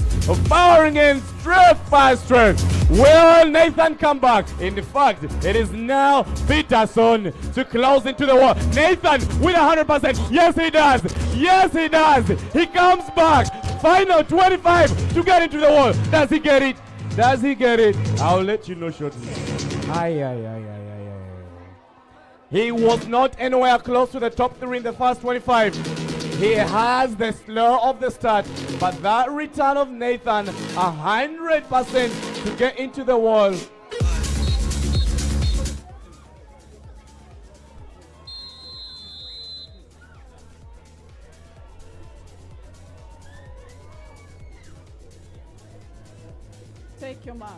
powering in stroke by stroke. Will Nathan come back? In fact, it is now Peterson to close into the wall. Nathan with 100%. Yes, he does. Yes, he does. He comes back. Final 25 to get into the wall. Does he get it? Does he get it? I'll let you know shortly. He was not anywhere close to the top 3 in the first 25. He has the slow of the start, but that return of Nathan, 100% to get into the wall. Take your mark.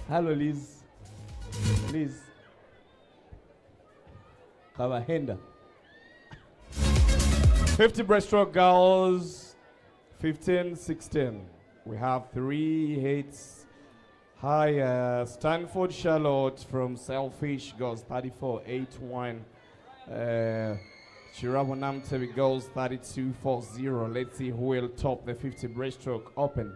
Hello, Liz. Liz. Kawahenda. 50 breaststroke girls, 15-16. We have 3 hits. Hi, Stanford Charlotte from Selfish goes 34.81. Chirabo Namtevi goes 32.40. Let's see who will top the 50 breaststroke open.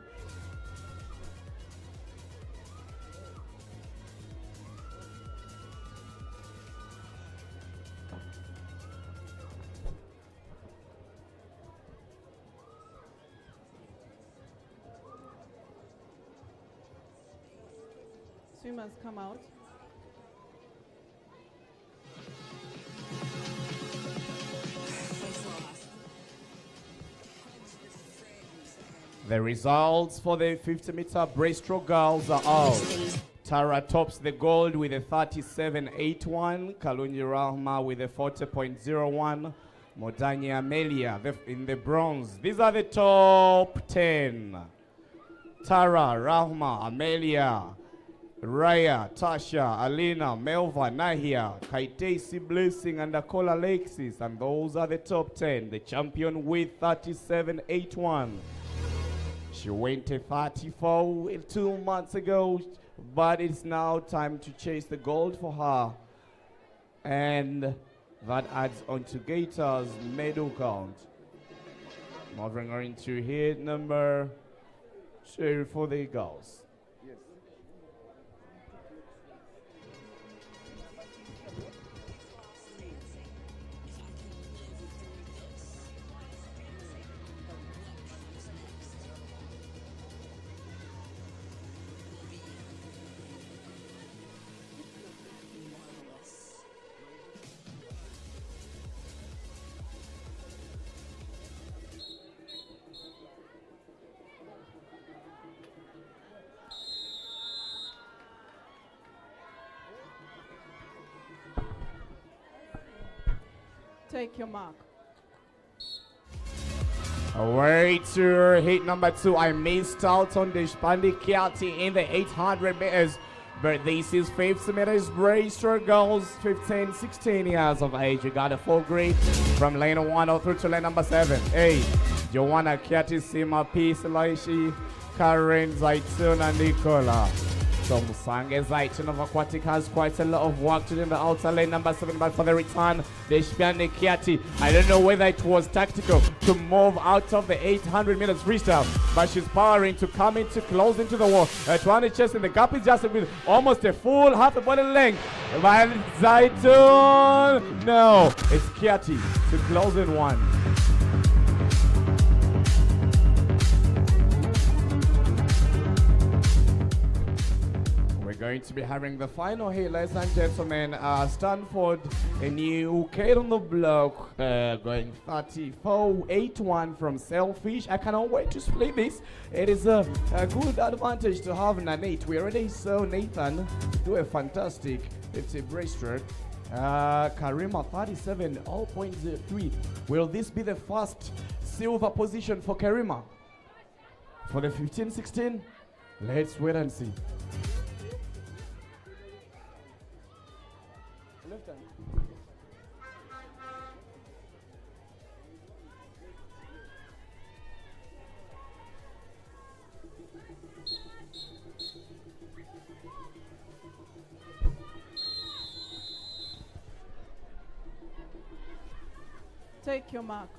Swimmers come out. The results for the 50-meter breaststroke girls are out. Tara tops the gold with a 37.81. Kalunji Rahma with a 40.01. Modani Amelia in the bronze. These are the top 10. Tara, Rahma, Amelia, Raya, Tasha, Alina, Melva, Nahia, Kaitesi Blessing, and Akola Alexis. And those are the top 10. The champion with 37.81. She went to 34 2 months ago, but it's now time to chase the gold for her. And that adds on to Gator's medal count. Moving on into hit number 2 for the girls. Take your mark. Away to hit number 2. I missed out on the Spandi Kiati in the 800 meters. But this is 50 meters breaststroke girls, 15, 16 years of age. You got a full grade from lane 1 through to lane number 7. Hey, Joanna Kiati, Sima P. Selaishi, Karen Zaituna Nicola. So Musange Zaitun of Aquatic has quite a lot of work to do in the outer lane number 7, but for the return, Deshpiane Kiati, I don't know whether it was tactical to move out of the 800 meters freestyle, but she's powering to come into close into the wall. Trying to chase in the gap is just with almost a full half a body length. But Zaitun, no, it's Kiati to close in one. Going to be having the final here, ladies and gentlemen. Stanford, a new kid on the block, going 34.81 from Selfish. I cannot wait to split this. It is a good advantage to have Nanate. We already saw Nathan do a fantastic 50 breaststroke. Karima 37.03. Will this be the first silver position for Karima for the 15-16? Let's wait and see. Left hand. Take your mark.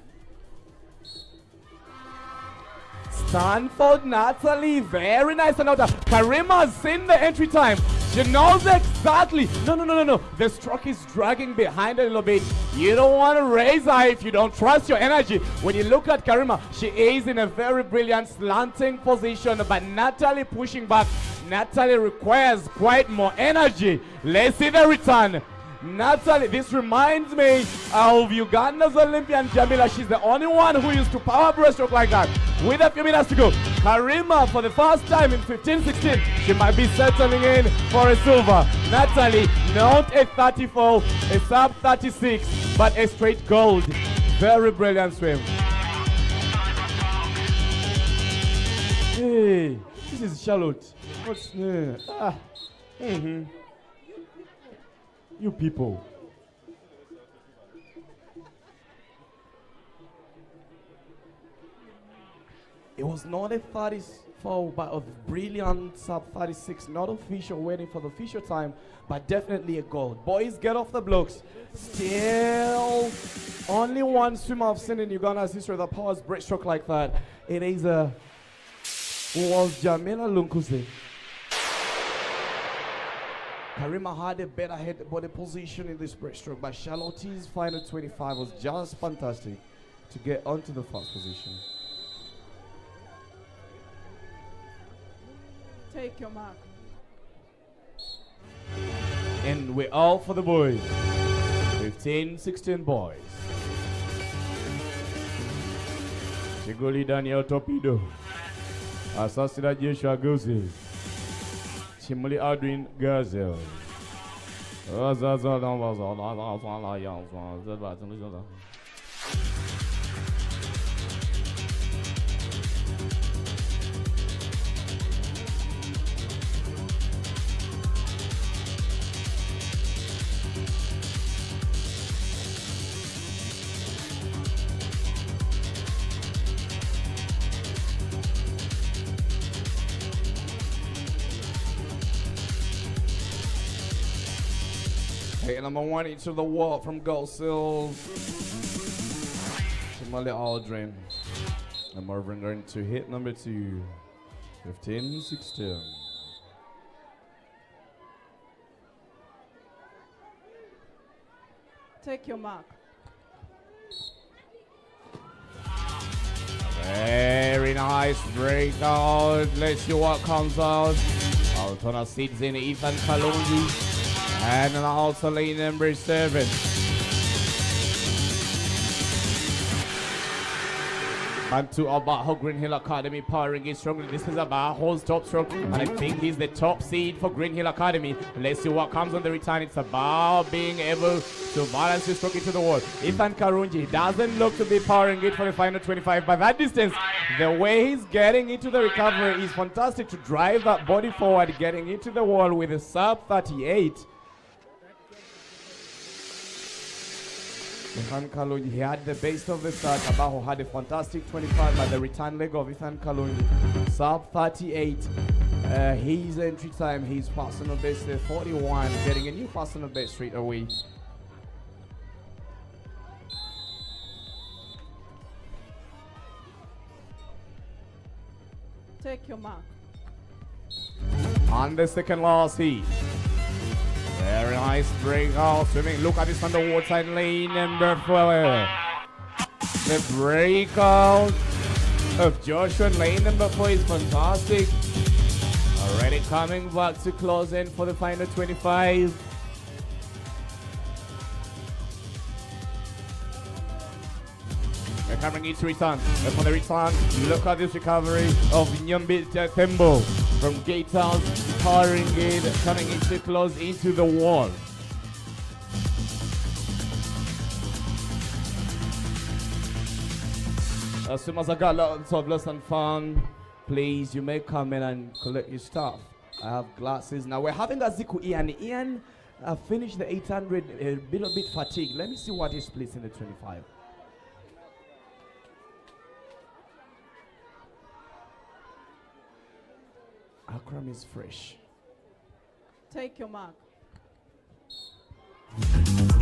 Stanford Natalie, very nice another. Karima's seen the entry time. She knows exactly. No. The stroke is dragging behind a little bit. You don't want to raise her if you don't trust your energy. When you look at Karima, she is in a very brilliant slanting position, but Natalie pushing back. Natalie requires quite more energy. Let's see the return. Natalie, this reminds me of Uganda's Olympian Jamila. She's the only one who used to power breaststroke like that. With a few minutes to go, Karima, for the first time in 15-16, she might be settling in for a silver. Natalie, not a 34, a sub 36, but a straight gold. Very brilliant swim. Hey, this is Charlotte. What's You people. It was not a 34, but a brilliant sub 36. Not official, waiting for the official time, but definitely a gold. Boys, get off the blocks. Still, only one swimmer I've seen in Uganda's history that powers breaststroke like that. It is was Jamila Lunkuse. Karima had a better head body position in this breaststroke, but Charlotte's final 25 was just fantastic to get onto the first position. Take your mark. And we're all for the boys. 15-16 boys. Chigoli Daniel Torpedo. Assassinate Joshua Goose. Chimuli Adwin Gazelle. Hey, number 1 into the wall from Gold Sills. Chimali Aldrin. And Marvin going to hit number 2. 15-16. Take your mark. Very nice breakout. Let's see what comes out. Altona sits in Ethan Kalonji. And also lane number 7. And to Abajo Green Hill Academy powering it strongly. This is Abajo's top stroke, and I think he's the top seed for Green Hill Academy. Let's see what comes on the return. It's about being able to balance his stroke into the wall. Ethan Karunji doesn't look to be powering it for the final 25, but that distance, the way he's getting into the recovery is fantastic to drive that body forward, getting into the wall with a sub 38. Ethan Kalunji, he had the base of the start. Abajo had a fantastic 25, but the return leg of Ethan Kalunji, sub 38. His entry time, his personal best, 41, getting a new personal best straight away. Take your mark. On the second last heat. Very nice breakout swimming. Look at this underwater lane number 4. The breakout of Joshua lane number 4 is fantastic. Already coming back to close in for the final 25. They're coming into return. And for the return, look at this recovery of Nyombi Tembo from Gatehouse, powering it, coming into close into the wall. As soon as I got lots of lesson fun, please, you may come in and collect your stuff. I have glasses. Now we're having Aziku Ian. Ian finished the 800 a bit fatigued. Let me see what he splits in the 25. Akram is fresh. Take your mark.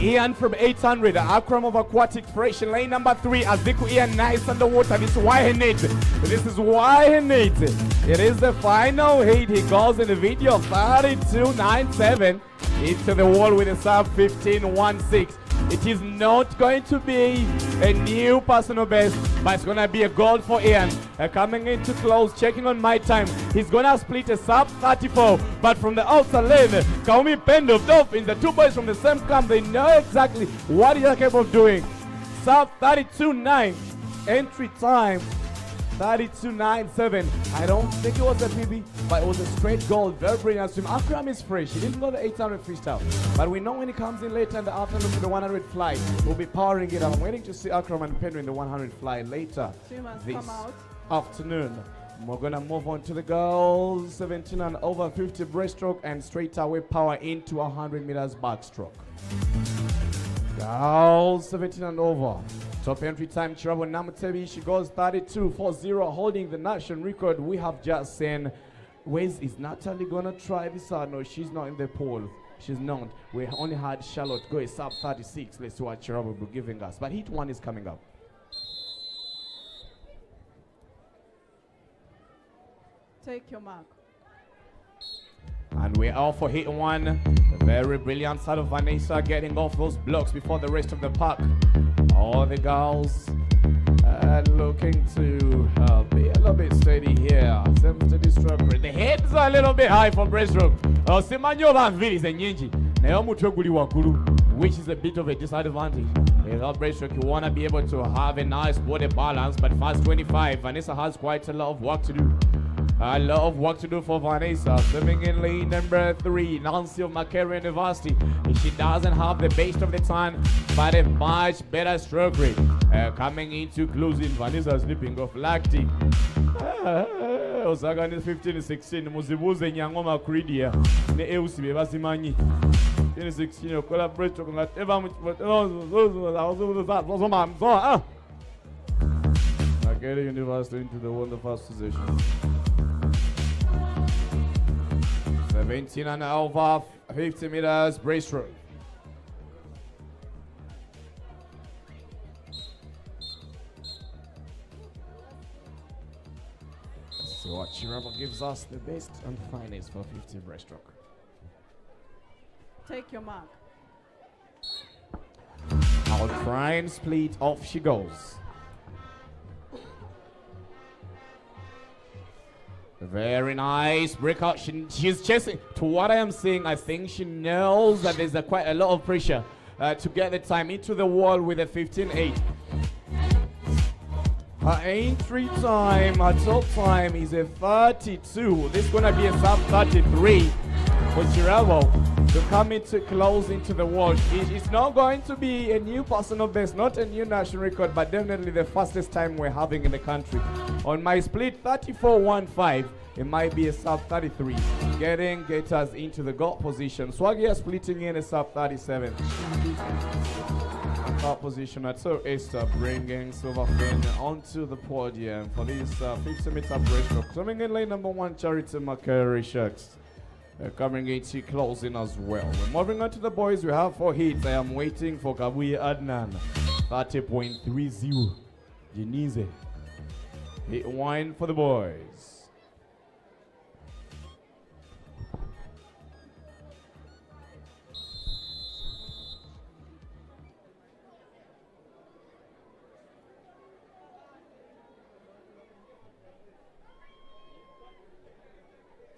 Ian from 800, Akram of Aquatics, fresh in lane number 3. Aziku Ian, nice underwater. This is why he needs it. This is why he needs it. It is the final heat. He goes in the video 32.97 into the wall with a sub 15.16. It is not going to be a new personal best, but it's going to be a goal for Ian. Coming into close, checking on my time. He's going to split a sub 34, but from the outer lane, Kaumi Pendo Dolphins, the two boys from the same camp, they know exactly what he's capable of doing. Sub 32.9, entry time 32.97. I don't think it was a PB, but it was a straight goal. Very brilliant swim. Akram is fresh. He didn't go the 800 freestyle, but we know when he comes in later in the afternoon for the 100 fly, we'll be powering it up. I'm waiting to see Akram and Pedro in the 100 fly later this afternoon. We're gonna move on to the girls 17 and over 50 breaststroke and straight away power into 100 meters backstroke. Girls 17 and over. Top entry time, Chirabo Namutebi, she goes 32.40, holding the national record. We have just seen, is Natalie gonna try this out? No, she's not in the poll. She's not. We only had Charlotte go a sub 36. Let's see what Chirabo will be giving us. But heat 1 is coming up. Take your mark. And we're out for heat 1. A very brilliant side of Vanessa getting off those blocks before the rest of the pack. All the girls looking to be a little bit steady here. Steady stroke. The heads are a little bit high for breaststroke. Which is a bit of a disadvantage. Without breaststroke, you want to be able to have a nice body balance, but fast 25, Vanessa has quite a lot of work to do. A lot of work to do for Vanessa. Swimming in lane number 3, Nancy of Macquarie University. She doesn't have the base of the time, but a much better stroke rate. Coming into closing, Vanessa slipping off lactic. Osaka is 15-16. Muzibuze Nyangoma Credia. Ne EUC Bebazimanyi. 16 collaborate on that. Macquarie University into the one, the first position. 17 and over 50 meters breaststroke. So what Chirabo gives us the best and finest for 50 breaststroke. Take your mark. I'll try and split off she goes. Very nice breakout. She's chasing. To what I am seeing, I think she knows that there's quite a lot of pressure to get the time into the wall with a 15.8. Her entry time, her top time is a 32. This is going to be a sub 33 for Chirabo to come into close into the world. It's not going to be a new personal best, not a new national record, but definitely the fastest time we're having in the country. On my split 34.15, it might be a sub 33. Get us into the goal position. Swaggy is splitting in a sub 37. Top position at so Esther bringing Silverfin onto the podium for this 50-meter breaststroke. Coming in lane number 1, Charity Makari Sharks. Coming into closing as well. We're moving on to the boys. We have 4 hits. I am waiting for Kabuye Adnan. 30.30. Jenize. Hit 1 for the boys.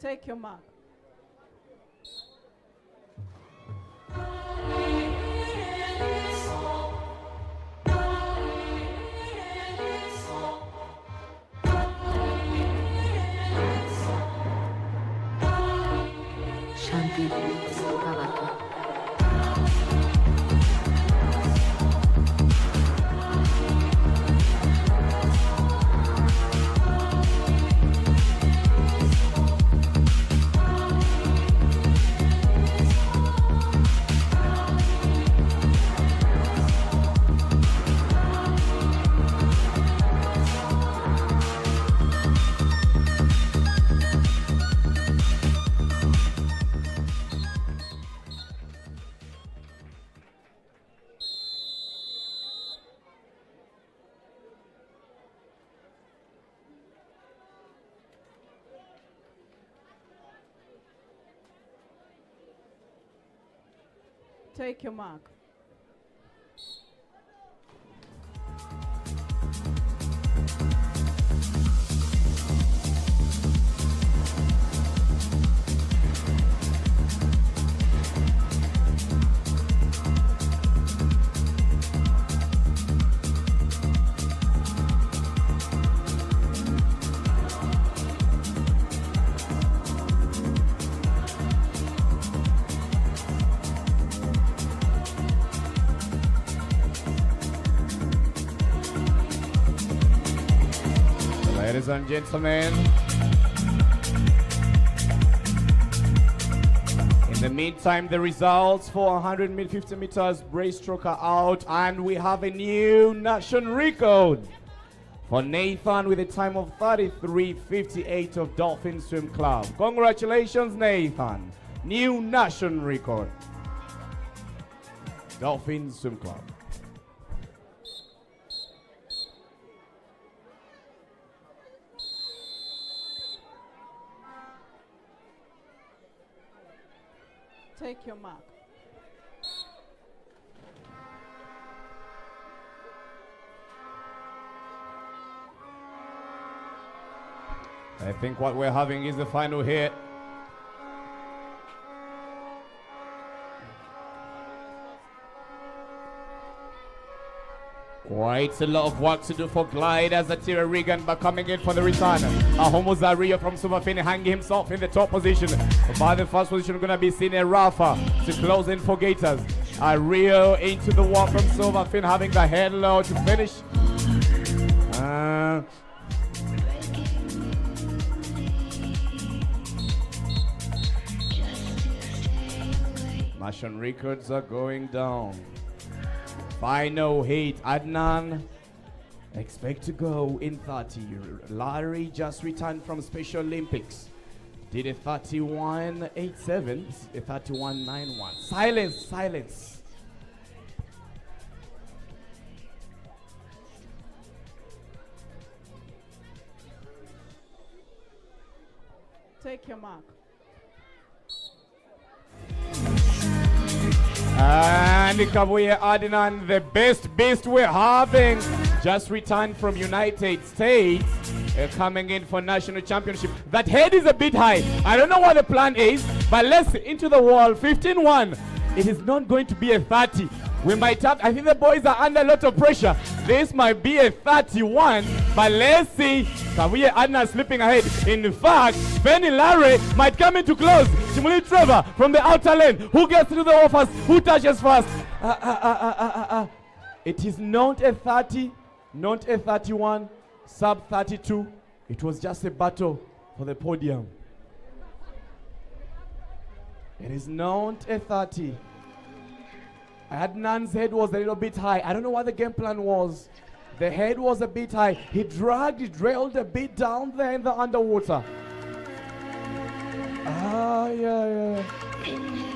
Take your mark. Shanti Bhavatu. Take your mark. Ladies and gentlemen, in the meantime, the results for 150 meters breaststroke are out, and we have a new national record for Nathan with a time of 33.58 of Dolphin Swim Club. Congratulations, Nathan. New national record. Dolphin Swim Club. Take your mark. I think what we're having is the final hit. Quite a lot of work to do for Glide as Atira Regan, but coming in for the return. Ahomo Zario from Superfin hanging himself in the top position. By the first position, going to be Sine Rafa to close in for Gators. Rio into the wall from Superfin, having the head low to finish. National records are going down. Final hit, Adnan. Expect to go in 30. Larry just returned from Special Olympics. Did a 31.87, a 31.91. Silence, silence. Take your mark. And Kabuye Adnan, the best beast we're having, just returned from United States, coming in for national championship. That head is a bit high. I don't know what the plan is, but let's into the wall. 15-1. It is not going to be a 30. We might have, I think the boys are under a lot of pressure. This might be a 31, but let's see. Can we hear Adnan slipping ahead? In fact, Benny Larry might come into close. Timuli Trevor from the outer lane. Who gets through the wall first? Who touches first? It is not a 30, not a 31, sub 32. It was just a battle for the podium. It is not a 30. Adnan's head was a little bit high. I don't know what the game plan was. The head was a bit high. He drilled a bit down there in the underwater. Yeah.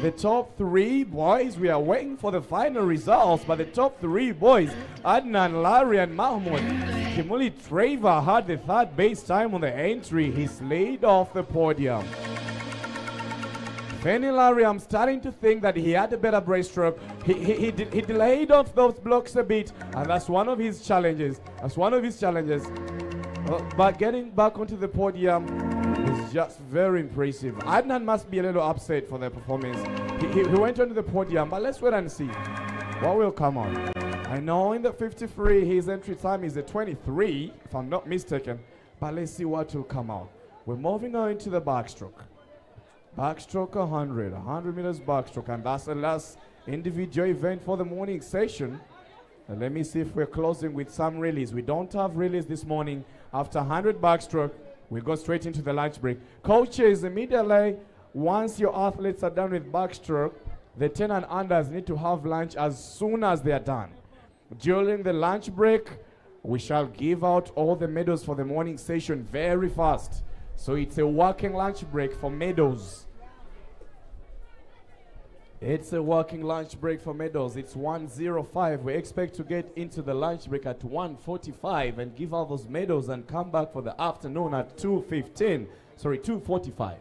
The top three boys, we are waiting for the final results, but the top three boys, Adnan, Larry, and Mahmoud. Kimuli Trevor had the third base time on the entry. He slid off the podium. Benny Larry, I'm starting to think that he had a better breaststroke. He delayed off those blocks a bit, and that's one of his challenges. But getting back onto the podium is just very impressive. Adnan must be a little upset for the performance. He went onto the podium, but let's wait and see what will come on. I know in the 53 his entry time is a 23, if I'm not mistaken, but let's see what will come out. We're moving on into the backstroke. Backstroke 100 meters backstroke, and that's the last individual event for the morning session. And let me see if we're closing with some relays. We don't have relays this morning. After 100 backstroke, we go straight into the lunch break. Coaches, immediately, once your athletes are done with backstroke, the 10 and unders need to have lunch as soon as they are done. During the lunch break, we shall give out all the medals for the morning session very fast. So it's a working lunch break for medals. It's a working lunch break for medals. It's 1:05. We expect to get into the lunch break at 1:45 and give out those medals and come back for the afternoon at 2:45.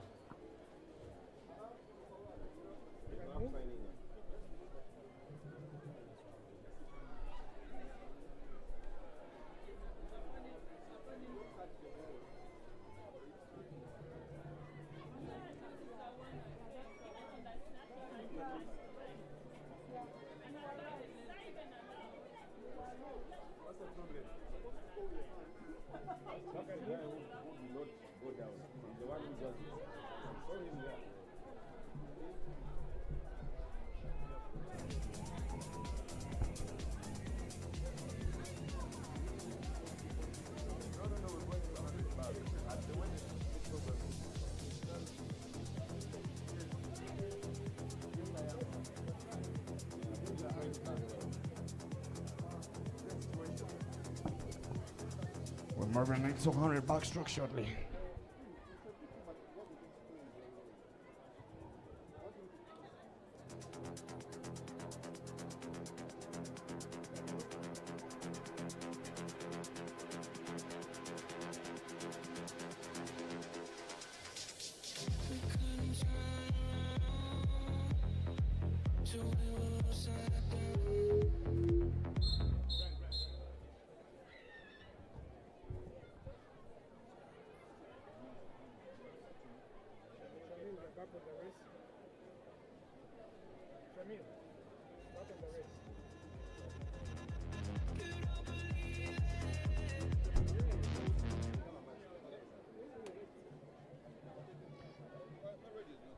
We're moving into 100 backstroke shortly.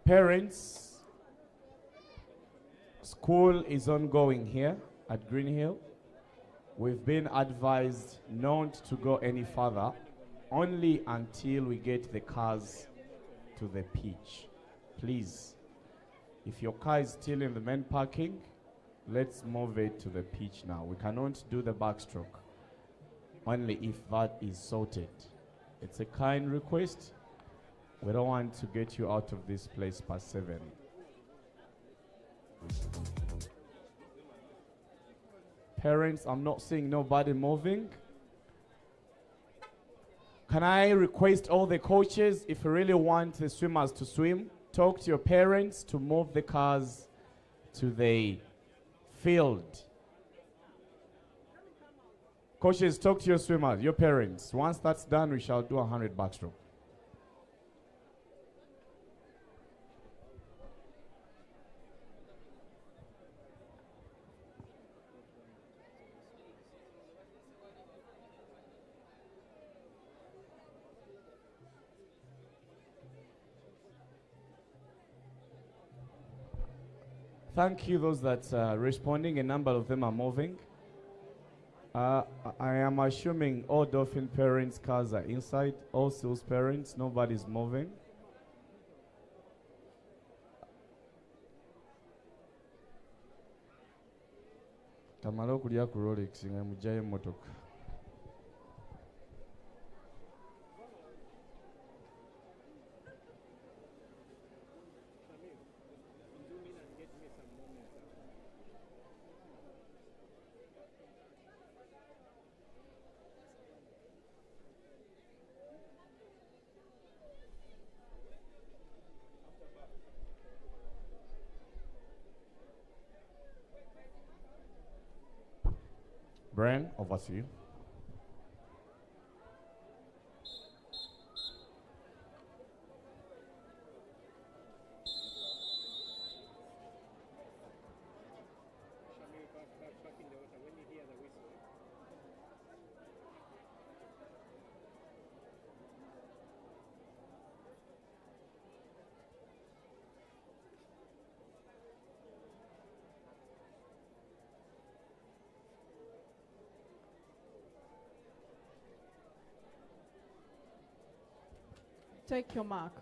Parents, school is ongoing here at Green Hill. We've been advised not to go any further, only until we get the cars to the pitch. Please, if your car is still in the main parking, let's move it to the pitch now. We cannot do the backstroke, only if that is sorted. It's a kind request. We don't want to get you out of this place past 7. Parents, I'm not seeing nobody moving. Can I request all the coaches, if you really want the swimmers to swim, talk to your parents to move the cars to the field. Coaches, talk to your swimmers, your parents. Once that's done, we shall do 100 backstroke. Thank you, those that are responding. A number of them are moving. I am assuming all dolphin parents' cars are inside. All seals parents, nobody's moving. Kamala okulia ku Rolex nga mujjayo emmotoka. Brian, over to you. Take your mark.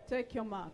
Take your mark.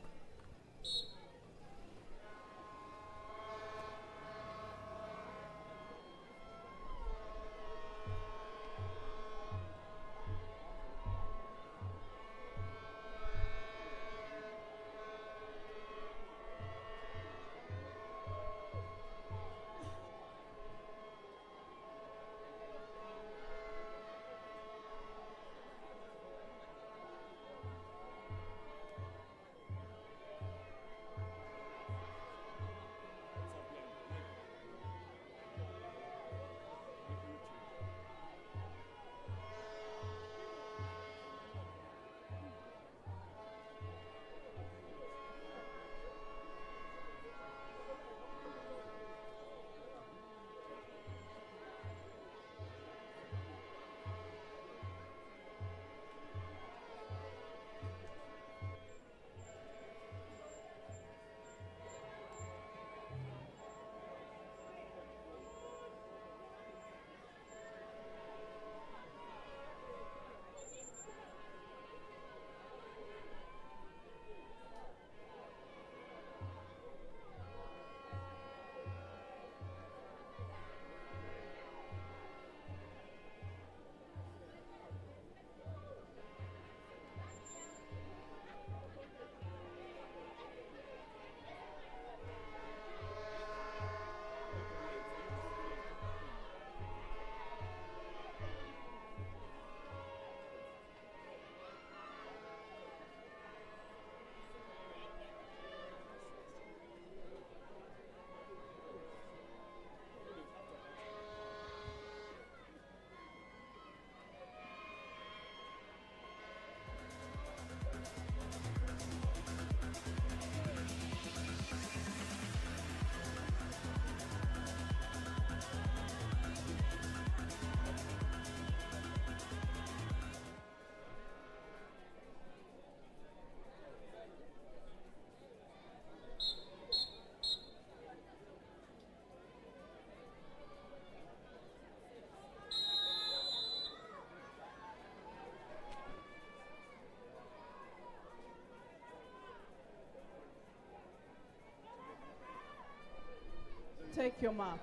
Take your mark.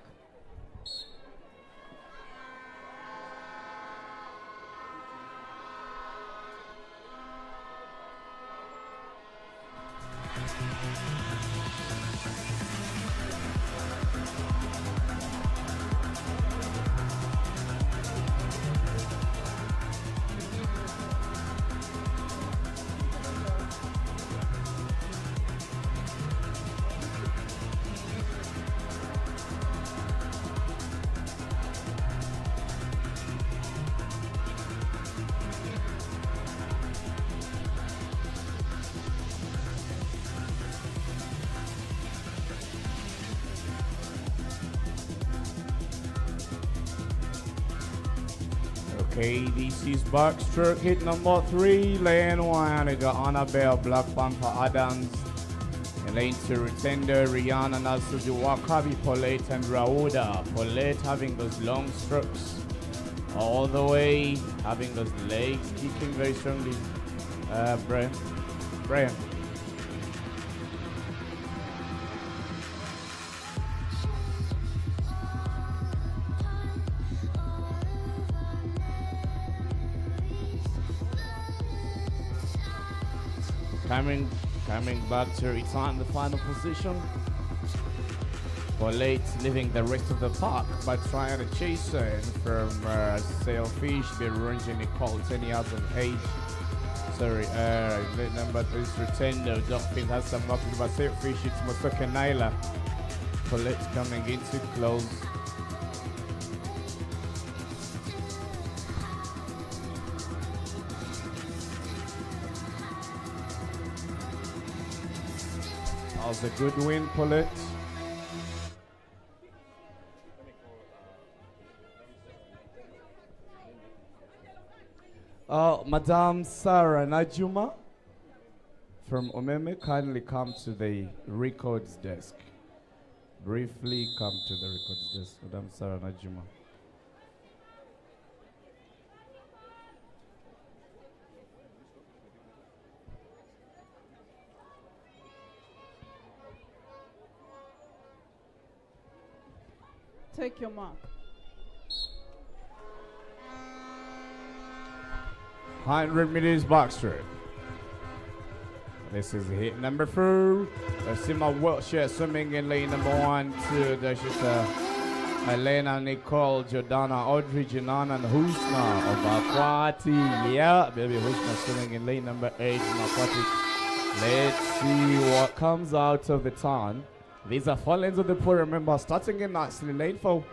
Okay, this is backstroke hit number 3, lane 1. We got Annabelle, Black Panther, Adams. In lane 2, Rutendo, Rihanna, Nasuju, Wakabi, Paulette, and Rauda. Paulette having those long strokes all the way, having those legs kicking very strongly. Brian. Coming back to return the final position. Paulette leaving the rest of the park by trying to chase her from Sailfish, Berunji, Nicole, 10 yards of age. Sorry, number 3 is Rutendo. Dolphin has some knocking by Sailfish. It's Mosoka Naila. Paulette coming in too close. That was a good win, Paulette. Madame Sarah Najuma from Omeme, kindly come to the records desk. Briefly come to the records desk, Madame Sarah Najuma. Take your mark. 100 meters backstroke. This is hit number 4. I see my wheelchair swimming in lane number 1, 2. There's just Elena, Nicole, Jordana, Audrey, Janana, and Husna of Aquatics. Yeah, baby Husna swimming in lane number 8 in Aquatics. Let's see what comes out of the turn. These are 4 lanes of the pool. Remember, starting in nicely. Lane 4,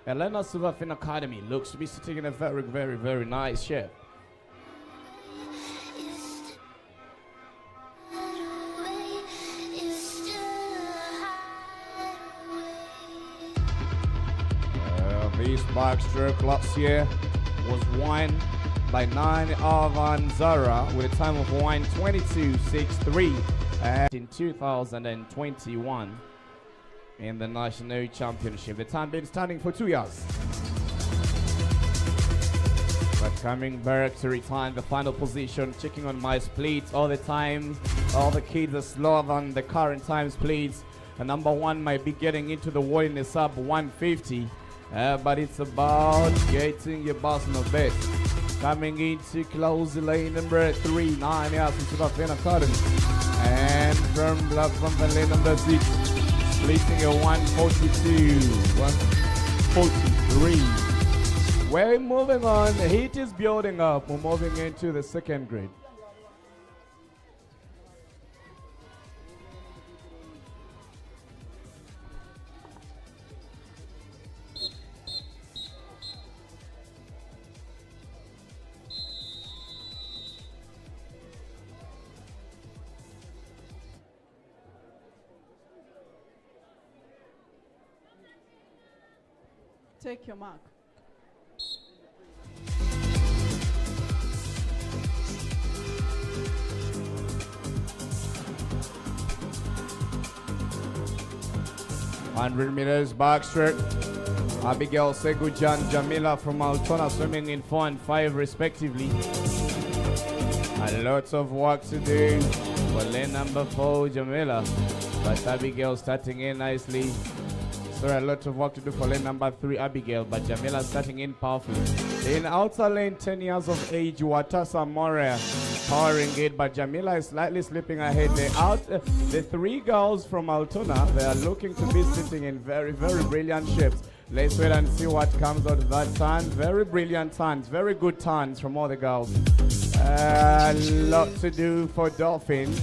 Elena Suvafin Academy looks to be sitting in a very, very, very nice shape. This backstroke last year was won by 9 Arvan Zara with a time of 1:22.63 in 2021 in the National Championship. The time been standing for 2 years. But coming back to retain the final position, checking on my splits all the time. All the kids are slower than the current time splits. And number 1 might be getting into the wall in the sub 150. But it's about getting your personal best. Coming into close lane number 3, 9 yards into the final Academy. And from Black from the lane number 6, splitting a 142, 143. We're moving on. The heat is building up. We're moving into the second grade. Take your mark. $100 backstroke. Abigail Segujan Jamila from Altona swimming in 4 and 5 respectively. A lot of work to do for lane number 4 Jamila. But Abigail starting in nicely. a lot of work to do for lane number 3, Abigail, but Jamila starting in powerfully. In outer lane, 10 years of age, Watasa Morea powering it, but Jamila is slightly slipping ahead. The 3 girls from Altona, they are looking to be sitting in very, very brilliant shapes. Let's wait and see what comes out of that turn. Very brilliant turns, very good turns from all the girls. A lot to do for Dolphin.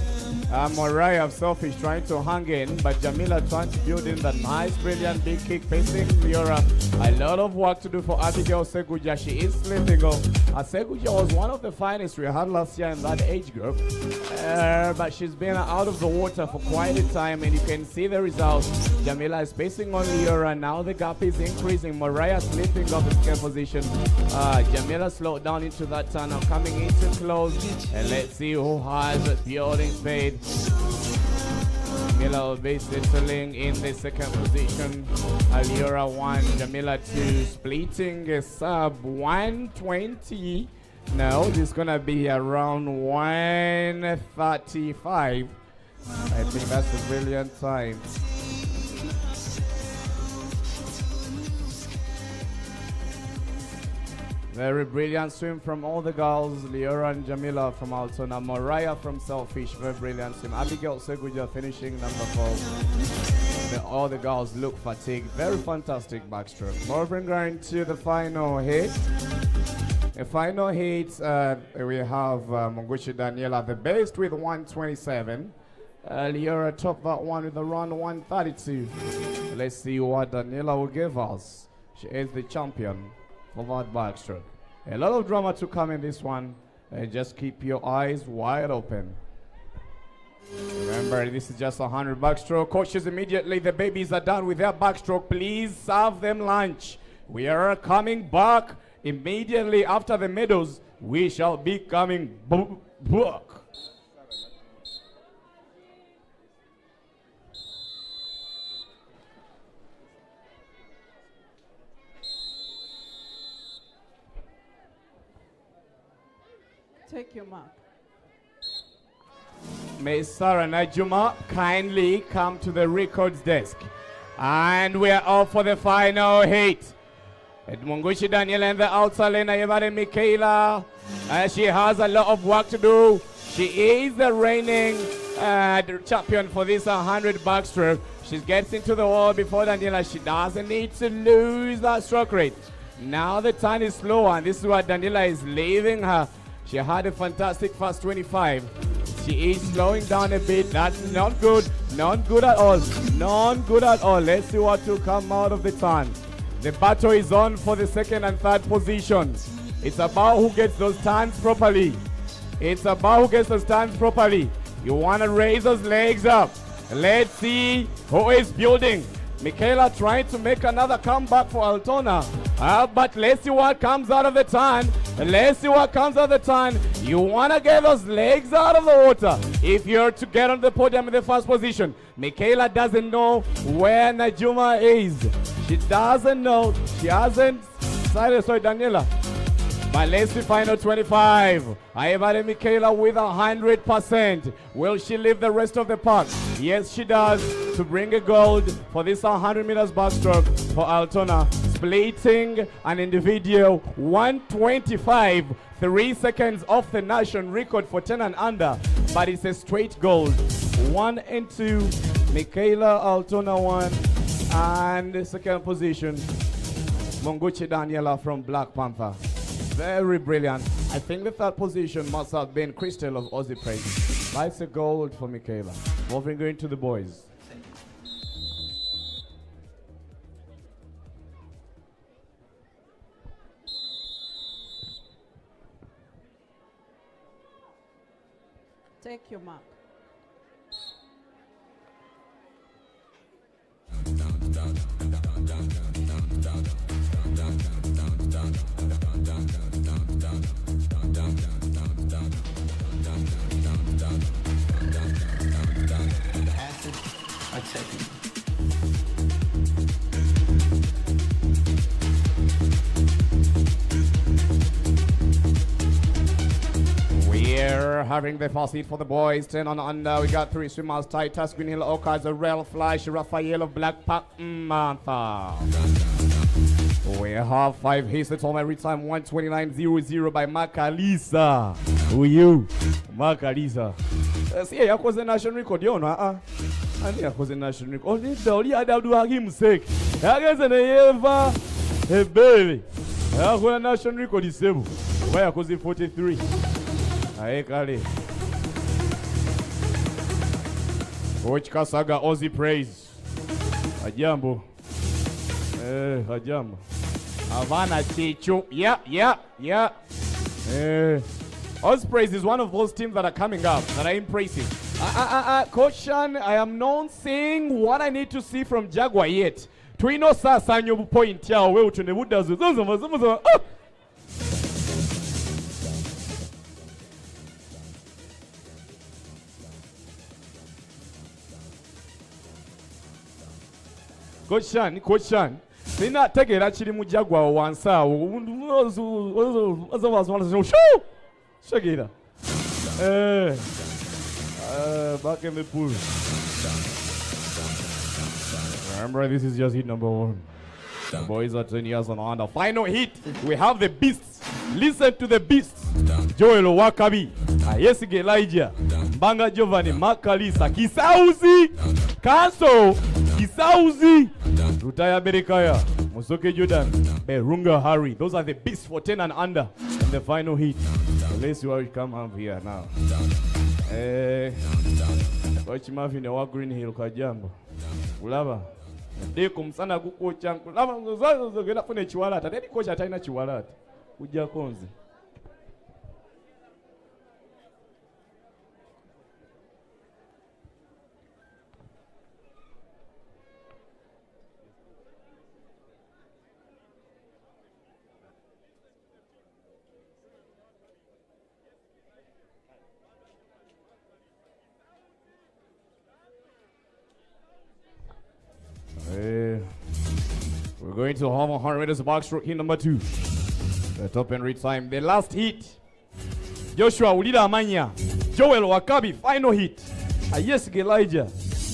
Mariah of Selfish trying to hang in, but Jamila trying to build in that nice, brilliant big kick facing Liora. A lot of work to do for Abigail Seguja. She is slipping. Seguja was one of the finest we had last year in that age group, but she's been out of the water for quite a time, and you can see the results. Jamila is pacing on Liora. Now the gap is increasing. Mariah slipping off the scale position. Jamila slowed down into that tunnel, coming into close, and let's see who has building speed. Jamila will be settling in the second position. Aliora 1, Jamila 2, splitting a sub 120. No, this is gonna be around 135. I think that's a brilliant time. Very brilliant swim from all the girls. Liora and Jamila from Altona. Mariah from Selfish. Very brilliant swim. Abigail Seguja finishing number 4. All the girls look fatigued. Very fantastic backstroke. Moving on to the final hit. The final hit, we have Munguchi Daniela the best with 127. Liora topped that one with around 132. Let's see what Daniela will give us. She is the champion of that backstroke. A lot of drama to come in this one. Just keep your eyes wide open. Remember, this is just 100 backstroke. Coaches, immediately the babies are done with their backstroke, please serve them lunch. We are coming back immediately after the medals. We shall be coming back. Take your mark. May Sarah Najuma kindly come to the records desk. And we are off for the final heat. Munguchi Daniel and the outer lane, Ayevare Michaela. She has a lot of work to do. She is the reigning champion for this 100 backstroke. She gets into the wall before Daniela. She doesn't need to lose that stroke rate. Now the turn is slower, and this is what Daniela is leaving her. She had a fantastic fast 25. She is slowing down a bit. That's not good. Not good at all. Not good at all. Let's see what will come out of the turn. The battle is on for the second and third positions. It's about who gets those turns properly. It's about who gets those turns properly. You want to raise those legs up. Let's see who is building. Michaela trying to make another comeback for Altona. But let's see what comes out of the turn. Let's see what comes out of the turn. You want to get those legs out of the water if you're to get on the podium in the first position. Michaela doesn't know where Najuma is. She doesn't know. She hasn't decided. Sorry, Daniela. But let's see final 25. Ayevare Michaela with 100%. Will she leave the rest of the pack? Yes, she does. To bring a gold for this 100 meters backstroke for Altona. Splitting an individual 125. 3 seconds off the national record for 10 and under. But it's a straight gold. 1 and 2. Michaela Altona 1. And the second position, Munguchi Daniela from Black Panther. Very brilliant. I think the third position must have been Crystal of Aussie Praise. That's a gold for Michaela. Moving going to the boys. Take your mark. We're having the first heat for the boys. 10 on under. We got 3 swimmers. Titus, Green Hill, Oka, Zarel, Flash, Raphael of Black Pack, Mantha. We have 5 hits. That's all every time. 129.00 by Makalisa. Who you? Makalisa. See, I was a national record. You know, I was a national record. Only had to do himself. I guess an Eva. Hey, baby. I was a national record. Is able. Why was it 43? Aye, Kali. Coach Kasaga, Aussie praise. Ajambo. Ajambo. Havana Chichu. Yeah. Ospreys is one of those teams that are coming up that are impressive. Coach Shan, I am not seeing what I need to see from Jaguar yet. Twino Sasanyo point ya we utune budazu. Coach Shan. Sina tegera kiri mu Jaguar wansa. Shagida. Back in the pool. Remember, this is just hit number 1. The boys are 10 years on under. Final hit. We have the beasts. Listen to the beasts. Joel Wakabi. Ayesige Elijah. Mbanga Giovanni. Makalisa. Kisauzi. Kanso. Kisauzi. Rutaya Berikaya. Musoke Jordan. Berunga Harry. Those are the beasts for 10 and under in the final hit. Let's see what we come up here now. Coach Mafin, wa Green Hill Kajambo. Ulava. Deko msana kukocha. Ulava ngozazo gena fune chiwalata. Dedi kocha ataina chiwalata. Kuja konzi. We're going to have 100 meters backstroke hit number 2. The top and read time. The last hit. Joshua Ulida Amanya. Joel Wakabi. Final hit. Ayesike Elijah.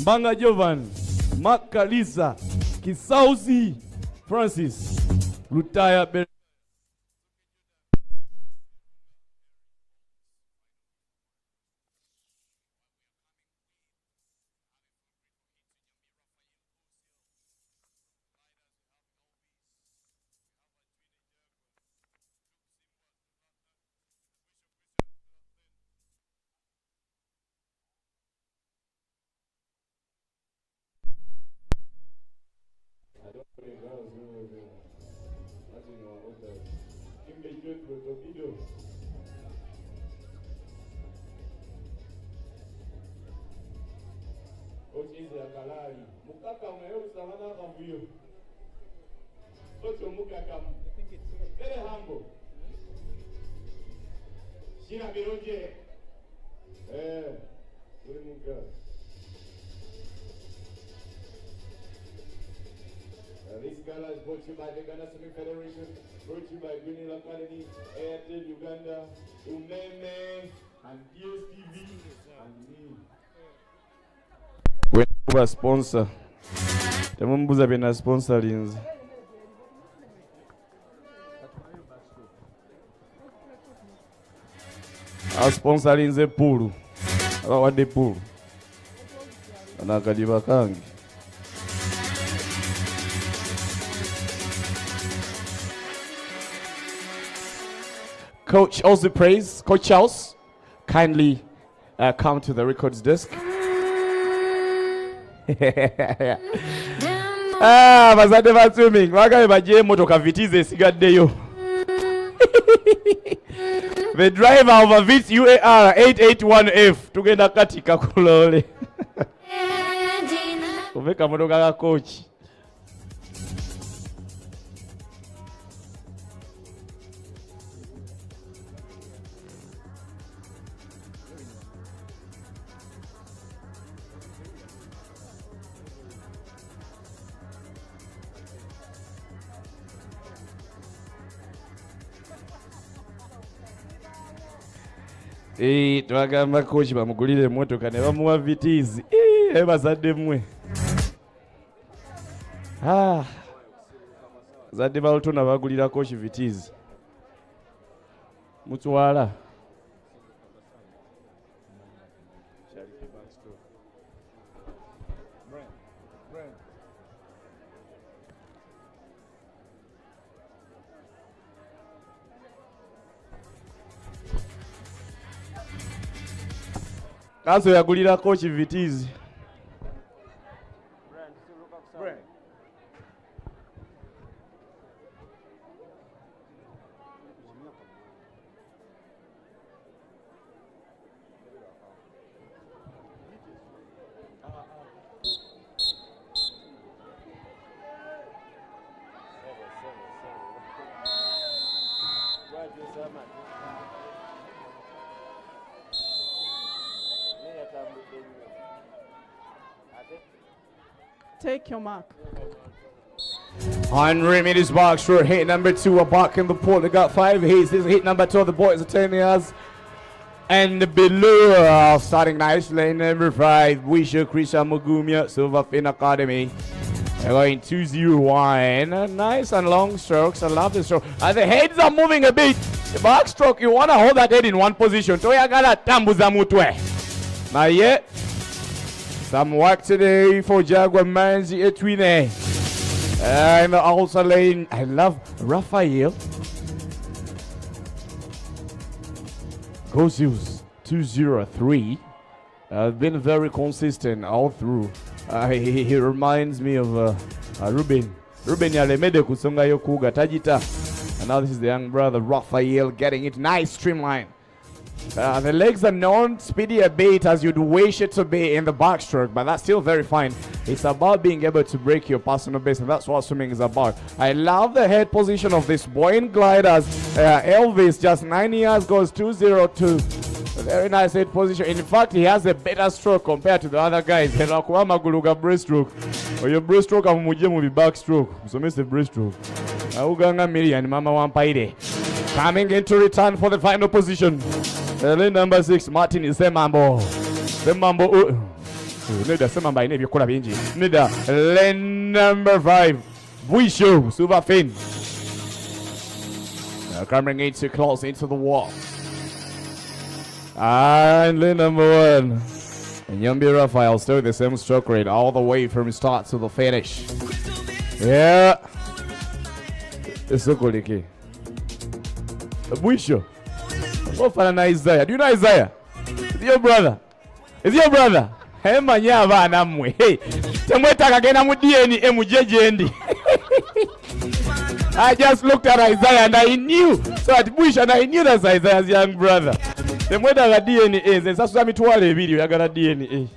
Mbanga Jovan. Mark Kalisa. Kisauzi. Francis. Lutaya Ber. Mukaka umeuza wana kambuyo. Ocho mukaka. Very humble. Shina bironje. Uri mukaka. This gala is brought to you by the Ghana Swimming Federation, brought to you by Green Hill Academy, Airtel Uganda, Umeme, and DSTV, and me. We're a sponsor. The Mumbuza been a sponsor. Our sponsor in the pool. What the pool? And I can live a Coach also praise. Coach Charles, kindly come to the records desk. Bazade ba swimming. Wakabe baje motoka vitize sigaddeyo. The driver of a Vitz UAR 881F tugenda katika kulole. Umeka motoka ka coach. Twagamba coach bamugulire emmotoka ne bamuwa vitiizi. Bazadde mmwe. Zadde balutona bagulira coach vitiizi. Mutwala. Kaso yagulira coach vitiizi. Take your mark. 100 meters backstroke, hit number 2 are back in the pool. They got 5 hits. This is hit number 2 of the boys are 10 years and below. Starting nice, lane number 5, Wisha Krisha Mugumia, Silverfin Academy. They're going 2-0-1. Nice and long strokes. I love the stroke. And the heads are moving a bit. The backstroke, you want to hold that head in one position. Toyagala tambuza mutwe. Not yet. Some work today for Jaguar Manzi Etwine. And the outside lane, I love Raphael. Gosius 203. Been very consistent all through. He reminds me of Ruben. Ruben Yalemede kusonga yokuga tajita. And now this is the young brother Raphael getting it nice streamline. The legs are not speedy a bit as you'd wish it to be in the backstroke, but that's still very fine. It's about being able to break your personal best, and that's what swimming is about. I love the head position of this buoyant gliders. Elvis, just 9 years, goes 202. Very nice head position. In fact, he has a better stroke compared to the other guys. Breaststroke. Or your breaststroke, I'm with the backstroke. So, Mr. Breaststroke. Uganda million, Mama Wampaide. Coming into return for the final position. Lane number 6, Martin is Semambo. Semambo. Lane number 5, Wisho, Silverfin. Coming in too close into the wall. And lane number 1, Nyambi Raphael, still the same stroke rate all the way from start to the finish. Yeah. It's so cool, Iki. Wisho. What for Isaiah? Do you know Isaiah? Is your brother? Is your brother? Hey, man, yeah, man, hey, I just looked at Isaiah and I knew. So at Bush and I knew that's Isaiah's young brother. The way that DNA is, and that's why I'm to a video. I got a DNA.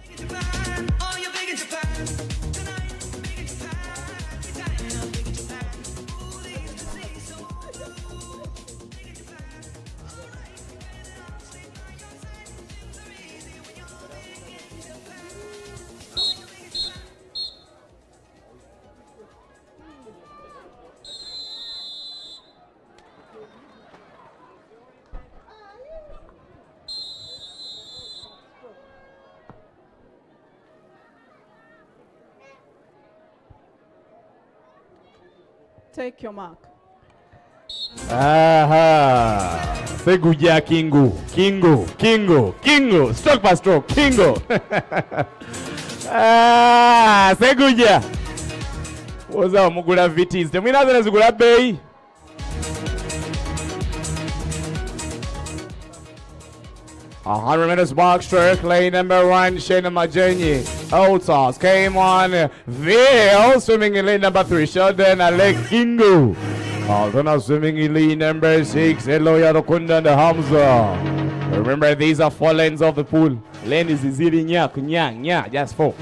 Take your mark. Aha. Seguja Kingu. Stroke by stroke. Kingo. Seguja. What's up, Mugula Vitis? The winner is Gula Bay. A 100 minutes backstroke, lane number 1, Shana Majeni. Outside came on. Veil swimming in lane number 3, Sheldon Alec Kingu. Altona swimming in lane number 6, Eloya Rokunda and Hamza. Remember, these are 4 lanes of the pool. Lane is easy, just 4.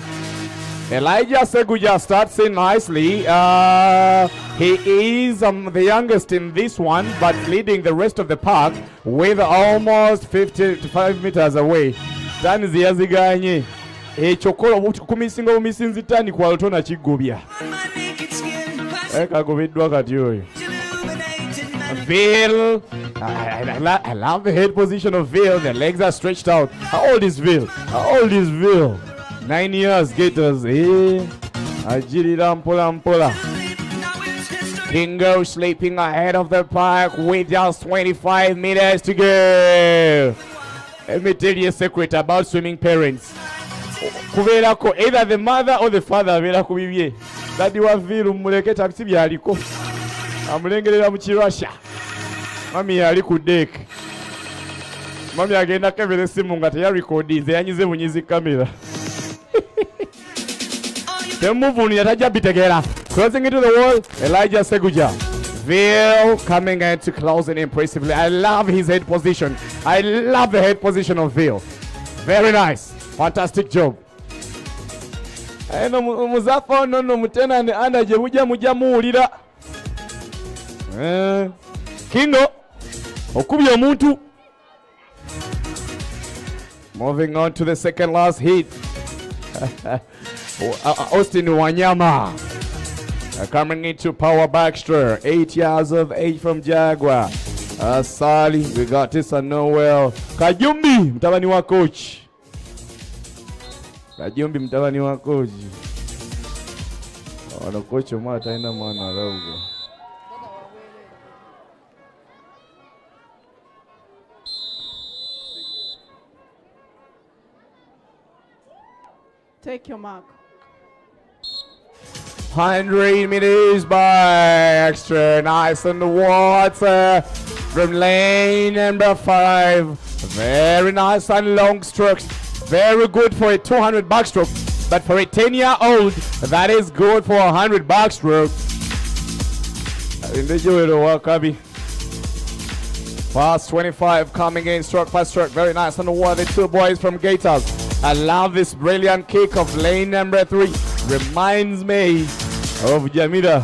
Elijah Seguja starts in nicely. He is the youngest in this one, but leading the rest of the pack with almost 55 meters away. Tani ziyaziganye. Chokolo kumisinga umisinzi tani kwa Altona Chigobia. Eka govidwa kati yoyo. Bill I love the head position of Ville. The legs are stretched out. How old is Ville? 9 years, Gators. Ajirira mpola. Kingo sleeping ahead of the pack with just 25 meters to go. Let me tell you a secret about swimming parents. Kuverako either the mother or the father avera kubibye. Daddy wa Ville muleke taxi byaliko. Amulengerera mu kirasha. Mami yali ku deck. Mami agenda kevere simu nga teya recordinze yanyize bunyizi kamera. Temuvuni yataja bitegera. Crossing into the wall, Elijah Seguja. Ville coming in to close it impressively. I love his head position. I love the head position of Ville. Very nice. Fantastic job. Eno muzafa nono mutena ne anda je muja muulira. Kingo okubya omuntu. Moving on to the second last heat. Austin Wanyama coming into power backstroke. 8 years of age from Jaguar. Sali, we got this and Noel. Kajumbi, mtabani wa coach. Kajumbi, mtabani wa coach. Wana coach umata ina mwana raugo. Take your mark. 100 meters by extra nice in the water from lane number 5. Very nice and long strokes. Very good for a 200 backstroke. But for a 10-year-old, that is good for 100 backstroke. Fast 25 coming in, stroke by stroke. Very nice on the water. The two boys from Gators. I love this brilliant kick of lane number 3. Reminds me of Jamila.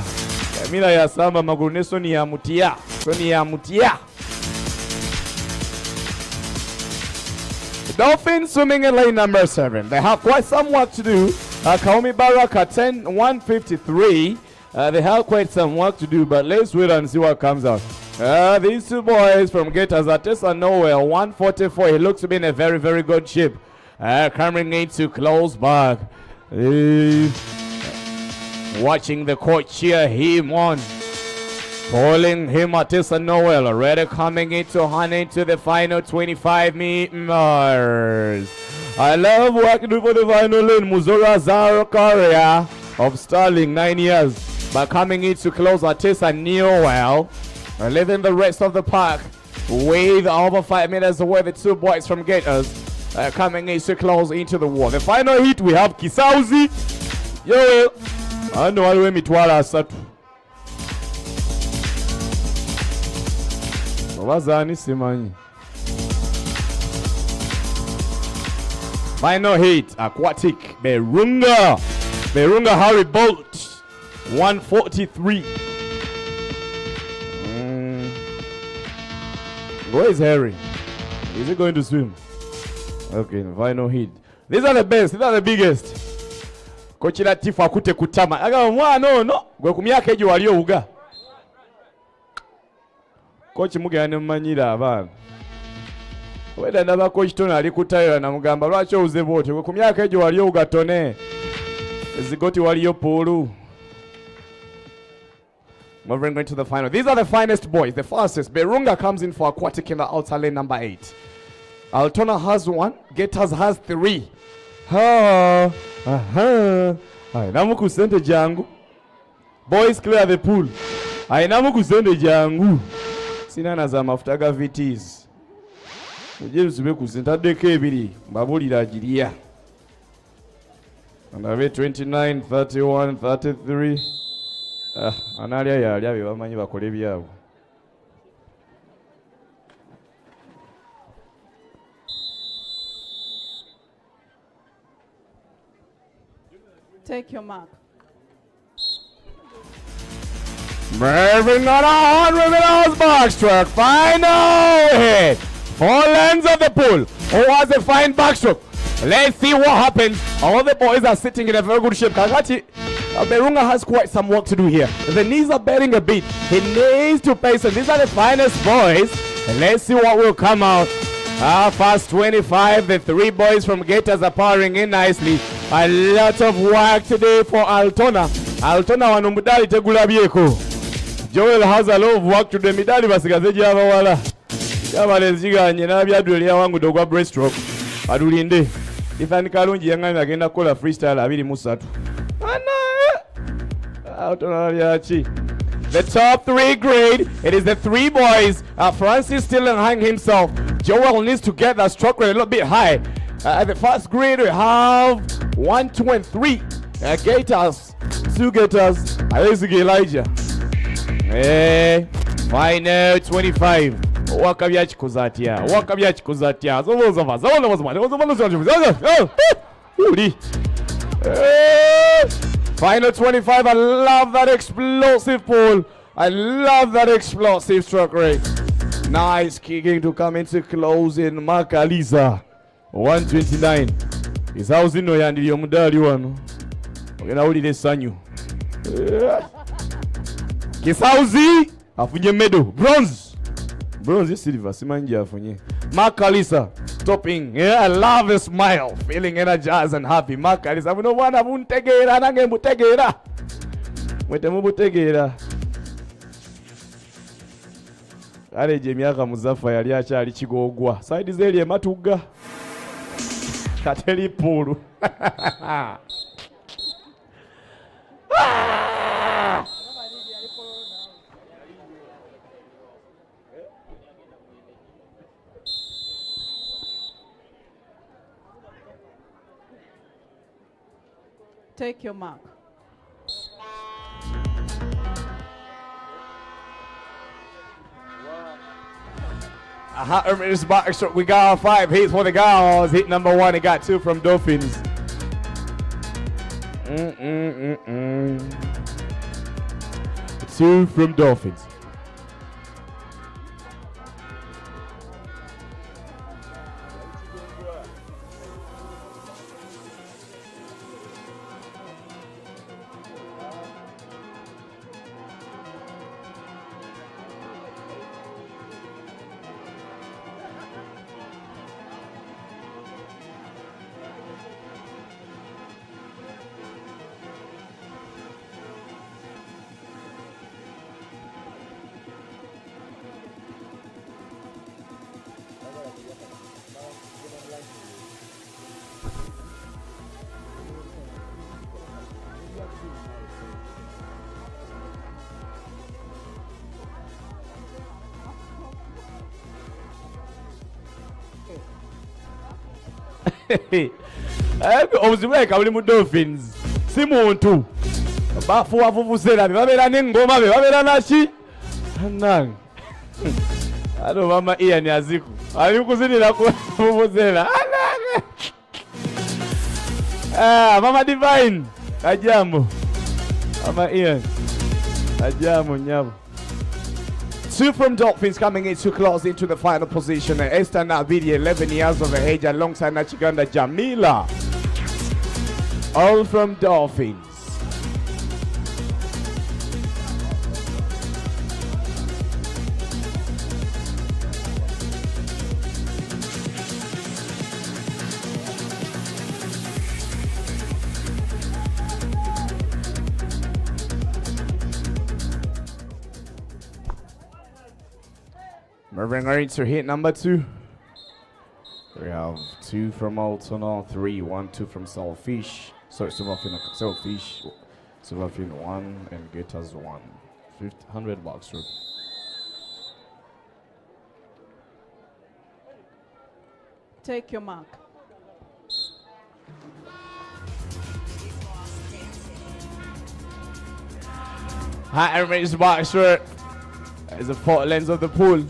Jamila ya samba magune Soni ya mutia. Soni ya mutia. The Dolphins swimming in lane number 7. They have quite some work to do. Kaomi Baraka 10:153. They have quite some work to do, but let's wait and see what comes out. These two boys from Gators, Atessa Noel 144. He looks to be in a very, very good shape. Coming in to close back. Watching the coach cheer him on. Calling him Atessa Noel. Already coming into honey into the final 25 meters. I love working for the final lane. Muzora Zakaria of Sterling, 9 years. But coming in to close Atessa Noel. Leaving the rest of the pack with over 5 meters away. The two boys from Gators. Coming in to close into the wall. The final hit, we have Kisauzi. Yo, I know I'll mitwala asatu. Wazani simanyi. Final hit, Aquatic, Berunga. Berunga Harry Bolt, 143. Where is Harry? Is he going to swim? Okay, final hit. These are the best, these are the biggest. Coach Latifu akute kutama. Aga mwana no. Gwe ku myaka ejo wali owuga. Coach mugane mmanyira abaana. Weda ndaba coach Tona ali kutayira na mugamba lwaki ouze bote. Gwe ku myaka ejo wali owuga Tone. Ezigoti wali opulu. Moving into the final. These are the finest boys, the fastest. Berunga comes in for Aquatic in the outer lane number 8. Altona has 1, Gators has 3. Ainamu kusende jangu. Boys clear the pool. Ainamu kusende jangu. Sinana za mafuta ga VTs. James be kusenta deke ebiri mbabulira agiria. Andabe 29, 31, 33. Analia yali abe bamanyi bakole byabo. Take your mark. Moving on 100 meters backstroke. Final hit. 4 lanes of the pool. Who has a fine backstroke? Let's see what happens. All the boys are sitting in a very good shape. Kakati Berunga has quite some work to do here. The knees are bending a bit. He needs to pace it. These are the finest boys Let's see what will come out. Fast 25. The three boys from Gators are powering in nicely. A lot of work today for Altona. Altona wano mudali tegulabyeko. Joel has a lot of work today. Midali basigaze java wala. Yabaleziganye nabyadulya wangu dogwa breaststroke. Adulinde. Ethan Kalungi yangana agenda kola freestyle 23. Altona yachi. The top three grade. It is the three boys. Francis still hang himself. Joel needs to get that stroke rate a little bit high. At the first grade, we have 1, 2, and 3. Gators, 2 Gators. Elijah. Final 25. Wakabyachi kuzatia. Wakabyachi kuzatia. Final 25. I love that explosive pull. I love that explosive stroke rate. Nice kicking to come into closing. Makaliza 129. Is housing no yandi yomudali wano. Ogena ulile sanyu. Kisauzi afunye medal. Bronze. Bronze silver simanji afunye. Makaliza topping. Yeah, I love the smile. Feeling energized and happy. Makaliza buno bwana buntegera nange mutegera. Mwete mubutegera. Aleje myaka muzafa yali akyali kigogwa. Side zeli ematuga. Kateli pulu. Take your mark. This backstroke. We got 5 hits for the girls. Hit number 1. He got 2 from Dolphins. 2 from Dolphins. Obuzibuleka buli mu Dolphins si muntu bafuwa vuvuzela babera n'engoma babera naki nange alo mama Ian aziku ali kuzinira ku vuvuzela mama Divine ajambo mama Ian ajambo nyabo. 2 from Dolphins coming in to close into the final position. Esther Navidi, 11 years of age, alongside Nachiganda Jamila. All from Dolphins. Moving right to hit number 2. We have 2 from Altona, 3, 1, 2 from Selfish. Sorry, Selfish, 1, and Gators 1. $100 through. Take your mark. Hi, everybody's box shirt. There's the port lens of the pool.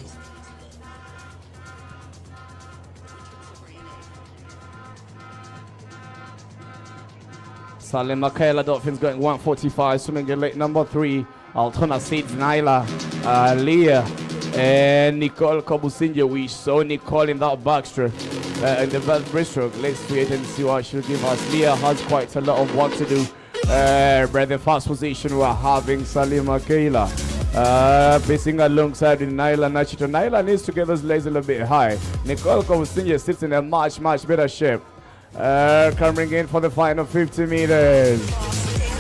Salim Michaela Dolphins going 145, swimming in late number 3. Altona Seeds, Nyla, Leah, and Nicole Kobusinja. We saw Nicole in that backstroke, in the breaststroke. Let's wait and see what she'll give us. Leah has quite a lot of work to do. But the first position we're having Salim Michaela. Pacing alongside with Naila Nachito. Naila needs to get those legs a little bit high. Nicole Kovusinje sits in a much better shape. Coming in for the final 50 meters.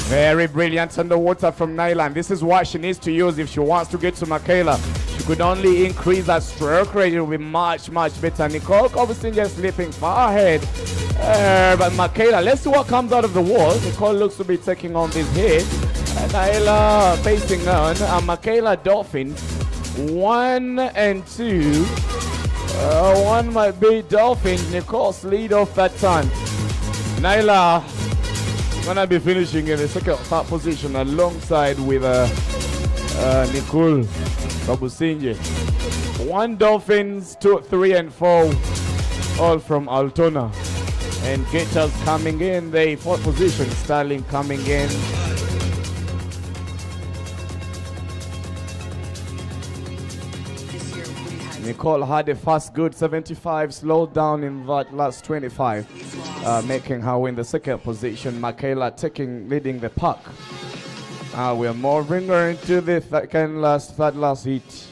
Very brilliant underwater from Naila. And this is what she needs to use if she wants to get to Michaela. She could only increase that stroke rate. It will be much better. Nicole Kovusinje slipping far ahead. But Michaela, let's see what comes out of the wall. Nicole looks to be taking on this hit. Naila facing on. Michaela Dolphin. 1 and 2. One might be Dolphin. Nicole's lead off that time. Naila gonna be finishing in the second top position alongside with Nicole Kovusinje. 1 Dolphins, 2, 3, and 4, all from Altona. And Gators coming in, the 4th position. Sterling coming in. Nicole had a fast good 75, slowed down in that last 25, making her win the second position. Michaela leading the pack. We're moving her into the third last heat.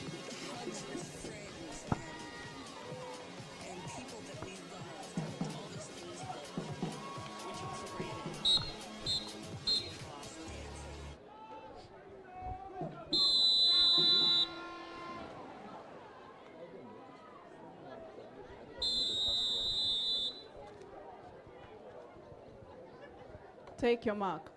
Take your mark.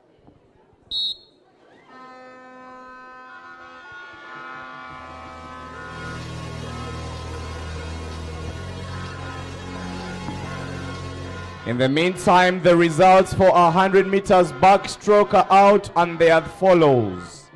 In the meantime, the results for 100 meters backstroke are out, and they are as follows.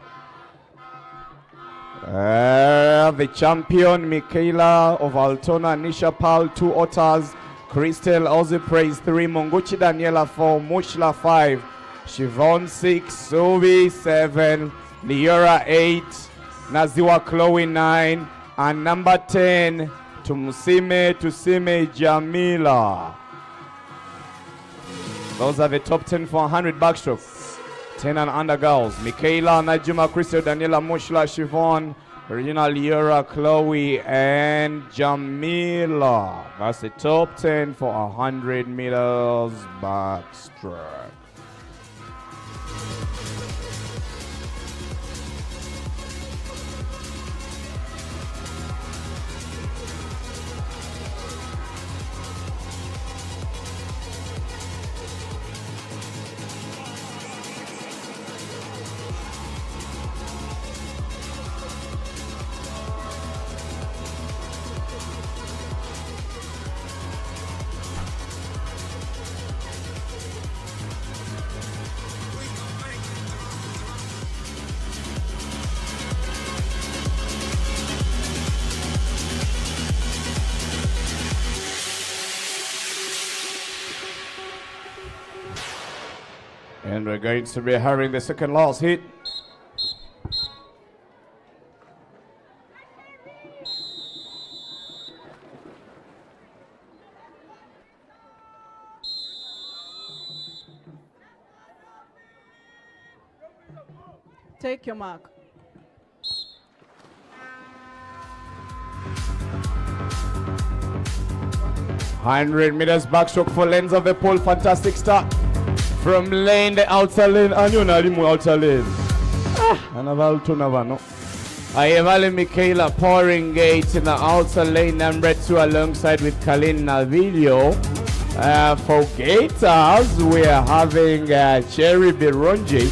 The champion, Michaela of Altona, Nisha Pal, 2 otters. Crystal Ozzy Praise 3, Munguchi Daniela 4, Mushla 5, Siobhan 6, Subi 7, Liora 8, Naziwa Chloe 9, and number 10, Tusime Jamila. Those are the top 10 for 100 backstroke. 10 and under girls. Michaela, Najuma, Crystal, Daniela, Mushla, Siobhan, Regina, Liora, Chloe, and Jamila. That's the top 10 for 100 meters backstroke. And we're going to be having the second last hit. Take your mark. "100 meters backstroke for lens of the pole. Fantastic start from lane, the outer lane. Outer lane. Ayevale Michaela pouring gate in the outer lane, number 2, alongside with Kalin Navilio. For Gators, we are having Cherry Bironji.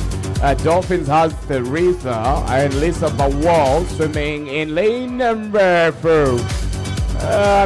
Dolphins has Teresa and Lisa Bawal swimming in lane number 4.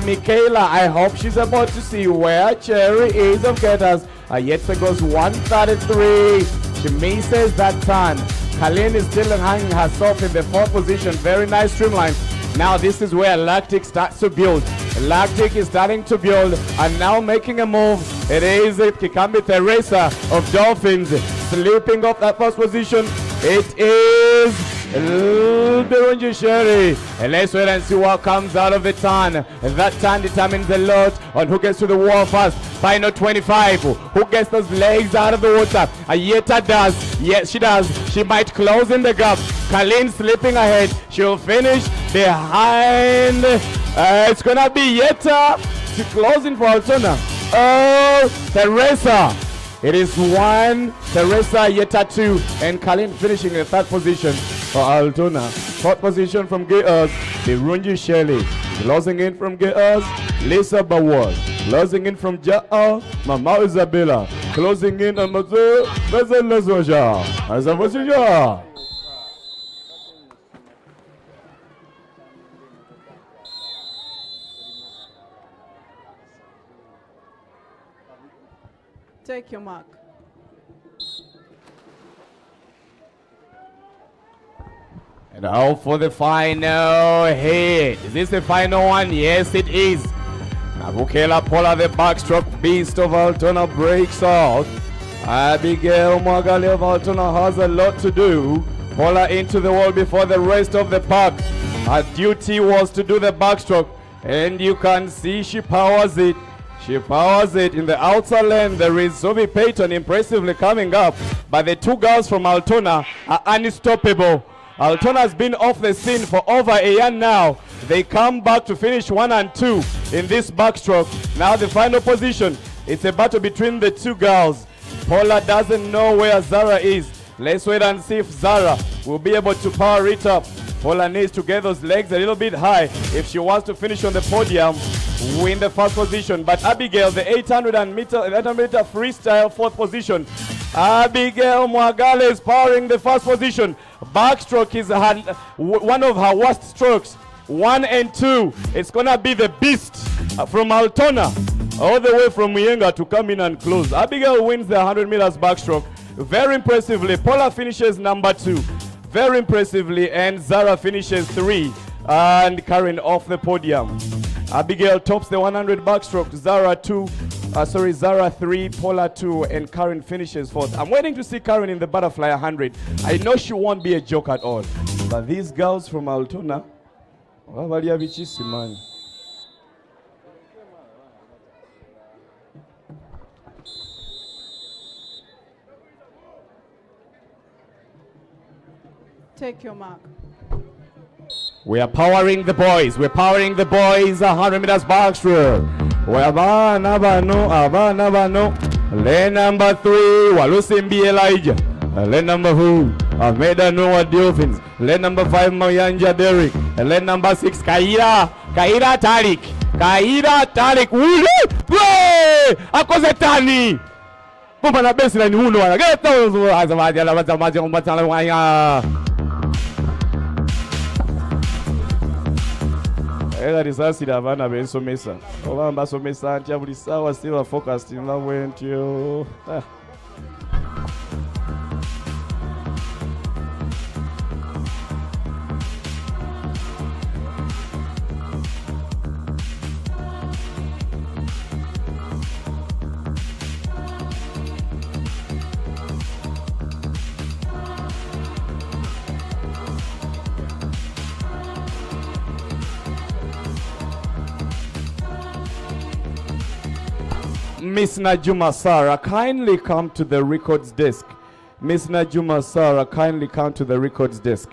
Michaela, I hope she's about to see where Cherry is of Gators. Yet goes 133. She misses that turn. Kalin is still hanging herself in the 4th position. Very nice streamline. Now this is where Lactic starts to build. Lactic is starting to build and now making a move. It is Kikambi Teresa of Dolphins slipping off that 1st position. It is Birunji Sherry. And let's wait and see what comes out of the turn. And that turn determines a lot on who gets to the wall first. Final 25. Who gets those legs out of the water? Ayeta does. Yes, she does. She might close in the gap. Colleen slipping ahead. She'll finish behind. It's gonna be Yeta to close in for Altona. Oh, Teresa. It is 1, Teresa, Yeta 2, and Colleen finishing in 3rd position for Altona. 4th position from Gears, Birunji Shelley. Closing in from Gears, Lisa Bawal. Closing in from Ja'a, Mama Isabella. Closing in on Mazu, Bezel Lezoja. Azavosija. Take your mark. And now for the final hit. Is this the final one? Yes, it is. Nabukela Paula, the backstroke beast of Altona, breaks out. Abigail Mwagale of Altona has a lot to do. Paula into the wall before the rest of the pack. Her duty was to do the backstroke, and you can see she powers it. She powers it. In the outer lane, there is Zoe Payton impressively coming up, but the 2 girls from Altona are unstoppable. Altona has been off the scene for over a year now. They come back to finish 1 and 2 in this backstroke. Now the final position, it's a battle between the 2 girls. Paula doesn't know where Zara is. Let's wait and see if Zara will be able to power it up. Paula needs to get those legs a little bit high if she wants to finish on the podium, win the 1st position. But Abigail, the 800 meter freestyle 4th position. Abigail Mwagale is powering the 1st position. Backstroke is one of her worst strokes. 1 and 2. It's gonna be the beast from Altona, all the way from Muyenga to come in and close. Abigail wins the 100 meters backstroke very impressively. Paula finishes number 2. Very impressively, and Zara finishes 3, and Karen off the podium. Abigail tops the 100 backstroke, Zara 3, Paula 2, and Karen finishes 4th. I'm waiting to see Karen in the butterfly 100. I know she won't be a joke at all, but these girls from Altona, man. Take your mark. We are powering the boys. We're powering the boys. 100 meters backstroke. Lane number 3, Walusimbi Elijah. Lane number 4, Ahmeda Noah Dolphins. Lane number 5, Mayanja Derek. Lane number 6, Kaira Tariq. Ule! Way! Akozetani! Pumba na besi na ni uno wana. Get those Ega risasi la bana bensomesa. Obamba somesa antia buli sawa still focused in la went yo. Miss Najuma Sarah, kindly come to the records desk. Miss Najuma Sarah, kindly come to the records desk.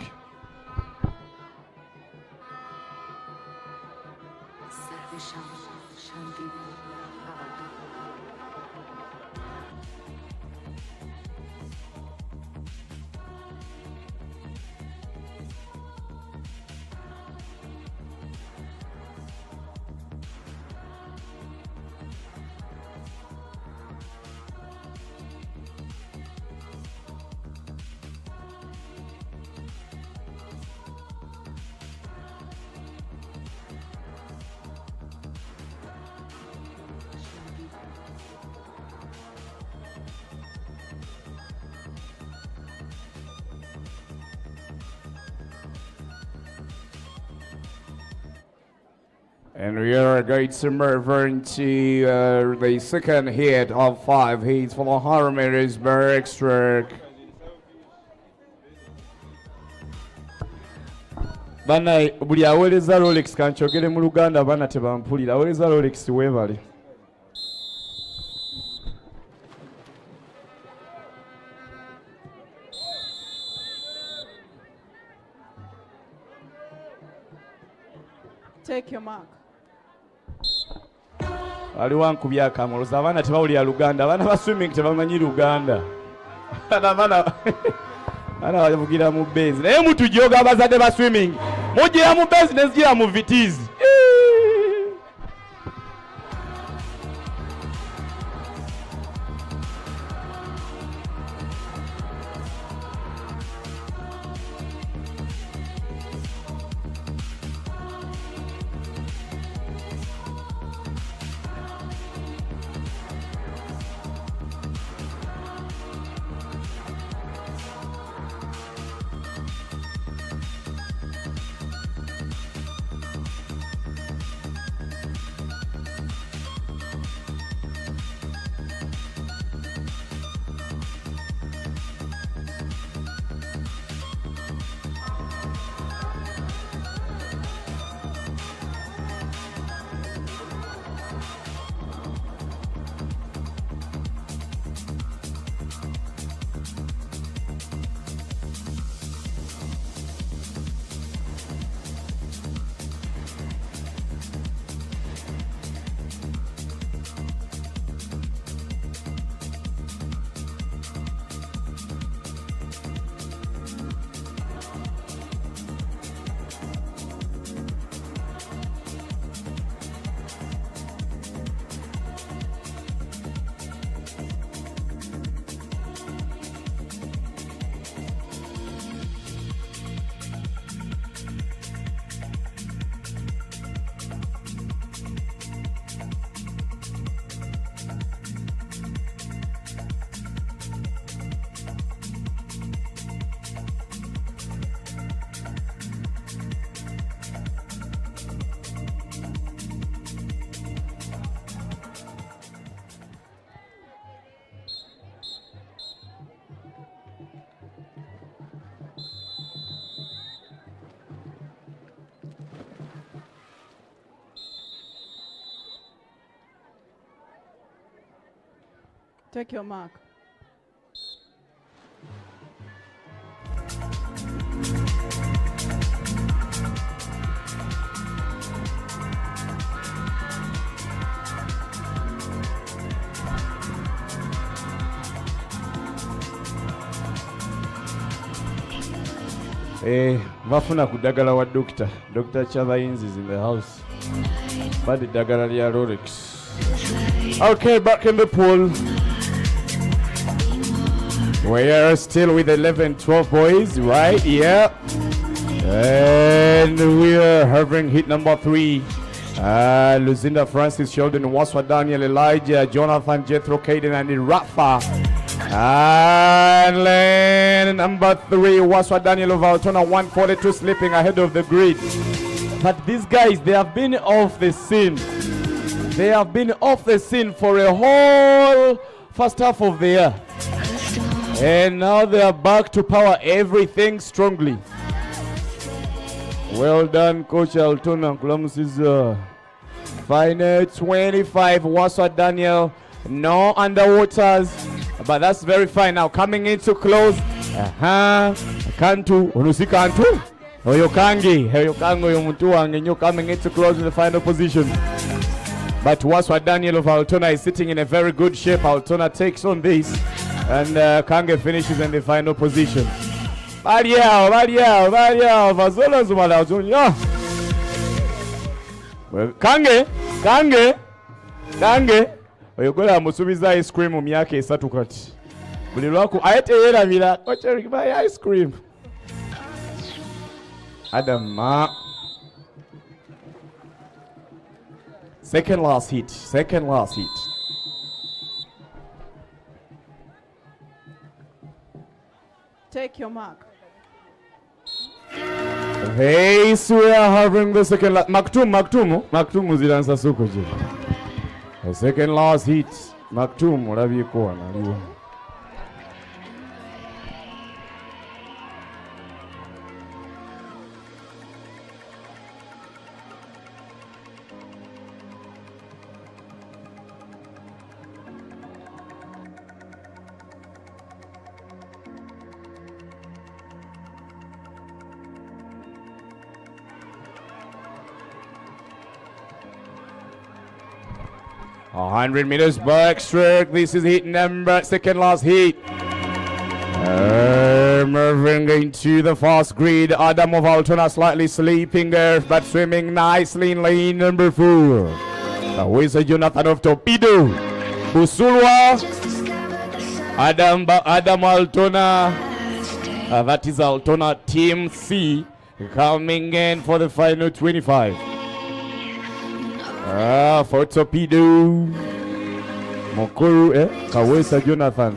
And we are going to move into the second hit of 5 hits for the 100 meters breaststroke. Bana buli aweereza Rolex kankyogere mu Luganda bana tebampulira. Aweereza Rolex weebale. Take your mark. Waliwo ankubya akamoloza abaana tebawulira Luganda. Abaana ba swimming tebamanyi Luganda. Bana bavugira mu benzi. Naye mutujoga abazadde ba swimming. Mugira mu benzi nezigira mu vitizi. Take your mark. Bafuna kudagala wa Dr. Chabayinzi is in the house. But the dagala lya Rolex. Okay, back in the pool. We are still with 11-12 boys, right? Yeah. And we are having hit number 3. Lucinda Francis, Sheldon, Waswa, Daniel, Elijah, Jonathan, Jethro, Caden, and Rafa. And lane number 3, Waswa, Daniel of Altona, 142, slipping ahead of the grid. But these guys, they have been off the scene. They have been off the scene for a whole first half of the year. And now they are back to power everything strongly. Well done, Coach Altona. Kulamusiza. Final 25, Waswa Daniel. No underwaters. But that's very fine now. Coming into close. Kantu. Unusi Kantu. Oyokangi. Oyokango yomutuange. You're coming into close in the final position. But Waswa Daniel of Altona is sitting in a very good shape. Altona takes on this. And Kange finishes in the final position. Kange. Oyokola musubiza ice cream mu myaka esatu kati. Buli lwako ayete yerabira kocha buy ice cream. Adama. Second last hit. Take your mark. Hey, so we are having the second last. Maktumu zilansa suko je. The second last hit. Maktumu olabiko analiwo. 100 meters backstroke. This is heat number, second last heat. Moving into the fast grid. Adam of Altona slightly sleeping there, but swimming nicely in lane number 4. Who is Jonathan of Torpedo? Busulwa. Adam Altona. That is Altona Team C coming in for the final 25. For Torpedo. Mokuru, Kawesa Jonathan.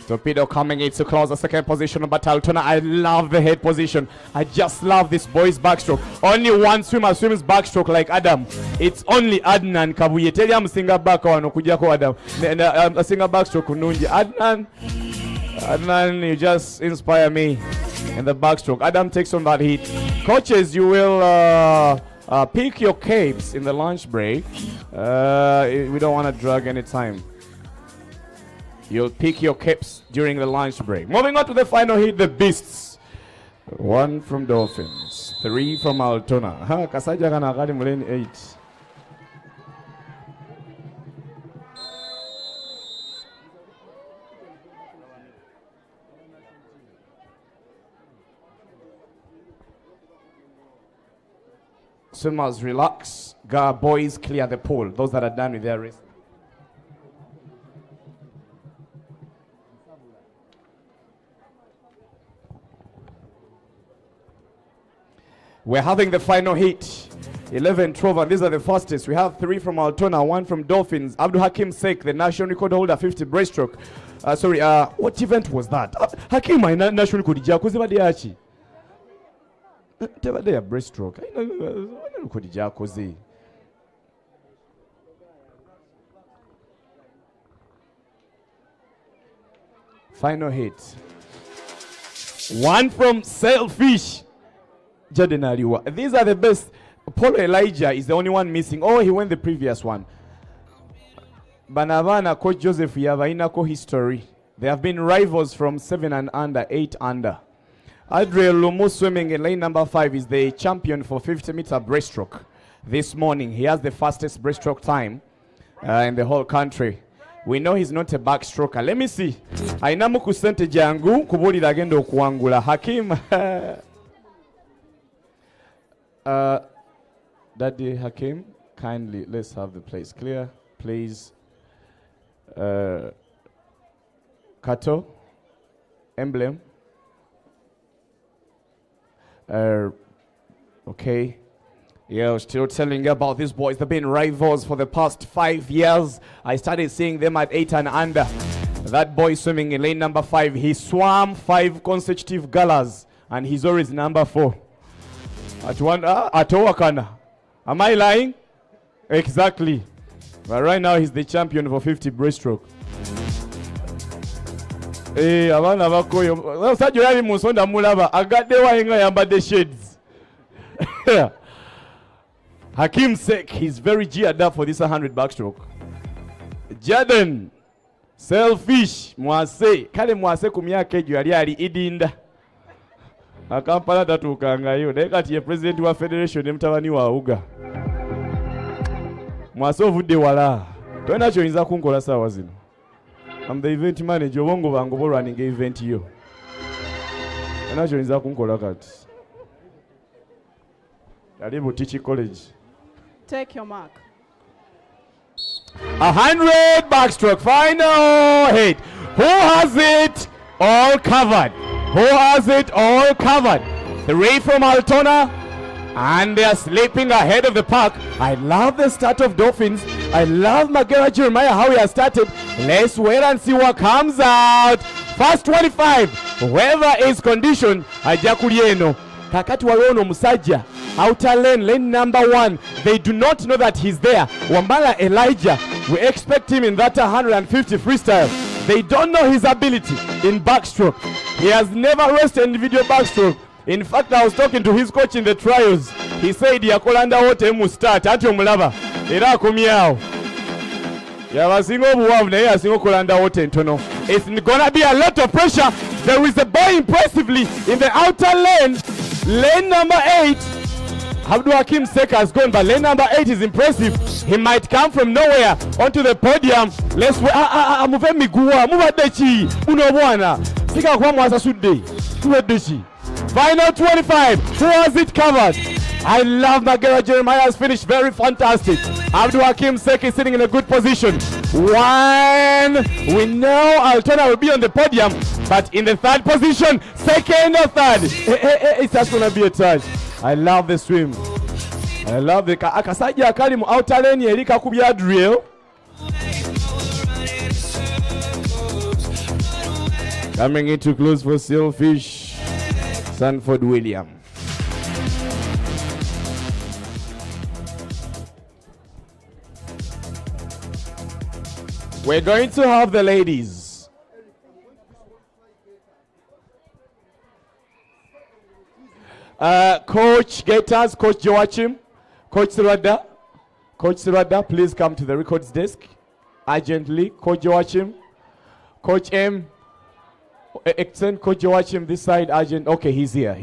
Torpedo coming in to close the second position, but Altona, I love the head position. I just love this boy's backstroke. Only one swimmer swims backstroke like Adam. It's only Adnan Kabuye. Tell him singer back on Kujako Adam. A singer backstroke Nunji. Adnan, you just inspire me in the backstroke. Adam takes on that heat. Coaches, you will pick your capes in the lunch break. We don't want to drag any time. You'll pick your caps during the lunch break. Moving on to the final heat, the Beasts. 1 from Dolphins, 3 from Altona. Kasaja kana kali muleni 8. Swimmers relax. Boys clear the pool. Those that are done with their race. We're having the final heat. 11, 12, and these are the fastest. We have 3 from Altona, 1 from Dolphins. Abdul Hakim Sek, the national record holder, 50 breaststroke. What event was that? Hakim, my national record. Jakuzi Badiachi. Tell their breaststroke. I know. Final hit. 1 from Sailfish. Jordan Aliwa. These are the best. Paul Elijah is the only one missing. Oh, he won the previous one. Banavana, Coach Joseph Yavainako history. They have been rivals from 7 and under, 8 under. Adriel Lumu swimming in lane number 5 is the champion for 50-meter breaststroke. This morning, he has the fastest breaststroke time in the whole country. We know he's not a backstroker. Let me see. Ainamu kusente jangu kubuli dagendo kuangula. Hakim. Daddy Hakim, kindly let's have the place clear, please. Kato, emblem. Okay. Yeah, I was still telling you about these boys. They've been rivals for the past 5 years. I started seeing them at 8 and under. That boy swimming in lane number 5, he swam 5 consecutive galas, and he's always number 4. At Owakana. Am I lying? Exactly. But right now he's the champion for 50 breaststroke. Abana bakoyo. Sajjo yali musonda mulaba agadde wayenga yambadde shades. Hakim Sek, he's very geared up for this 100 backstroke. Jordan Selfish Mwase, kale Mwase ku myaka egyo yali ali idinda. Akampala tatuukangayo naye kati ye president wa federation ne mutabani wa Uga. Mwase ovudde wala. Tolina kyoyinza kunkola saawa zino. I'm the event manager. Obongo bango bo running event yo. Tolina kyoyinza kunkola kati. Yali Butiki College. Take your mark. 100 backstroke final hit. Who has it all covered? Who has it all covered? 3 from Altona, and they are sleeping ahead of the pack. I love the start of Dolphins. I love Magera Jeremiah, how he has started. Let's wait and see what comes out. First 25, whoever is conditioned, Ajakulieno. Kakati Warono Musaja, outer lane, lane number 1. They do not know that he's there. Wambala Elijah, we expect him in that 150 freestyle. They don't know his ability in backstroke. He has never raced individual backstroke. In fact, I was talking to his coach in the trials. He said, Yakolanda wote mu start, ati omulaba. Era akomyao. Yabasingo obuwavu naye asinga okolanda wote ntono. It's gonna be a lot of pressure. There is a boy impressively in the outer lane. Lane number 8. Abdul Hakim Seka has gone, but lane number 8 is impressive. He might come from nowhere onto the podium. Let's wait. Move migua, move dechi. Uno bwana. Sika kwa mwaza sudde. Move dechi. Final 25. Who has it covered? I love Magera Jeremiah has finished very fantastic. Abdul Hakim Seki is sitting in a good position. One. We know Altona will be on the podium, but in the third position, second or third. It's just going to be a touch. I love the swim. I love the akasaji akali mu outer lane erika kubya drill. Coming into close for Sailfish, Sanford William. We're going to have the ladies. Coach Gators, Coach Joachim, Coach Sirada. Coach Sirada, please come to the records desk urgently. Coach Joachim, Coach M, extend Coach Joachim this side urgent. Okay, he's here.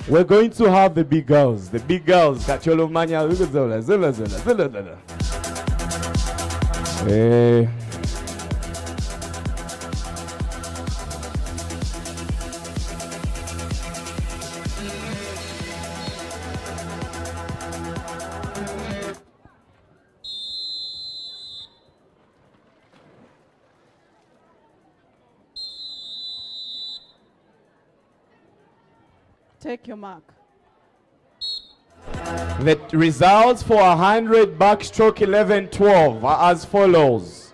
We're going to have the big girls. The big girls. Kacholo Manya, Zula. Take your mark. The results for 100 backstroke 11-12 are as follows.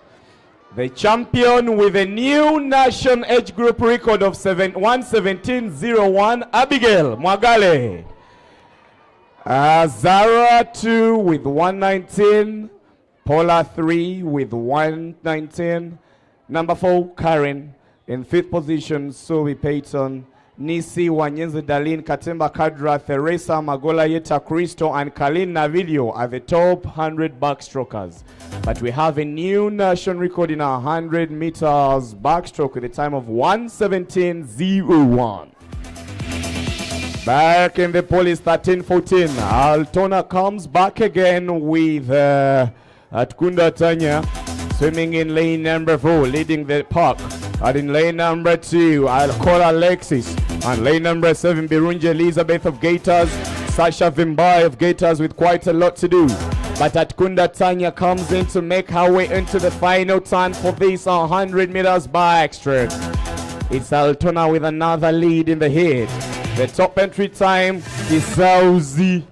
The champion with a new national age group record of 1:17.01, Abigail Mwagale. Zara 2 with 1:19, Paula 3 with 1:19, number 4 Karen. In 5th position, Zoe Payton, Nisi Wanyenze Dalin, Katemba Kadra, Teresa Magola Yeta Cristo, and Kalin Navilio are the top 100 backstrokers. But we have a new national record in 100 meters backstroke with a time of 1:17.01. Back in the police 13-14, Altona comes back again with Atkunda Tanya swimming in lane number 4, leading the pack. And in lane number 2, I'll call Alexis. And lane number 7, Birunji Elizabeth of Gators, Sasha Vimbai of Gators with quite a lot to do. But Atkunda Tanya comes in to make her way into the final turn for this 100 meters backstroke. It's Altona with another lead in the head. The top entry time is Sauzi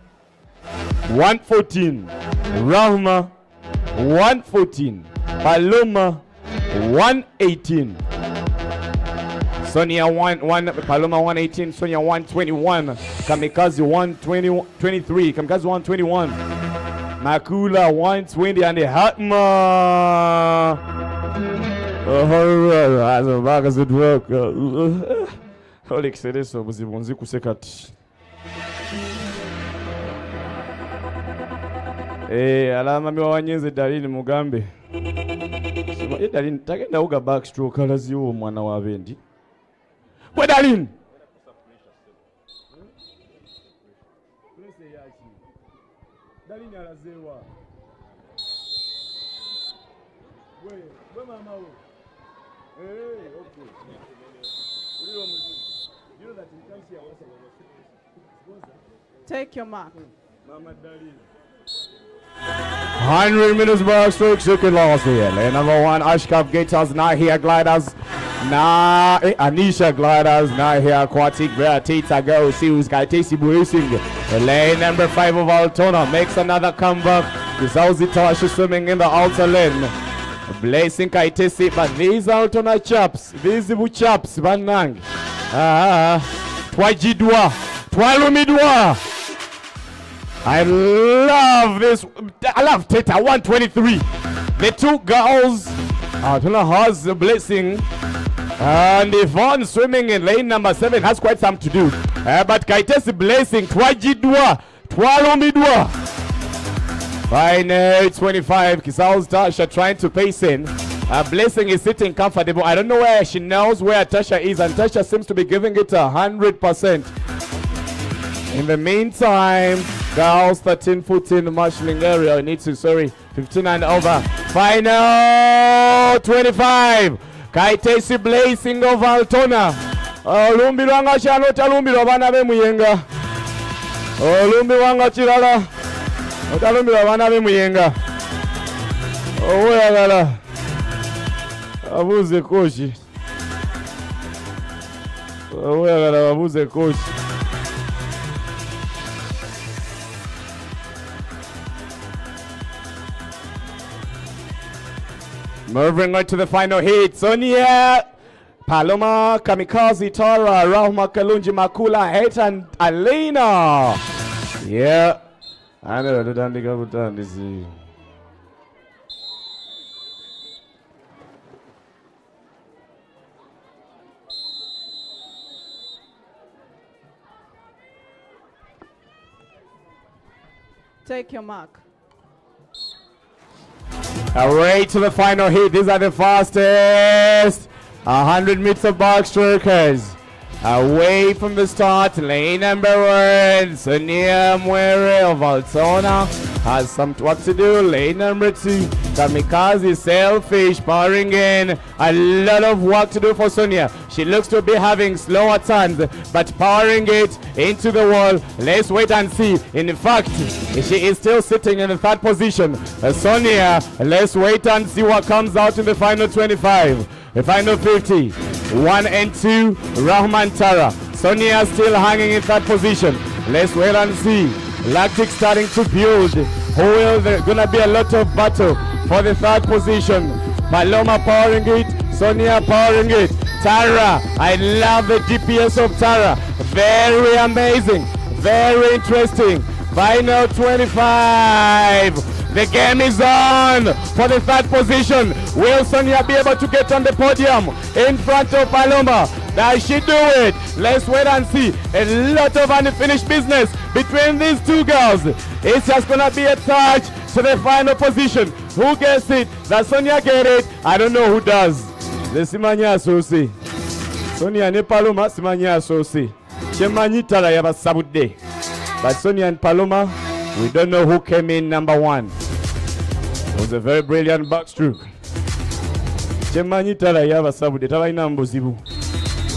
1:14, Rahma 1:14, Paloma 1:18, Sonia 1, Paloma 1:18, Sonia 1:21, Kamikaze 1:23, Kamikaze 1:21, Makula 1:20, and the Hatma. As a back as it work. Alex Edeso was the one who said alama mi Wanyenze Dalini Mugambe. Dalini tagenda uga backstroke alaziwo mwana wa bendi. Bwe Dalini. Dalini alazewa. Bwe mama we. Okay. Take your mark. 100 meters backstroke, second last here. Lane number 1, Ashkaf Gators, now here Gliders. Anisha Gliders, now here Aquatic, Tita Go, see who's got Tasty Racing. Lane number 5 of Altona makes another comeback. Kisauzi Tasha swimming in the outer lane. Blessing Kaitesi, but these Altona chaps, these chaps, Banang. Twajidwa, Twalumidwa. I love this. I love Teta 1:23. The two girls, Altona has a Blessing. And Yvonne swimming in lane number 7 has quite some to do. But Kaitesi Blessing, Twajidwa, Twalumidwa. Final 25, Kisau's Tasha trying to pace in. Blessing is sitting comfortable. I don't know where she knows where Tasha is, and Tasha seems to be giving it 100%. In the meantime, girls 13-14 marshalling area, we need to, 15 and over. Final 25. Kaitesi Blazing of Altona. Olumbi lwanga chano talumbirwa bana be muyenga. Olumbi wanga chilala. Otalumbirwa bana be muyenga. Oyagala. Abuze kochi. Oyagala abuze kochi. Moving on to the final heat. Sonia, Paloma, Kamikaze, Tara, Rahma, Kalunji, Makula, Het, and Alina. Yeah. I know done this. Take your mark. Away to the final heat. These are the fastest 100 meter backstrokers. Away from the start, lane number 1, Sonia Mwere of Altona has some work to do. Lane number 2, Kamikaze Selfish powering in. A lot of work to do for Sonia. She looks to be having slower turns, but powering it into the wall. Let's wait and see. In fact, she is still sitting in the 3rd position. Sonia, let's wait and see what comes out in the final 25. The final 50, 1 and 2, Rahman Tara. Sonia still hanging in 3rd position. Let's wait and see. Lactic starting to build. Who will there gonna be a lot of battle for the 3rd position. Paloma powering it, Sonia powering it. Tara, I love the GPS of Tara. Very amazing, very interesting. Final 25. The game is on for the 3rd position. Will Sonia be able to get on the podium in front of Paloma? Does she do it? Let's wait and see. A lot of unfinished business between these two girls. It's just gonna be a touch to the final position. Who gets it? Does Sonia get it? I don't know who does. The Simanya Sosi. Sonia ne Paloma Simanya Sosi. Chemanyi Tara yaba sabude. But Sonia and Paloma, we don't know who came in number 1. It was a very brilliant backstroke. Chemanyi Tara yaba sabude. Tabaina mbuzibu.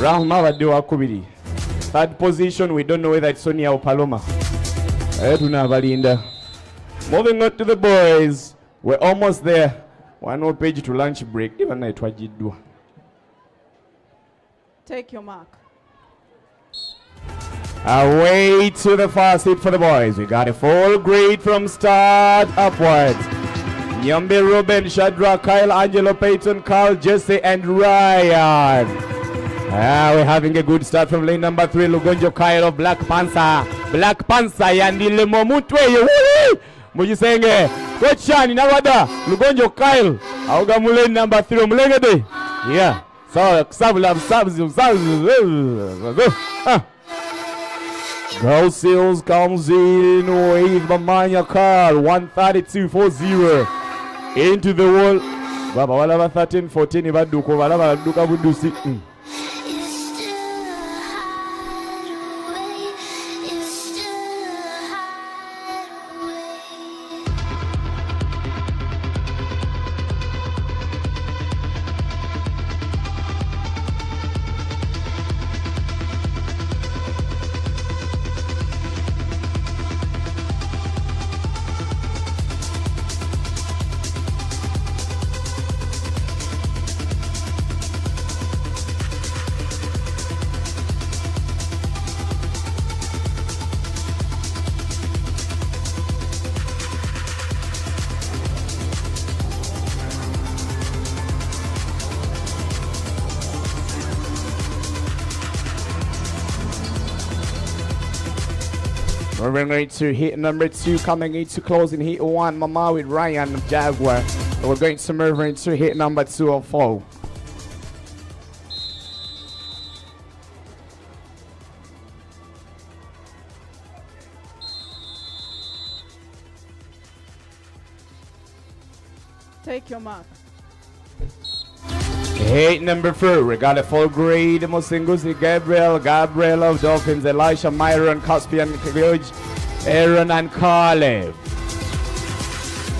Rahma badde wakubiri. 3rd position, we don't know whether it's Sonia or Paloma. Moving on to the boys. We're almost there. One more page to lunch break. Take your mark. Away to the fast hit for the boys. We got a full grade from start upwards. Nyambe, Ruben, Shadrach, Kyle, Angelo, Peyton, Carl, Jesse, and Ryan. We're having a good start from lane number 3, Lugonjo Kyle of Black Panther. Black Panther, yandile momutwe. Mujisenge. Kochani, Nawada, Lugonjo Kyle. Auga lane number 3, Mulengede. Yeah. So, Girl Seals comes in with Mamanya Carl, 132.40 into the wall. Baba wala 13-14 baduko wala baduka budusi. We're going to hit number 2, coming into closing hit 1, Mama with Ryan Jaguar. We're going to move into hit number 2 of 4. Take your mark. Heat number 4, we got a full grade, Musinguzi, Gabriel of Dolphins, Elisha, Myron, Caspian, George, Aaron, and Caleb.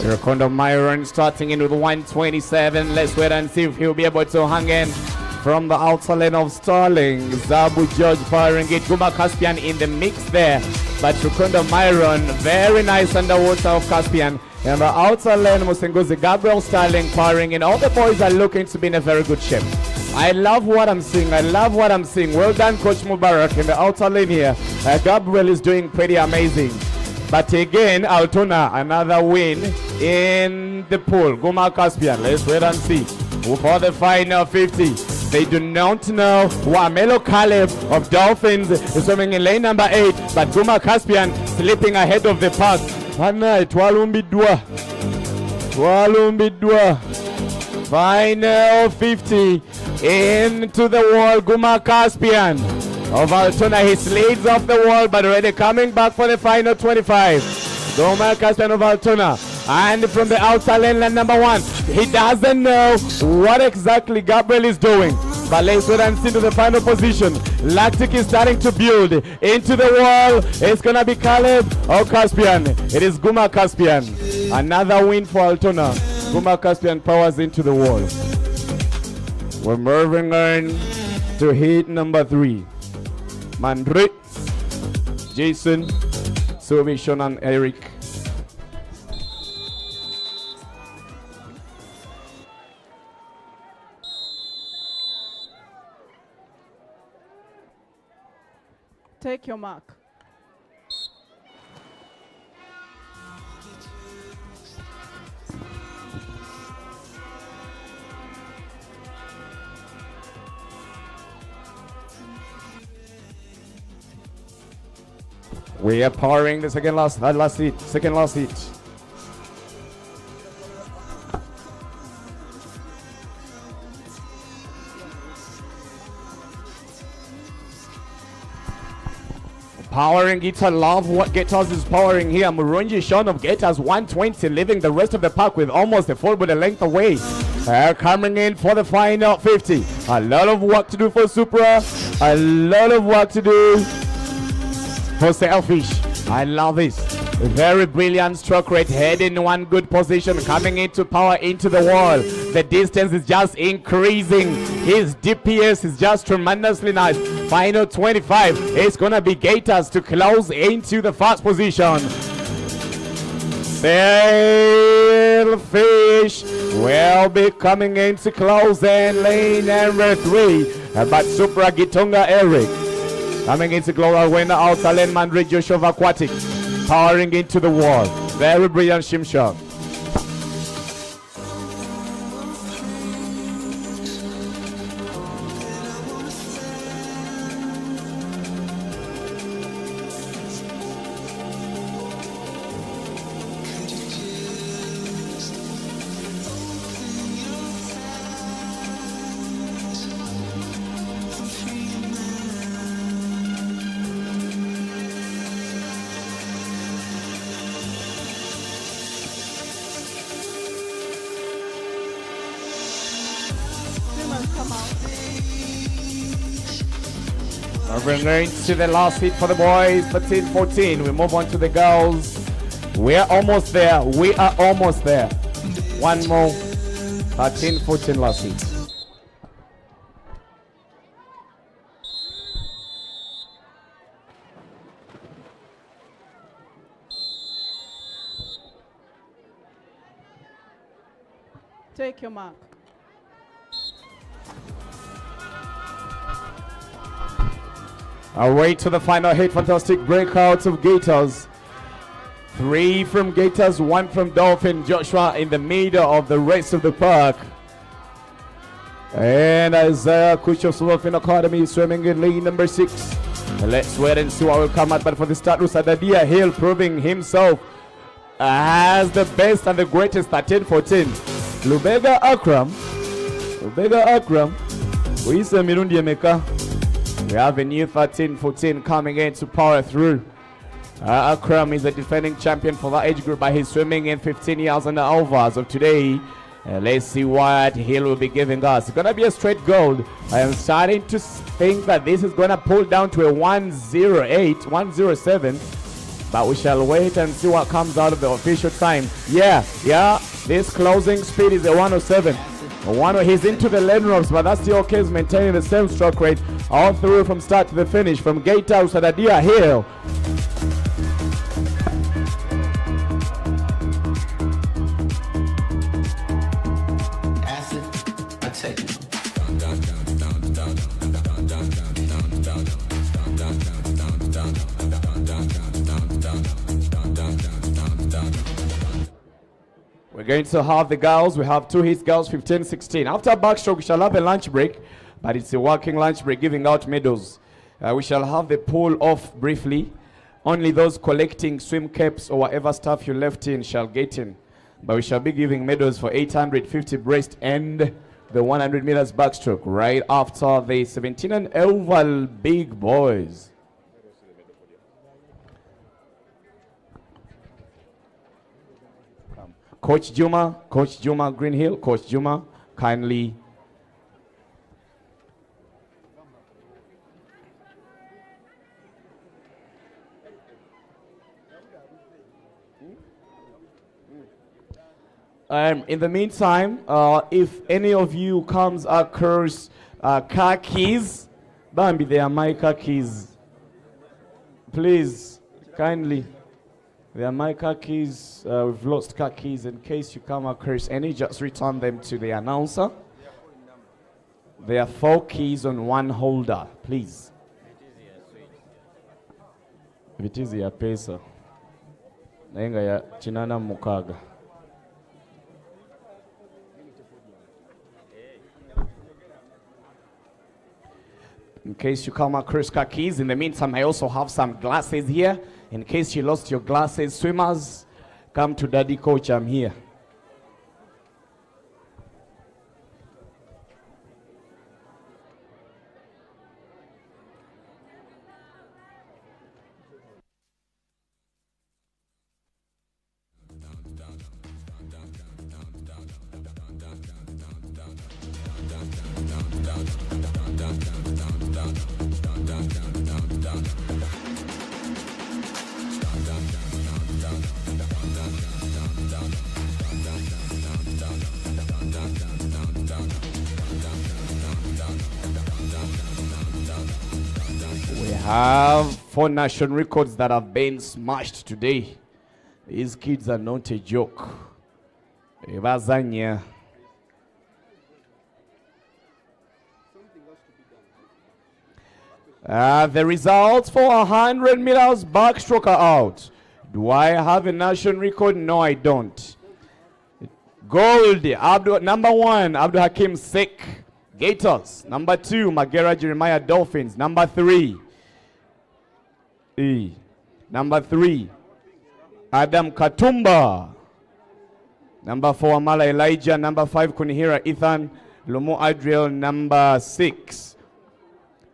Rakondo Myron starting in with 127. Let's wait and see if he'll be able to hang in from the outer lane of Starling. Zabu George firing it. Guma Caspian in the mix there. But Rakondo Myron, very nice underwater of Caspian. And the outer lane, Musinguzi, Gabriel, Starling firing in. All the boys are looking to be in a very good shape. I love what I'm seeing. I love what I'm seeing. Well done, Coach Mubarak, in the outer lane here. Gabriel is doing pretty amazing. But again, Altona, another win in the pool. Guma Caspian, let's wait and see. For the final 50, they do not know. Wamelo Caleb of Dolphins is swimming in lane number 8, but Guma Caspian slipping ahead of the pack. Final 50 into the wall. Guma Caspian of Altona, he slides off the wall, but already coming back for the final 25. Guma Caspian of Altona, and from the outside lane, number 1. He doesn't know what exactly Gabriel is doing, but let's wait and see to the final position. Lactic is starting to build into the wall. It's gonna be Caleb or Caspian. It is Guma Caspian. Another win for Altona. Guma Caspian powers into the wall. We're moving on to heat number 3. Mandre, Jason, Sobi, Sean, and Eric. Take your mark. We are powering the second last heat. Powering Guitar, love what Gators is powering here. Murunji Sean of Gators 120, leaving the rest of the pack with almost a full body length away. Coming in for the final 50. A lot of work to do for Supra. A lot of work to do for Selfish. I love this. Very brilliant stroke rate, head in one good position, coming into power into the wall. The distance is just increasing. His DPS is just tremendously nice. Final 25. It's gonna be Gators to close into the first position. Selfish will be coming into close in lane number 3. But Supra Gitonga Eric coming into global winner outer lane. Mandre Joshua of Aquatics powering into the wall. Very brilliant shim shot. We're going to the last hit for the boys, 13-14. We move on to the girls. We are almost there. One more, 13-14 last hit. Take your mark. Away to the final hit. Fantastic breakouts of Gators. 3 from Gators, 1 from Dolphin. Joshua in the middle of the rest of the pack. And Isaiah Kuch of Dolphin Academy swimming in lane number 6. Let's wait and see what will come out. But for the start, Sadadia Hill proving himself as the best and the greatest. 13-14. Lubega Akram. We say Mirundi Emeka. We have a new 13-14 coming in to power through. Akram is a defending champion for that age group by his swimming in 15 years and over. As of today, Let's see what he will be giving us. It's going to be a straight gold. I am starting to think that this is going to pull down to a 108, 107. But we shall wait and see what comes out of the official time. Yeah. This closing speed is a 107. He's into the lane ropes, but that's still okay. He's maintaining the same stroke rate all through from start to the finish. From Gatehouse to Sadadia Hill. We're going to have the girls. We have two hits girls, 15, 16. After backstroke, we shall have a lunch break, but it's a working lunch break, giving out medals. We shall have the pull off briefly. Only those collecting swim caps or whatever stuff you left in shall get in. But we shall be giving medals for 850 breast and the 100 meters backstroke right after the 17 and oval big boys. Coach Juma Greenhill, Coach Juma, kindly. In the meantime, if any of you comes across car keys, Bambi, they are my car keys. Please, kindly. They are my car keys. We've lost car keys. In case you come across any, just return them to the announcer. There are 4 keys on one holder, please. If it is your pesa, naenga ya chinana mukaga. In case you come across car keys, in the meantime, I also have some glasses here. In case you lost your glasses, swimmers, come to Daddy Coach, I'm here. We have 4 national records that have been smashed today. These kids are not a joke. Ibazanya. The results for 100 meters backstroke are out. Do I have a national record? No, I don't. Gold, number 1, Abdul Hakim Sek, Gators. Number 2, Magera Jeremiah Dolphins. Number 3, Adam Katumba. Number 4, Amala Elijah. Number 5, Kunihira Ethan. Lumu Adriel. Number 6.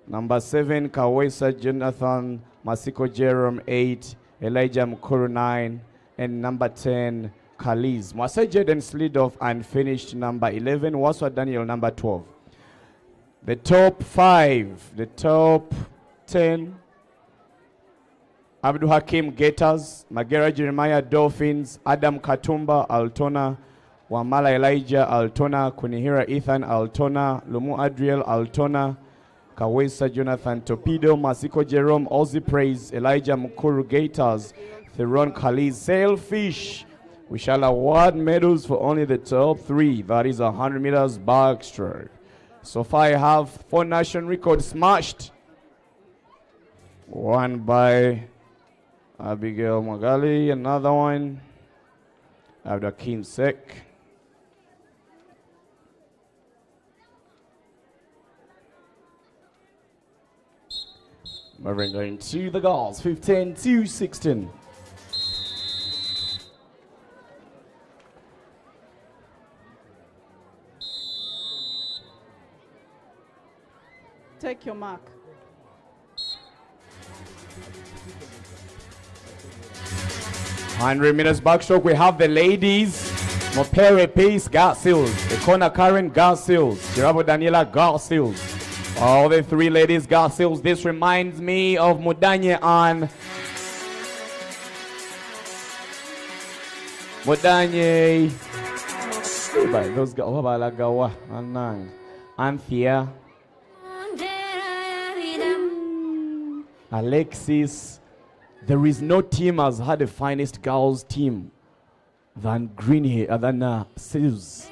Number 7, Kawesa Jonathan. Masiko Jerome 8. Elijah Mkuru 9. And number 10, Khaliz. Mwasa Jaden slid off and finished number 11. Waswa Daniel number 12. The top 5, the top 10. Abdul Hakim Gators, Magera Jeremiah Dolphins, Adam Katumba Altona, Wamala Elijah Altona, Kunihira Ethan Altona, Lumu Adriel Altona, Kawesa Jonathan Torpedo, Masiko Jerome Aussie Praise, Elijah Mukuru Gators, Theron Khaliz Sailfish. We shall award medals for only the top 3. That is 100 meters backstroke. So far I have 4 national records smashed. One by Abigail Magali, another one, Abdul Hakim Sek. Moving going to the girls, 15 to 16. Take your mark. $100 meters backstroke. We have the ladies. Mopere Peace, Garcils. The corner Karen, Garcils. Girabo Daniela, Garcils. All the three ladies, Garcils. This reminds me of Mudanye and Mudanye. Those guys, Anthea, Alexis. There is no team has had the finest girls team than Sils.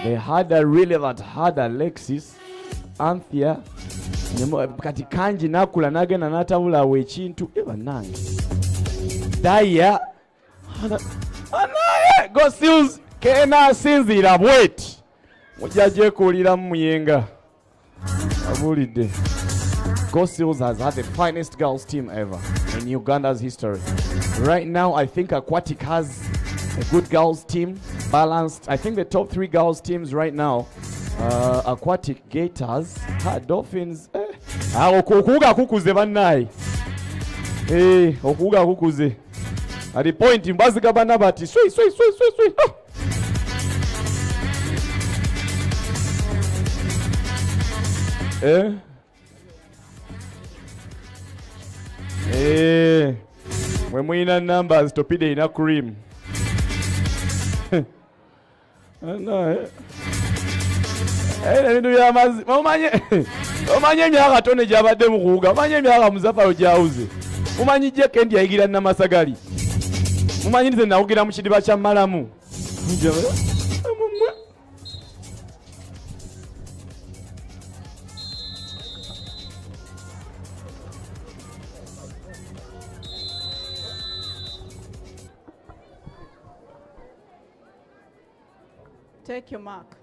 They had a really that had Alexis, Anthea, kati kanji nakula nagenda natabula wechintu nange. Daya, anaye go Sils kena sinzira bwet. Mujaje kulira muyenga. Abulide. Sils has had the finest girls team ever in Uganda's history. Right now, I think Aquatic has a good girls team, balanced. I think the top 3 girls teams right now, Aquatic, Gators, Dolphins. Okuga kukuze banai. Okuga kukuze. At the point in Bazika Banabati, swi. When we in numbers, topide ina cream. No. Omanye myaka tone jabadde mukuga. Omanye myaka Muzafa ojauze. Omanyi je kendi yayigira na masagali. Omanyi nze nawugira mu kidiba kya malamu. Take your mark.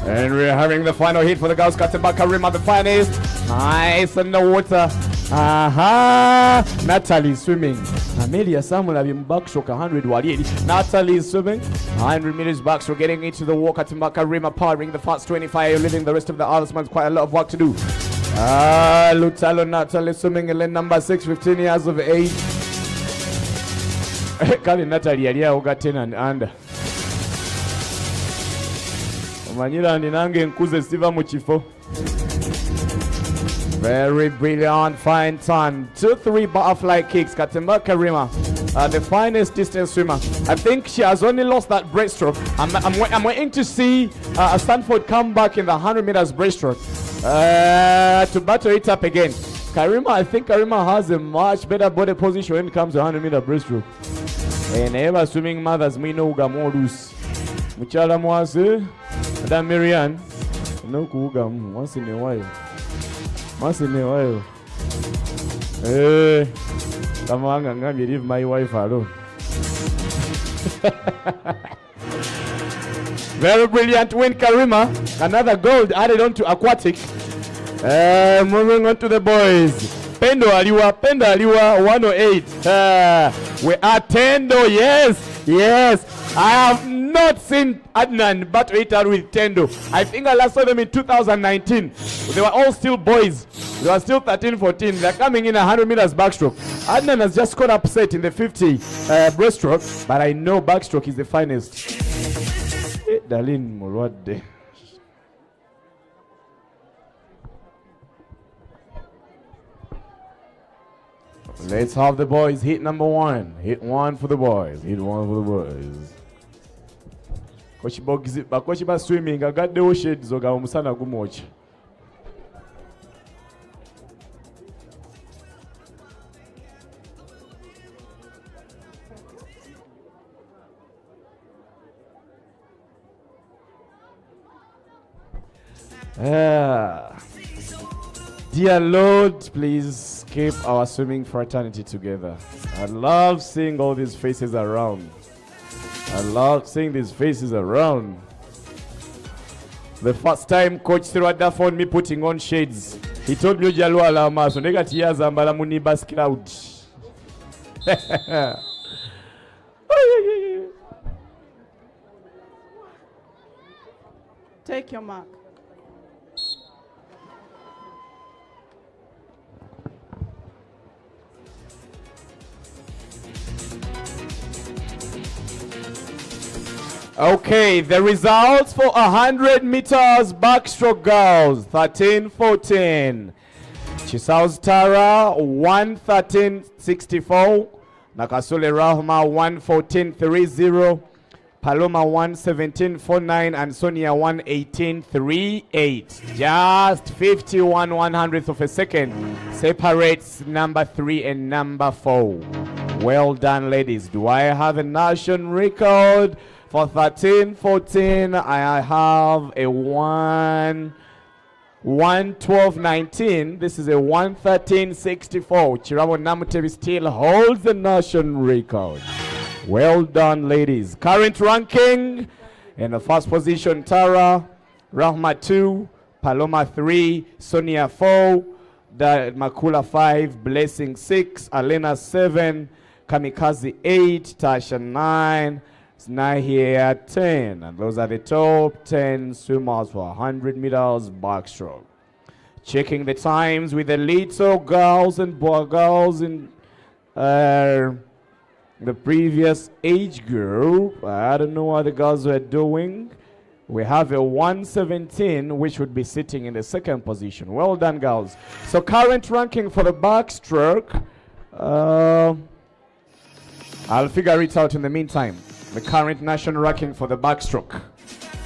And we're having the final hit for the girls. Katembaka Rima, the finest. Nice in the water. Natalie swimming. Amelia Samuel having backstroke 100 waliedi. Natalie swimming. 100 meters backstroke, getting into the walk. Katembaka Rima powering the fast 25, leaving the rest of the Irismans quite a lot of work to do. Lutalo Natalie swimming in lane number 6, 15 years of age. Kali Natalie yali got 10 and under. Omanyira ndi nange nkuze siva mu kifo. Very brilliant, fine turn. 2-3 butterfly kicks. Katembaka Rima, the finest distance swimmer. I think she has only lost that breaststroke. I'm waiting to see Stanford come back in the 100 meters breaststroke to battle it up again. I think Karima has a much better body position when it comes to 100 meter breaststroke. And ever swimming mothers may know more loose. Muchala mwase, Madam Marianne, no kuga once in a while. Once in a while. Come on, I'm going to leave my wife alone. Very brilliant win, Karima. Another gold added on to Aquatic. Moving on to the boys. Pendo Aliwa 108. We are Tendo, yes. I have not seen Adnan battle it out with Tendo. I think I last saw them in 2019. They were all still boys. They were still 13, 14. They're coming in 100 meters backstroke. Adnan has just got upset in the 50 breaststroke, but I know backstroke is the finest. Darlene Mulwade. Let's have the boys hit number 1. Hit 1 for the boys. Hit 1 for the boys. Kochi ba swimming agaddewo shades oga omusana gumochi. Dear Lord, please keep our swimming fraternity together. I love seeing all these faces around. I love seeing these faces around. The first time Coach Sirwada found me putting on shades, he told me Jalwa Lama, so negati ya zambala munibas cloud. Take your mark. Okay, the results for 100 meters backstroke girls, 13:14. Chisao's Tara, 1:13.64. Nakasule Rahma, 1:14.30. Paloma, 1:17.49. And Sonia, 1:18.38. Just 51/100th of a second separates number 3 and number 4. Well done, ladies. Do I have a national record? For 13:14, I have a 1:12.19. This is a 1:13.64. Chiramo Namutevi still holds the national record. Well done, ladies. Current ranking: in the first position, Tara, Rahma 2, Paloma 3, Sonia 4, Makula 5, Blessing 6, Alena 7, Kamikaze 8, Tasha 9, Nahia 10. And those are the top 10 swimmers for 100 meters backstroke. Checking the times with the little girls and boy girls in the previous age group. I don't know what the girls were doing. We have a 1:17, which would be sitting in the second position. Well done, girls. So current ranking for the backstroke, I'll figure it out in the meantime. The current national ranking for the backstroke.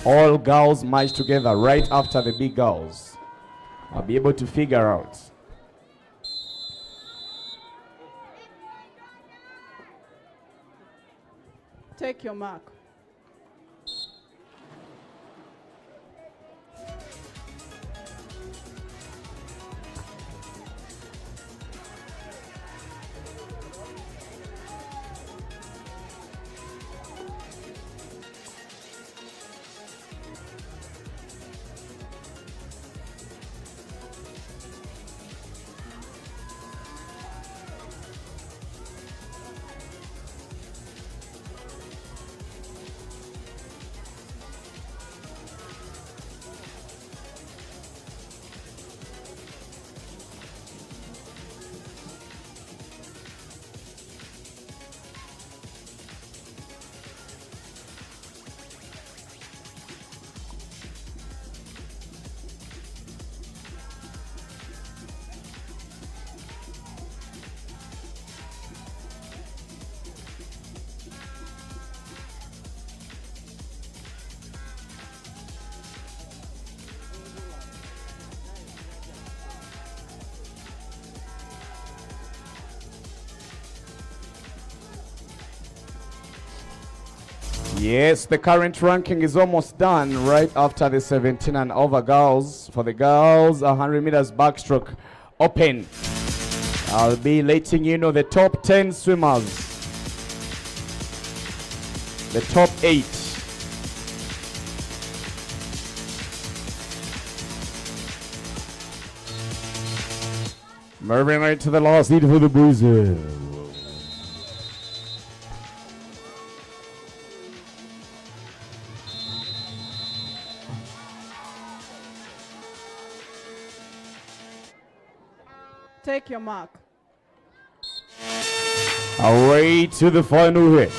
All girls merge together right after the big girls. I'll be able to figure out. Take your mark. Yes, the current ranking is almost done right after the 17 and over girls. For the girls, 100 meters backstroke open. I'll be letting you know the top 10 swimmers. The top 8. Moving right to the last heat for the boys. Take your mark. Away to the final hit.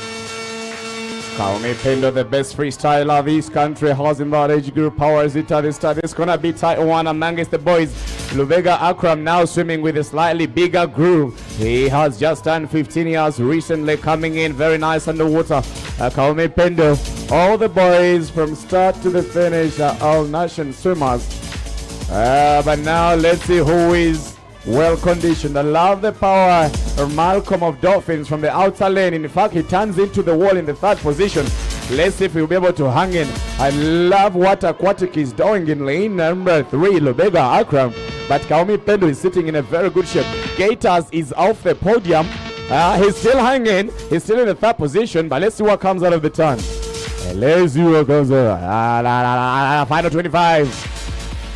Kaume Pendo, the best freestyler this country has in that age group, powers it at the start. It's gonna be tight one amongst the boys. Lubega Akram now swimming with a slightly bigger group. He has just turned 15 years recently, coming in very nice underwater. Kaume Pendo, all the boys from start to the finish are all national swimmers. But now let's see who is well conditioned. I love the power of Malcolm of Dolphins from the outer lane. In fact, he turns into the wall in the third position. Let's see if he'll be able to hang in. I love what Aquatics is doing in lane number 3, Lubega Akram. But Kaomi Pendo is sitting in a very good shape. Gators is off the podium. He's still hanging. He's still in the third position, but let's see what comes out of the turn. Let's see what comes out. Final 25.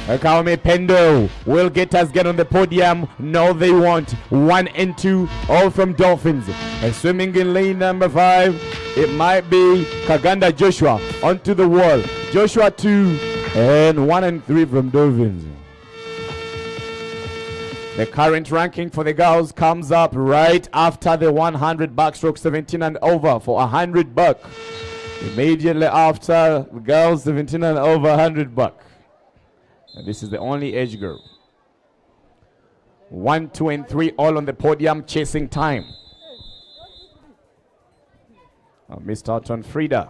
Kaume Pendo will get on the podium. No, they want 1 and 2, all from Dolphins. And swimming in lane number 5, it might be Kaganda Joshua onto the wall. Joshua 2 and 1 and 3 from Dolphins. The current ranking for the girls comes up right after the 100 backstroke, 17 and over for 100 buck. Immediately after, the girls 17 and over, $100. And this is the only age group. 1, 2, and 3 all on the podium chasing time. Missed out on Frida.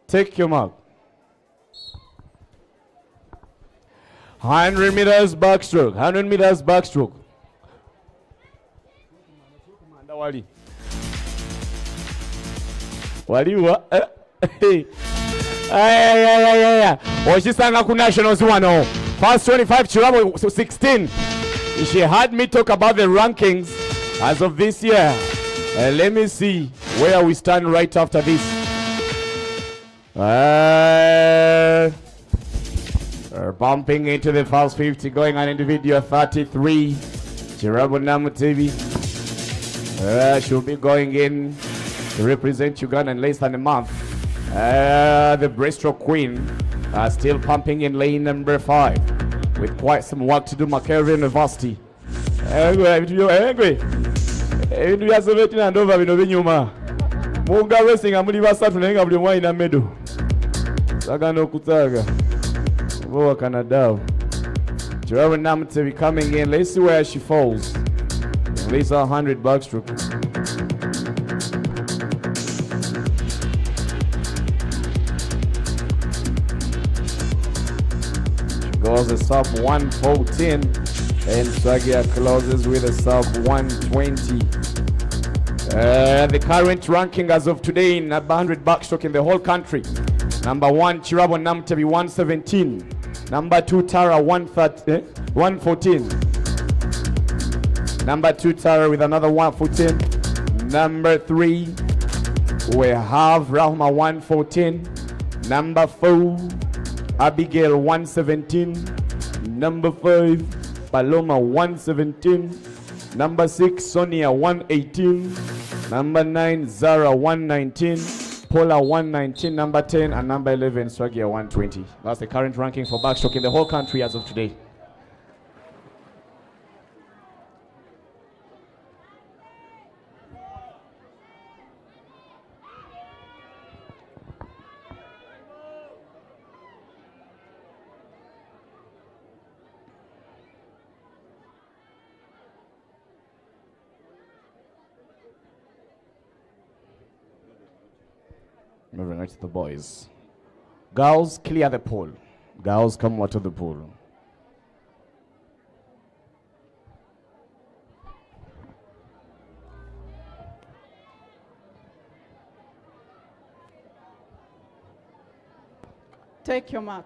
Take your mark. 100 meters backstroke. 100 meters backstroke. Wali wa? Hey. Wachisanga ku nationals wano. First 25 Chirabo 16. She had me talk about the rankings as of this year. Let me see where we stand right after this. Bumping into the first 50, going on individual 33. Chirabo Namutivi. She'll be going in to represent Uganda in less than a month. The breaststroke queen still pumping in lane number 5 with quite some work to do. Makerere University. Ebintu bya 17 and over bino binyuma. Munga racing amuli basatu naye nga buli omu alina medal. Sagana okutaaga. Boa Canada. Chirabo Namutivi coming in. Let's see where she falls. At least $100 backstroke. Goes a sub 114 and Swagia closes with a sub 120. The current ranking as of today in 100 backstroke in the whole country. Number 1 Chirabo Namutivi 117. Number 2 Tara 114. Number 2 Tara with another 114. Number 3 we have Rahma 114. Number 4 Abigail 117. Number 5 Paloma 117. Number 6 Sonia 118. Number 9 Zara 119. Paula 119. Number 10 and number 11 Swagia 120. That's the current ranking for backstroke in the whole country as of today. Moving right to the boys. Girls, clear the pool. Girls, come out of the pool. Take your mark.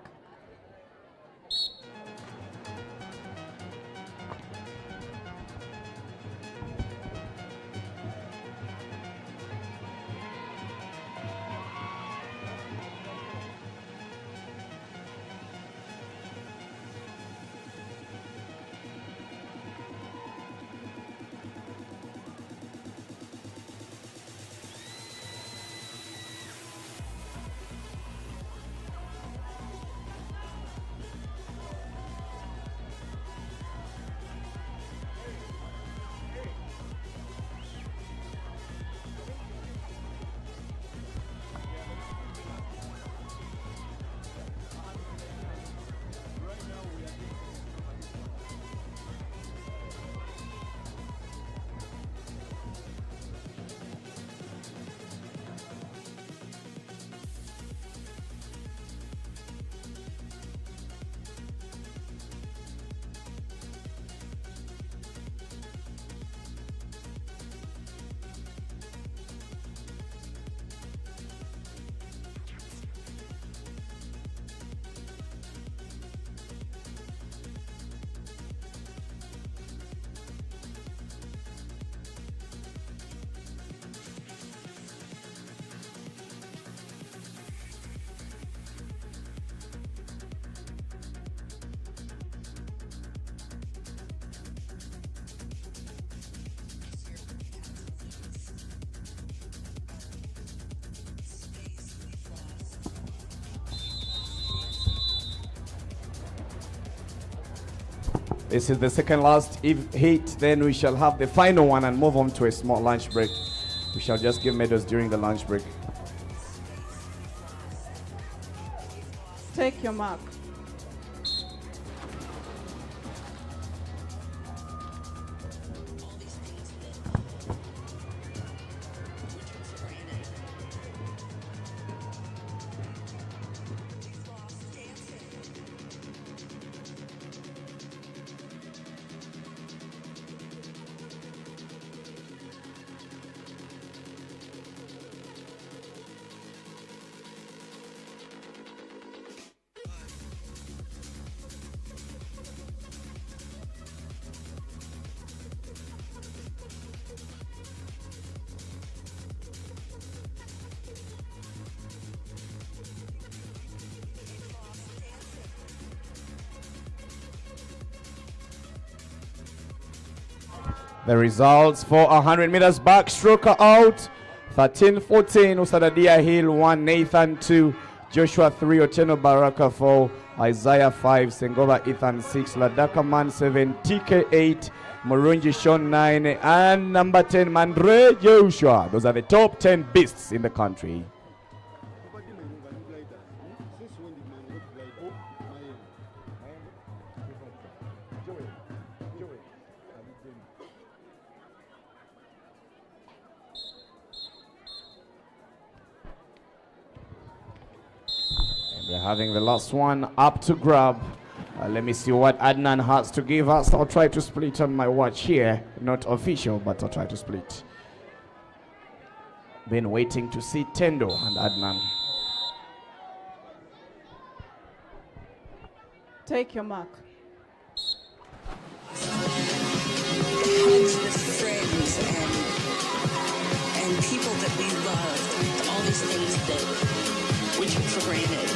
This is the second last heat. Then we shall have the final one and move on to a small lunch break. We shall just give medals during the lunch break. Take your mark. The results for 100 meters backstroke are out. 13-14, Usadadia Hill 1, Nathan 2, Joshua 3, Otieno Baraka 4, Isaiah 5, Sengova Ethan 6, Ladaka Man 7, TK 8, Murungi Sean 9, and number 10, Mandre Joshua. Those are the top 10 beasts in the country. We're having the last one up to grab. Let me see what Adnan has to give us. I'll try to split on my watch here. Not official, but I'll try to split. Been waiting to see Tendo and Adnan. Take your mark. Hugs with friends and people that we love, all these things that we took for granted.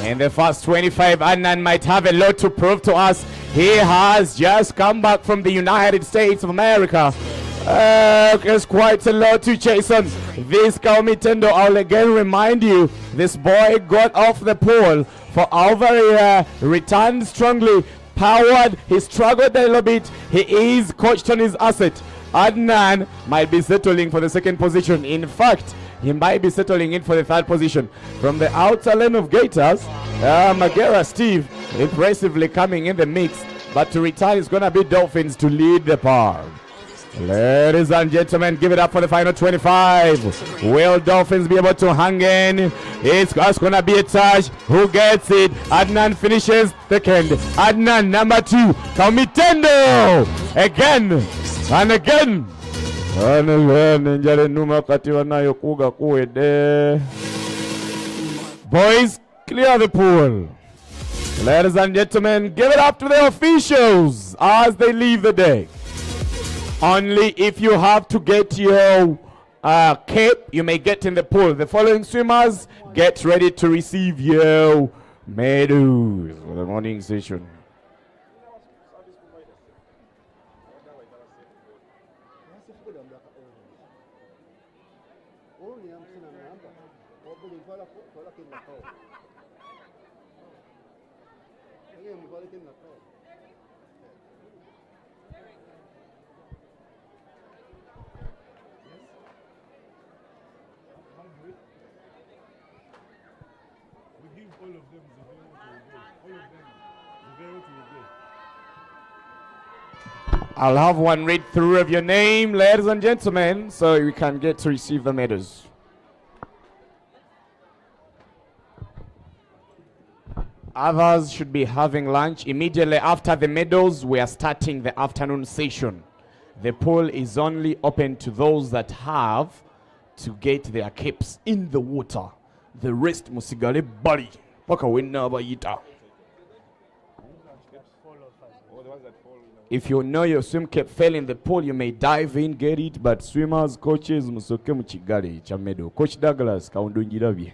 In the first 25, Adnan might have a lot to prove to us. He has just come back from the United States of America. There's quite a lot to chase on. This Kaumitendo, I'll again remind you, this boy got off the pole for over returned strongly, powered. He struggled a little bit. He is coached on his asset. Adnan might be settling for the second position. In fact, he might be settling in for the third position. From the outer lane of Gators, Magera Steve impressively coming in the mix, but to return is going to be Dolphins to lead the par. Ladies and gentlemen, give it up for the final 25. Will Dolphins be able to hang in? It's going to be a touch. Who gets it? Adnan finishes second. Adnan number 2. Kaumitendo again and again. Boys, clear the pool. Ladies and gentlemen, give it up to the officials as they leave the day. Only if you have to get your cape, you may get in the pool. The following swimmers, get ready to receive your medals for the morning session. I'll have one read through of your name, ladies and gentlemen, so you can get to receive the medals. Others should be having lunch. Immediately after the medals, we are starting the afternoon session. The pool is only open to those that have to get their capes in the water. The rest musigale body. Paka winna bayita. If you know your swim cap fell in the pool, you may dive in, get it, but swimmers, coaches, musoke muchigale chamedo. Coach Douglas, kaundungirabye.